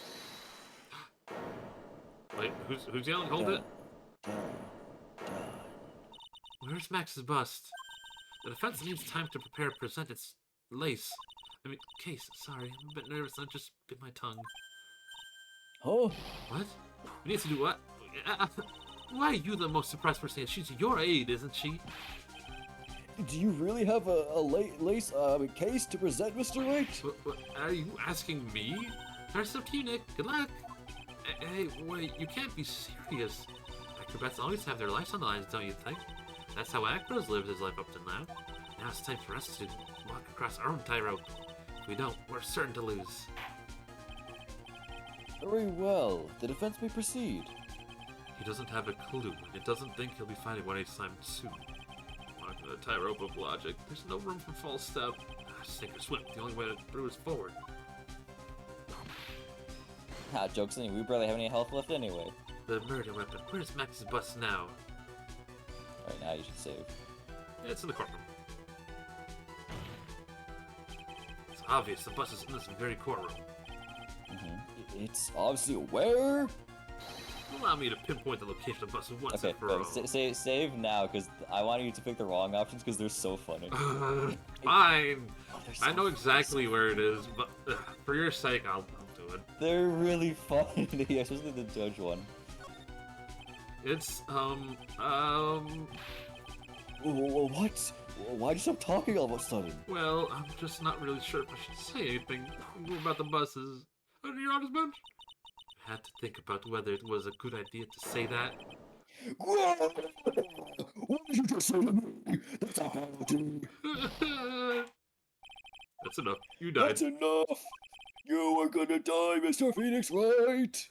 Wait, who's yelling? Hold it. Where's Max's bust? The defense needs time to prepare and present its case. Sorry, I'm a bit nervous. I just bit my tongue. Huh? What? We need to do what? Why are you the most surprised person? She's your aide, isn't she? Do you really have a case to present, Mr. Wright? What, are you asking me? There's up to you, Nick. Good luck. Hey, wait, you can't be serious. Acrobats always have their lives on the lines, don't you think? That's how Acros lived his life up to now. Now it's time for us to walk across our own tightrope. If we don't, we're certain to lose. Very well. The defense may proceed. He doesn't have a clue, and it doesn't think he'll be finding one anytime soon. Walking a tightrope of logic. There's no room for false step. Sink or swim. The only way through is forward. Joke's on you, we barely have any health left anyway. The murder weapon. Where's Max's bus now? Alright, now you should save. It's in the courtroom. It's obvious the bus is in this very courtroom. It's obviously where? Allow me to pinpoint the location of the bus once Okay, and for but all. save now, because I want you to pick the wrong options, because they're so funny. Fine. they're I so know exactly where it is, but for your sake, I'll do it. They're really funny, especially the judge one. It's, What? Why'd you stop talking all of a sudden? well, I'm just not really sure if I should say anything about the buses. Under your honest bench? I had to think about whether it was a good idea to say that. What did you just say to me? That's apology. That's enough. You died. That's enough. You are gonna die, Mr. Phoenix, right?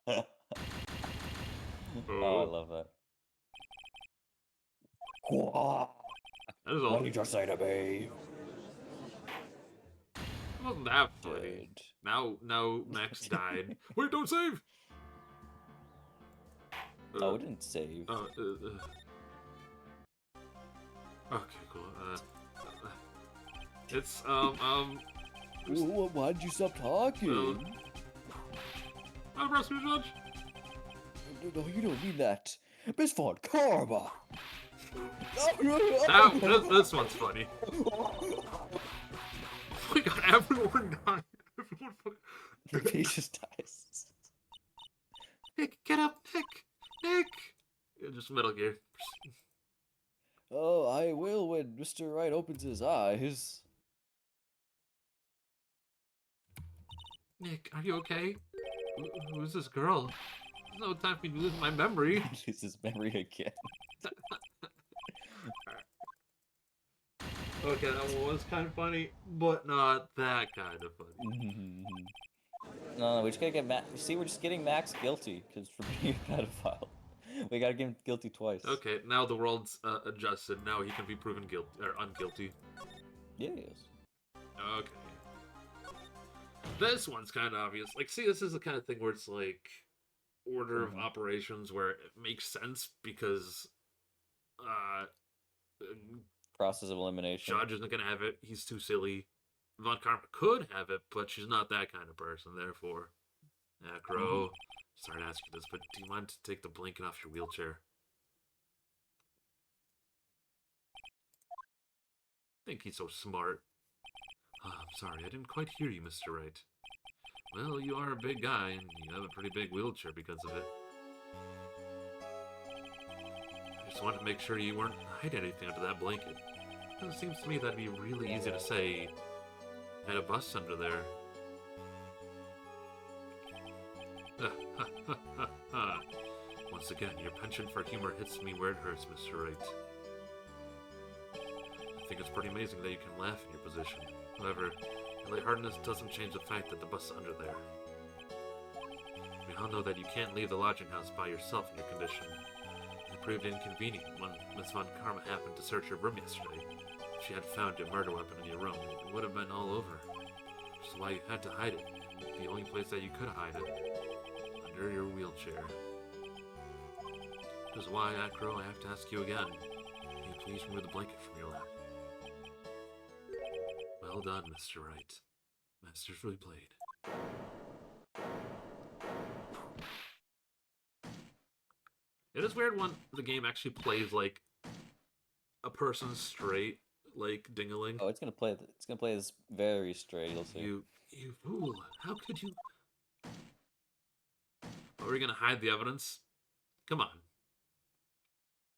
Oh, I love that. That is all. What did you say to me? It wasn't that funny. Good. Now Max died. Wait, don't save! Oh, it didn't save. Okay, cool. It's, Why'd you stop talking? I'm rescue judge. No, you don't mean that. Miss Von Karma. This one's funny. We got everyone died. Everyone fucking... He just dies. Nick, get up, Nick! Nick! Yeah, just Metal Gear. Oh, I will when Mr. Wright opens his eyes. Nick, are you okay? Who's this girl? There's no time for me to lose my memory. Lose his memory again. Okay, that one was kind of funny, but not that kind of funny. No, we just gotta get Max. See, we're just getting Max guilty because for being a pedophile. We gotta get him guilty twice. Okay, now the world's adjusted. Now he can be proven guilty or unguilty. Yes. Okay. This one's kind of obvious. Like, see, this is the kind of thing where it's like, order of Mhm. operations where it makes sense because uh, Process of elimination. Judge isn't gonna have it. He's too silly. Von Karma could have it, but she's not that kind of person. Therefore, Acro, sorry to ask you this, but do you mind to take the blanket off your wheelchair? I think he's so smart. I'm sorry, I didn't quite hear you, Mr. Wright. Well, you are a big guy, and you have a pretty big wheelchair because of it. I just wanted to make sure you weren't hiding anything under that blanket. It seems to me that'd be really easy to say. I had a bus under there. Once again, your penchant for humor hits me where it hurts, Mr. Wright. I think it's pretty amazing that you can laugh in your position. However, your lightheartedness doesn't change the fact that the bus is under there. We all know that you can't leave the lodging house by yourself in your condition. It proved inconvenient when Miss Von Karma happened to search your room yesterday. If she had found a murder weapon in your room, it would have been all over. Which is why you had to hide it. The only place that you could hide it. Under your wheelchair. Which is why, Acro, I have to ask you again. Can you please remove the blanket from your lap? Well done, Mr. Wright. Masterfully played. It is weird when the game actually plays like a person straight, like ding-a-ling. Oh, it's gonna play. It's gonna play this very straight. You'll see. You fool! How could you? Are we gonna hide the evidence? Come on.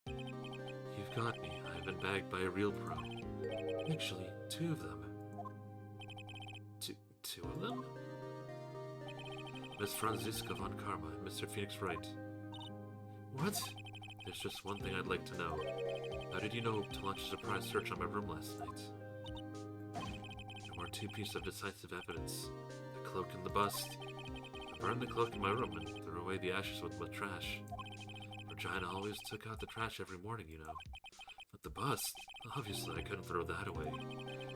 You've got me. I've been bagged by a real pro. Actually, two of them. Two of them? Miss Franziska von Karma and Mr. Phoenix Wright. What? There's just one thing I'd like to know. How did you know to launch a surprise search on my room last night? There were two pieces of decisive evidence. The cloak and the bust. I burned the cloak in my room and threw away the ashes with trash. Regina always took out the trash every morning, you know. But the bust, obviously I couldn't throw that away.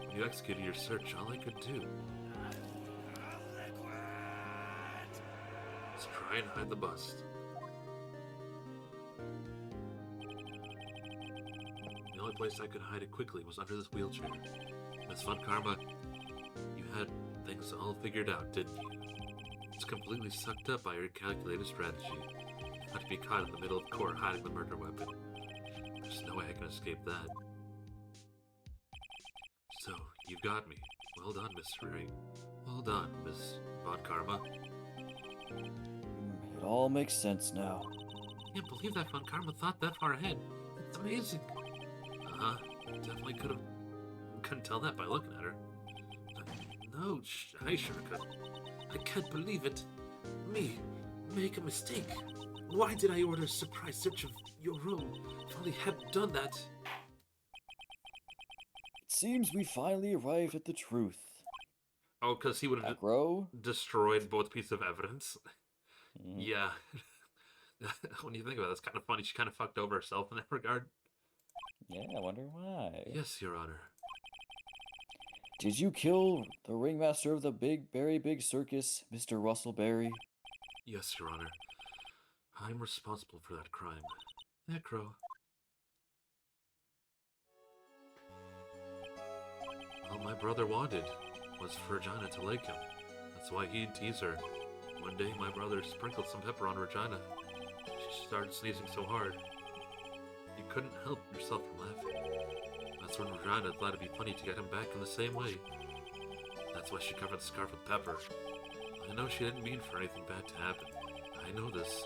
When you executed your search, all I could do was try and hide the bust. The only place I could hide it quickly was under this wheelchair. Miss Von Karma, you had things all figured out, didn't you? It's completely sucked up by your calculated strategy. Not to be caught in the middle of court hiding the murder weapon. There's no way I can escape that. So, you've got me. Well done, Mr. Ring. Well done, Miss Von Karma. It all makes sense now. Can't believe that Von Karma thought that far ahead. It's amazing. Definitely couldn't tell that by looking at her. No, I sure could. I can't believe it. Me, make a mistake. Why did I order a surprise search of your room? If only hadn't done that. It seems we finally arrived at the truth. Oh, because he would have Acro? destroyed both pieces of evidence. Mhm. Yeah. When you think about it, it's kind of funny. She kind of fucked over herself in that regard. Yeah, I wonder why. Yes, Your Honor. Did you kill the ringmaster of the Berry Big Circus, Mr. Russell Berry? Yes, Your Honor. I'm responsible for that crime. Acro. All my brother wanted was for Regina to like him. That's why he'd tease her. One day, my brother sprinkled some pepper on Regina. She started sneezing so hard. You couldn't help yourself from laughing. That's when Regina thought it'd be funny to get him back in the same way. That's why she covered the scarf with pepper. I know she didn't mean for anything bad to happen. I know this.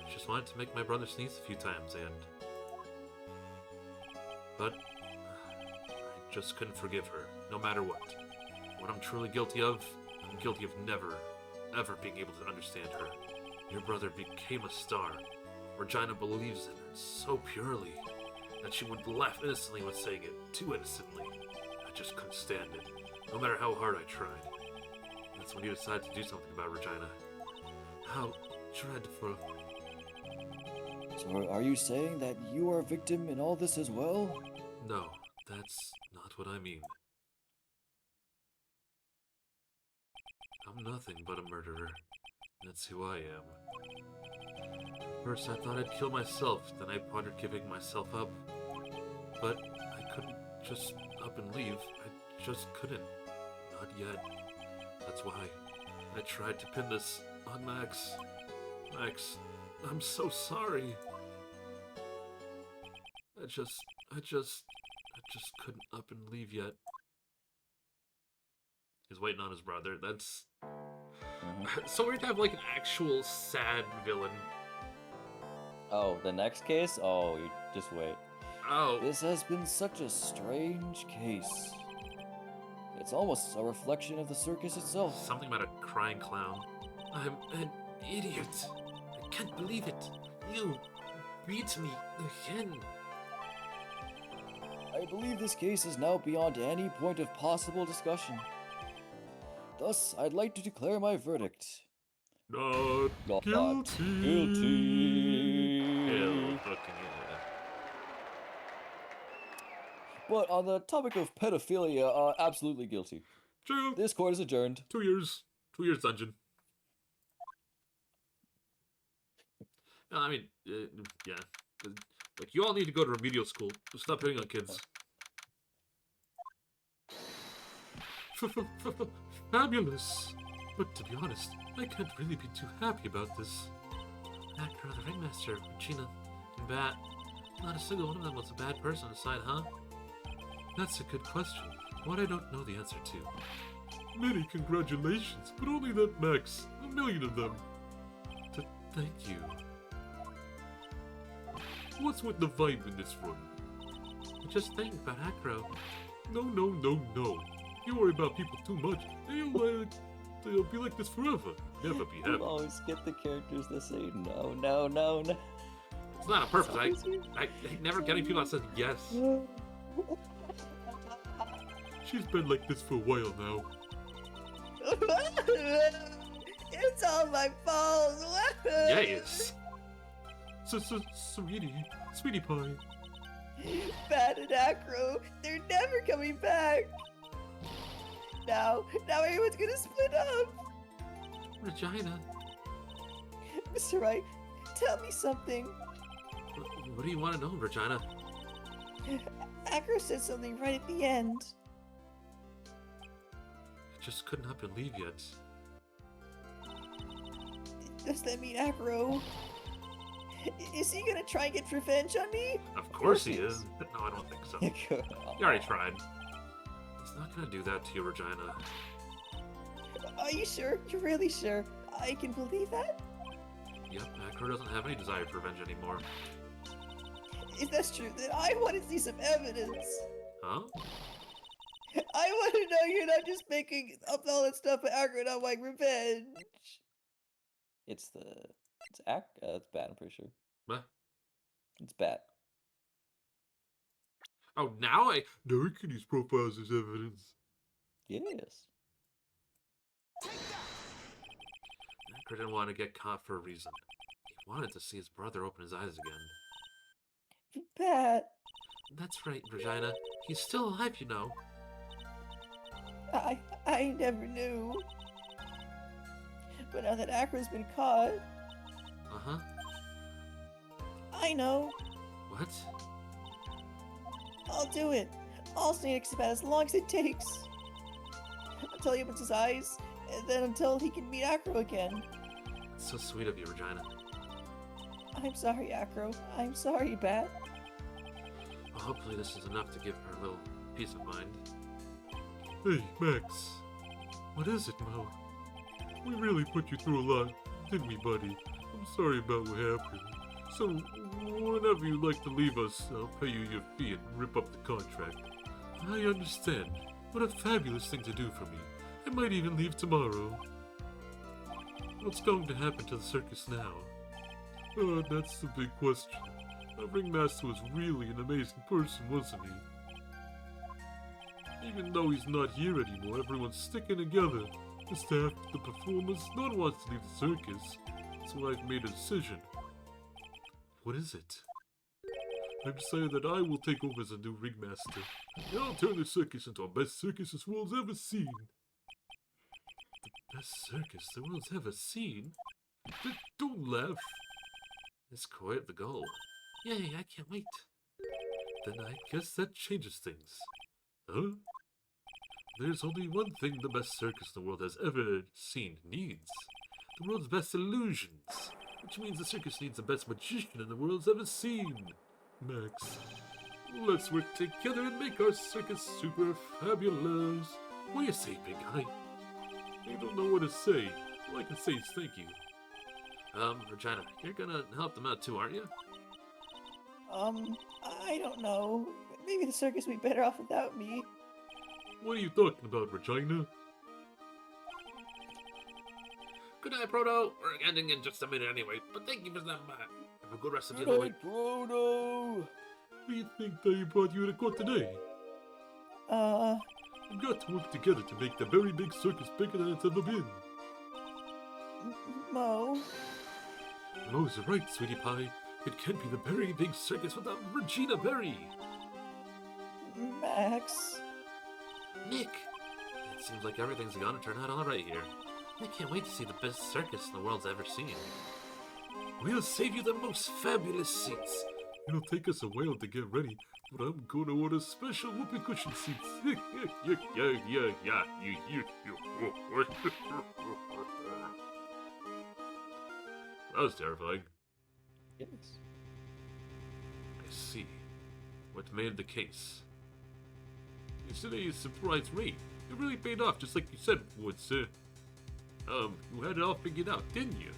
She just wanted to make my brother sneeze a few times, But I just couldn't forgive her, no matter what. What I'm truly guilty of, I'm guilty of never, ever being able to understand her. Your brother became a star. Regina believes in her so purely that she would laugh innocently when saying it, too innocently. I just couldn't stand it, no matter how hard I tried. That's when you decided to do something about Regina. How dreadful. So are you saying that you are a victim in all this as well? No, that's not what I mean. I'm nothing but a murderer. That's who I am. First I thought I'd kill myself, then I pondered giving myself up. But I couldn't just up and leave. I just couldn't. Not yet. That's why I tried to pin this on Max. Max, I'm so sorry. I just couldn't up and leave yet. He's waiting on his brother. That's so weird to have like an actual sad villain. Oh, the next case? Oh, you just wait. Oh, This has been such a strange case. It's almost a reflection of the circus itself. something about a crying clown. I'm an idiot. I can't believe it. You beat me again. I believe this case is now beyond any point of possible discussion. Thus, I'd like to declare my verdict. Not Not guilty. guilty. Ew, fucking yeah. But on the topic of pedophilia, absolutely guilty. Jail. This court is adjourned. 2 years. 2 years dungeon. No, I mean, yeah. 'Cause, like, you all need to go to remedial school. Just stop hitting on kids. Fabulous. But to be honest, I can't really be too happy about this. Acro, the ringmaster, Regina, and Bat. Not a single one of them was a bad person aside, huh? That's a good question. One I don't know the answer to. Many congratulations, but only that Max. 1 million of them. Thank you. What's with the vibe in this room? Just think about Acro. No. You worry about people too much, and they'll be like this forever. Never be You happy. always get the characters that say no. It's not on purpose. I never get any people that said yes. She's been like this for a while now. It's all my fault. Yes. Sweetie pie. Bat and Acro, they're never coming back. Now everyone's gonna split up. Regina, Mr. Wright, tell me something. what do you want to know, Regina? Acro said something right at the end. I just couldn't up and leave yet. Does that mean Acro? Is he gonna try and get revenge on me? Of course he is. No, I don't think so. You already tried. He's not gonna do that to you, Regina. Are you sure? You're really sure? I can believe that? Yep, Acro doesn't have any desire for revenge anymore. If that's true, then I want to see some evidence. Huh? I want to know you're not just making up all that stuff for Acro not wanting revenge. It's Bat, I'm pretty sure. What? It's Bat. Oh, now I can use profiles as evidence. Yes. Acro didn't want to get caught for a reason. He wanted to see his brother open his eyes again. Pat, That's right, Regina. He's still alive, you know. I never knew. But now that Acro's been caught, Uh-huh. I know. What? I'll do it. I'll stay next to Pat as long as it takes. Until he opens his eyes, and then until he can meet Acro again. It's so sweet of you, Regina. I'm sorry, Acro. I'm sorry, Bat. Well, hopefully this is enough to give her a little peace of mind. Hey, Max. What is it, Mo? We really put you through a lot, didn't we, buddy? I'm sorry about what happened. So, whenever you'd like to leave us, I'll pay you your fee and rip up the contract. I understand. What a fabulous thing to do for me. I might even leave tomorrow. What's going to happen to the circus now? That's the big question. Our ringmaster was really an amazing person, wasn't he? Even though he's not here anymore, everyone's sticking together. The staff, the performers, no one wants to leave the circus. So I've made a decision. What is it? I've decided that I will take over as a new ringmaster. And I'll turn the circus into the best circus this world's ever seen. The best circus the world's ever seen? Don't laugh. It's quite the goal. Yay, I can't wait. Then I guess that changes things. Huh? There's only one thing the best circus the world has ever seen needs. The world's best illusions. Which means the circus needs the best magician in the world's ever seen. Max, let's work together and make our circus super fabulous. What do you say, big guy? I don't know what to say. All I can say is thank you. Regina, you're gonna help them out too, aren't you? I don't know. Maybe the circus would be better off without me. What are you talking about, Regina? Good night, Proto. We're ending in just a minute anyway, but thank you for stopping by. Have a good rest of Good your week. night, Proto! We think that brought you to court today. We've got to work together to make the very big circus bigger than it's ever been. Mo. Mo's right, sweetie pie. It can't be the very big circus without Regina Berry. Max. Nick, it seems like everything's gonna turn out alright here. I can't wait to see the best circus the world's ever seen. We'll save you the most fabulous seats. It'll take us a while to get ready, but I'm going to order special whoopee cushion seats. That was terrifying. Yes. I see. What made the case? Yesterday's surprise raid. It really paid off, just like you said it would, sir. You had it all figured out, didn't you?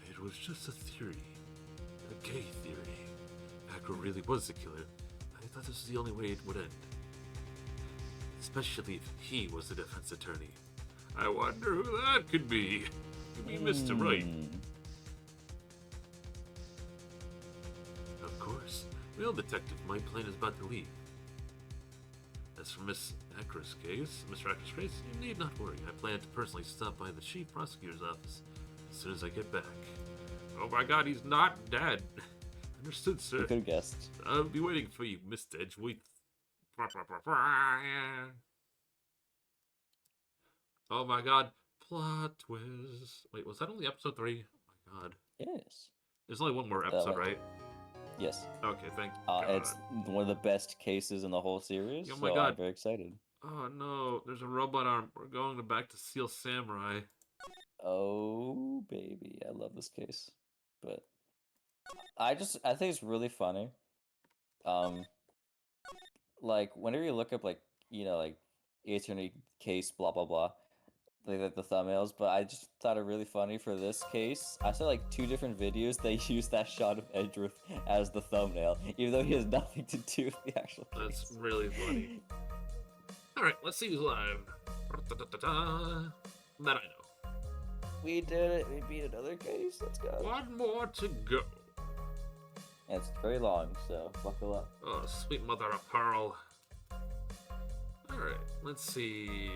It was just a theory. A gay theory. Acro really was the killer. I thought this was the only way it would end. Especially if he was the defense attorney. I wonder who that could be. Could be Mr. Right. Of course. Well, detective, my plane is about to leave. As for Miss Acra's case, Mr. Acra's case, you need not worry. I plan to personally stop by the chief prosecutor's office as soon as I get back. Oh my god, he's not dead. Understood, sir. You could have guessed. I'll be waiting for you, Mr. Edgewaite. Oh my god. Plot twist. Wait, was that only episode 3? Oh my god. Yes. There's only one more episode, right? Yes. Okay, thank God. It's one of the best cases in the whole series. Oh my so God. I'm very excited. Oh no, there's a robot arm. We're going back to Seal Samurai. Oh baby, I love this case. But I think it's really funny. Like whenever you look up like attorney case blah blah blah, like the thumbnails, but I just thought it really funny for this case. I saw like 2 different videos they used that shot of Edgeworth as the thumbnail, even though he has nothing to do with the actual case. That's really funny. Alright, let's see who's live. That I know. We did it. We beat another case. Let's go. One more to go. And it's very long, so buckle up. Oh, sweet mother of pearl. Alright, let's see.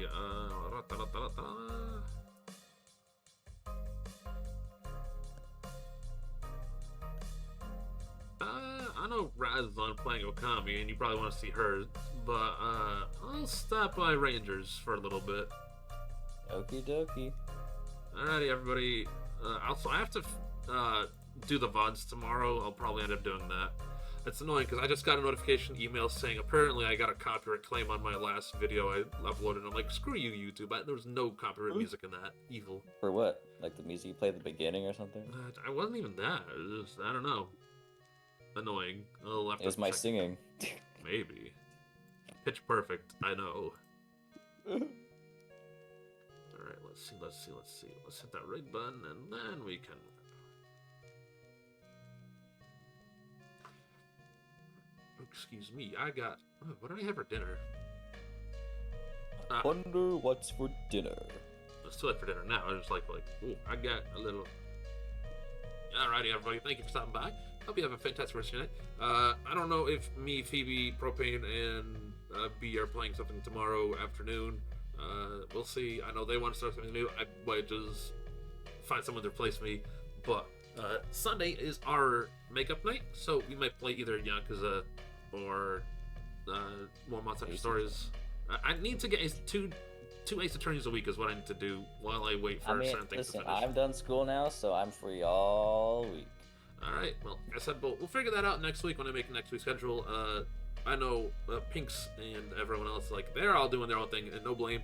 I know Raz is on playing Okami, and you probably want to see her, but I'll stop by Rangers for a little bit. Okie dokie. Alrighty, everybody. Also, I have to do the VODs tomorrow. I'll probably end up doing that. It's annoying because I just got a notification email saying apparently I got a copyright claim on my last video I uploaded. I'm like, screw you, YouTube. There was no copyright music in that. Evil. For what? Like the music you played at the beginning or something? I wasn't even that. It was just, I don't know. Annoying. I'll have It was to my check. singing. Maybe. Pitch perfect. I know. Alright, let's see. Let's hit that red button and then we can... Excuse me, I got... Oh, what did I have for dinner? Wonder what's for dinner. It's too late for dinner now. I was just like, ooh, I got a little... Alrighty, everybody. Thank you for stopping by. Hope you have a fantastic rest of your night. I don't know if me, Phoebe, Propane, and B are playing something tomorrow afternoon. We'll see. I know they want to start something new. I might just find someone to replace me. But Sunday is our makeup night, so we might play either Yakuza or more Monster Hunter Stories. I need to get two 2 ace attorneys a week is what I need to do while I wait for I mean, certain things listen, to finish. I'm done school now, so I'm free all week. All right. Well, like I said, we'll figure that out next week when I make next week's schedule. I know Pinks and everyone else, like, they're all doing their own thing, and no blame.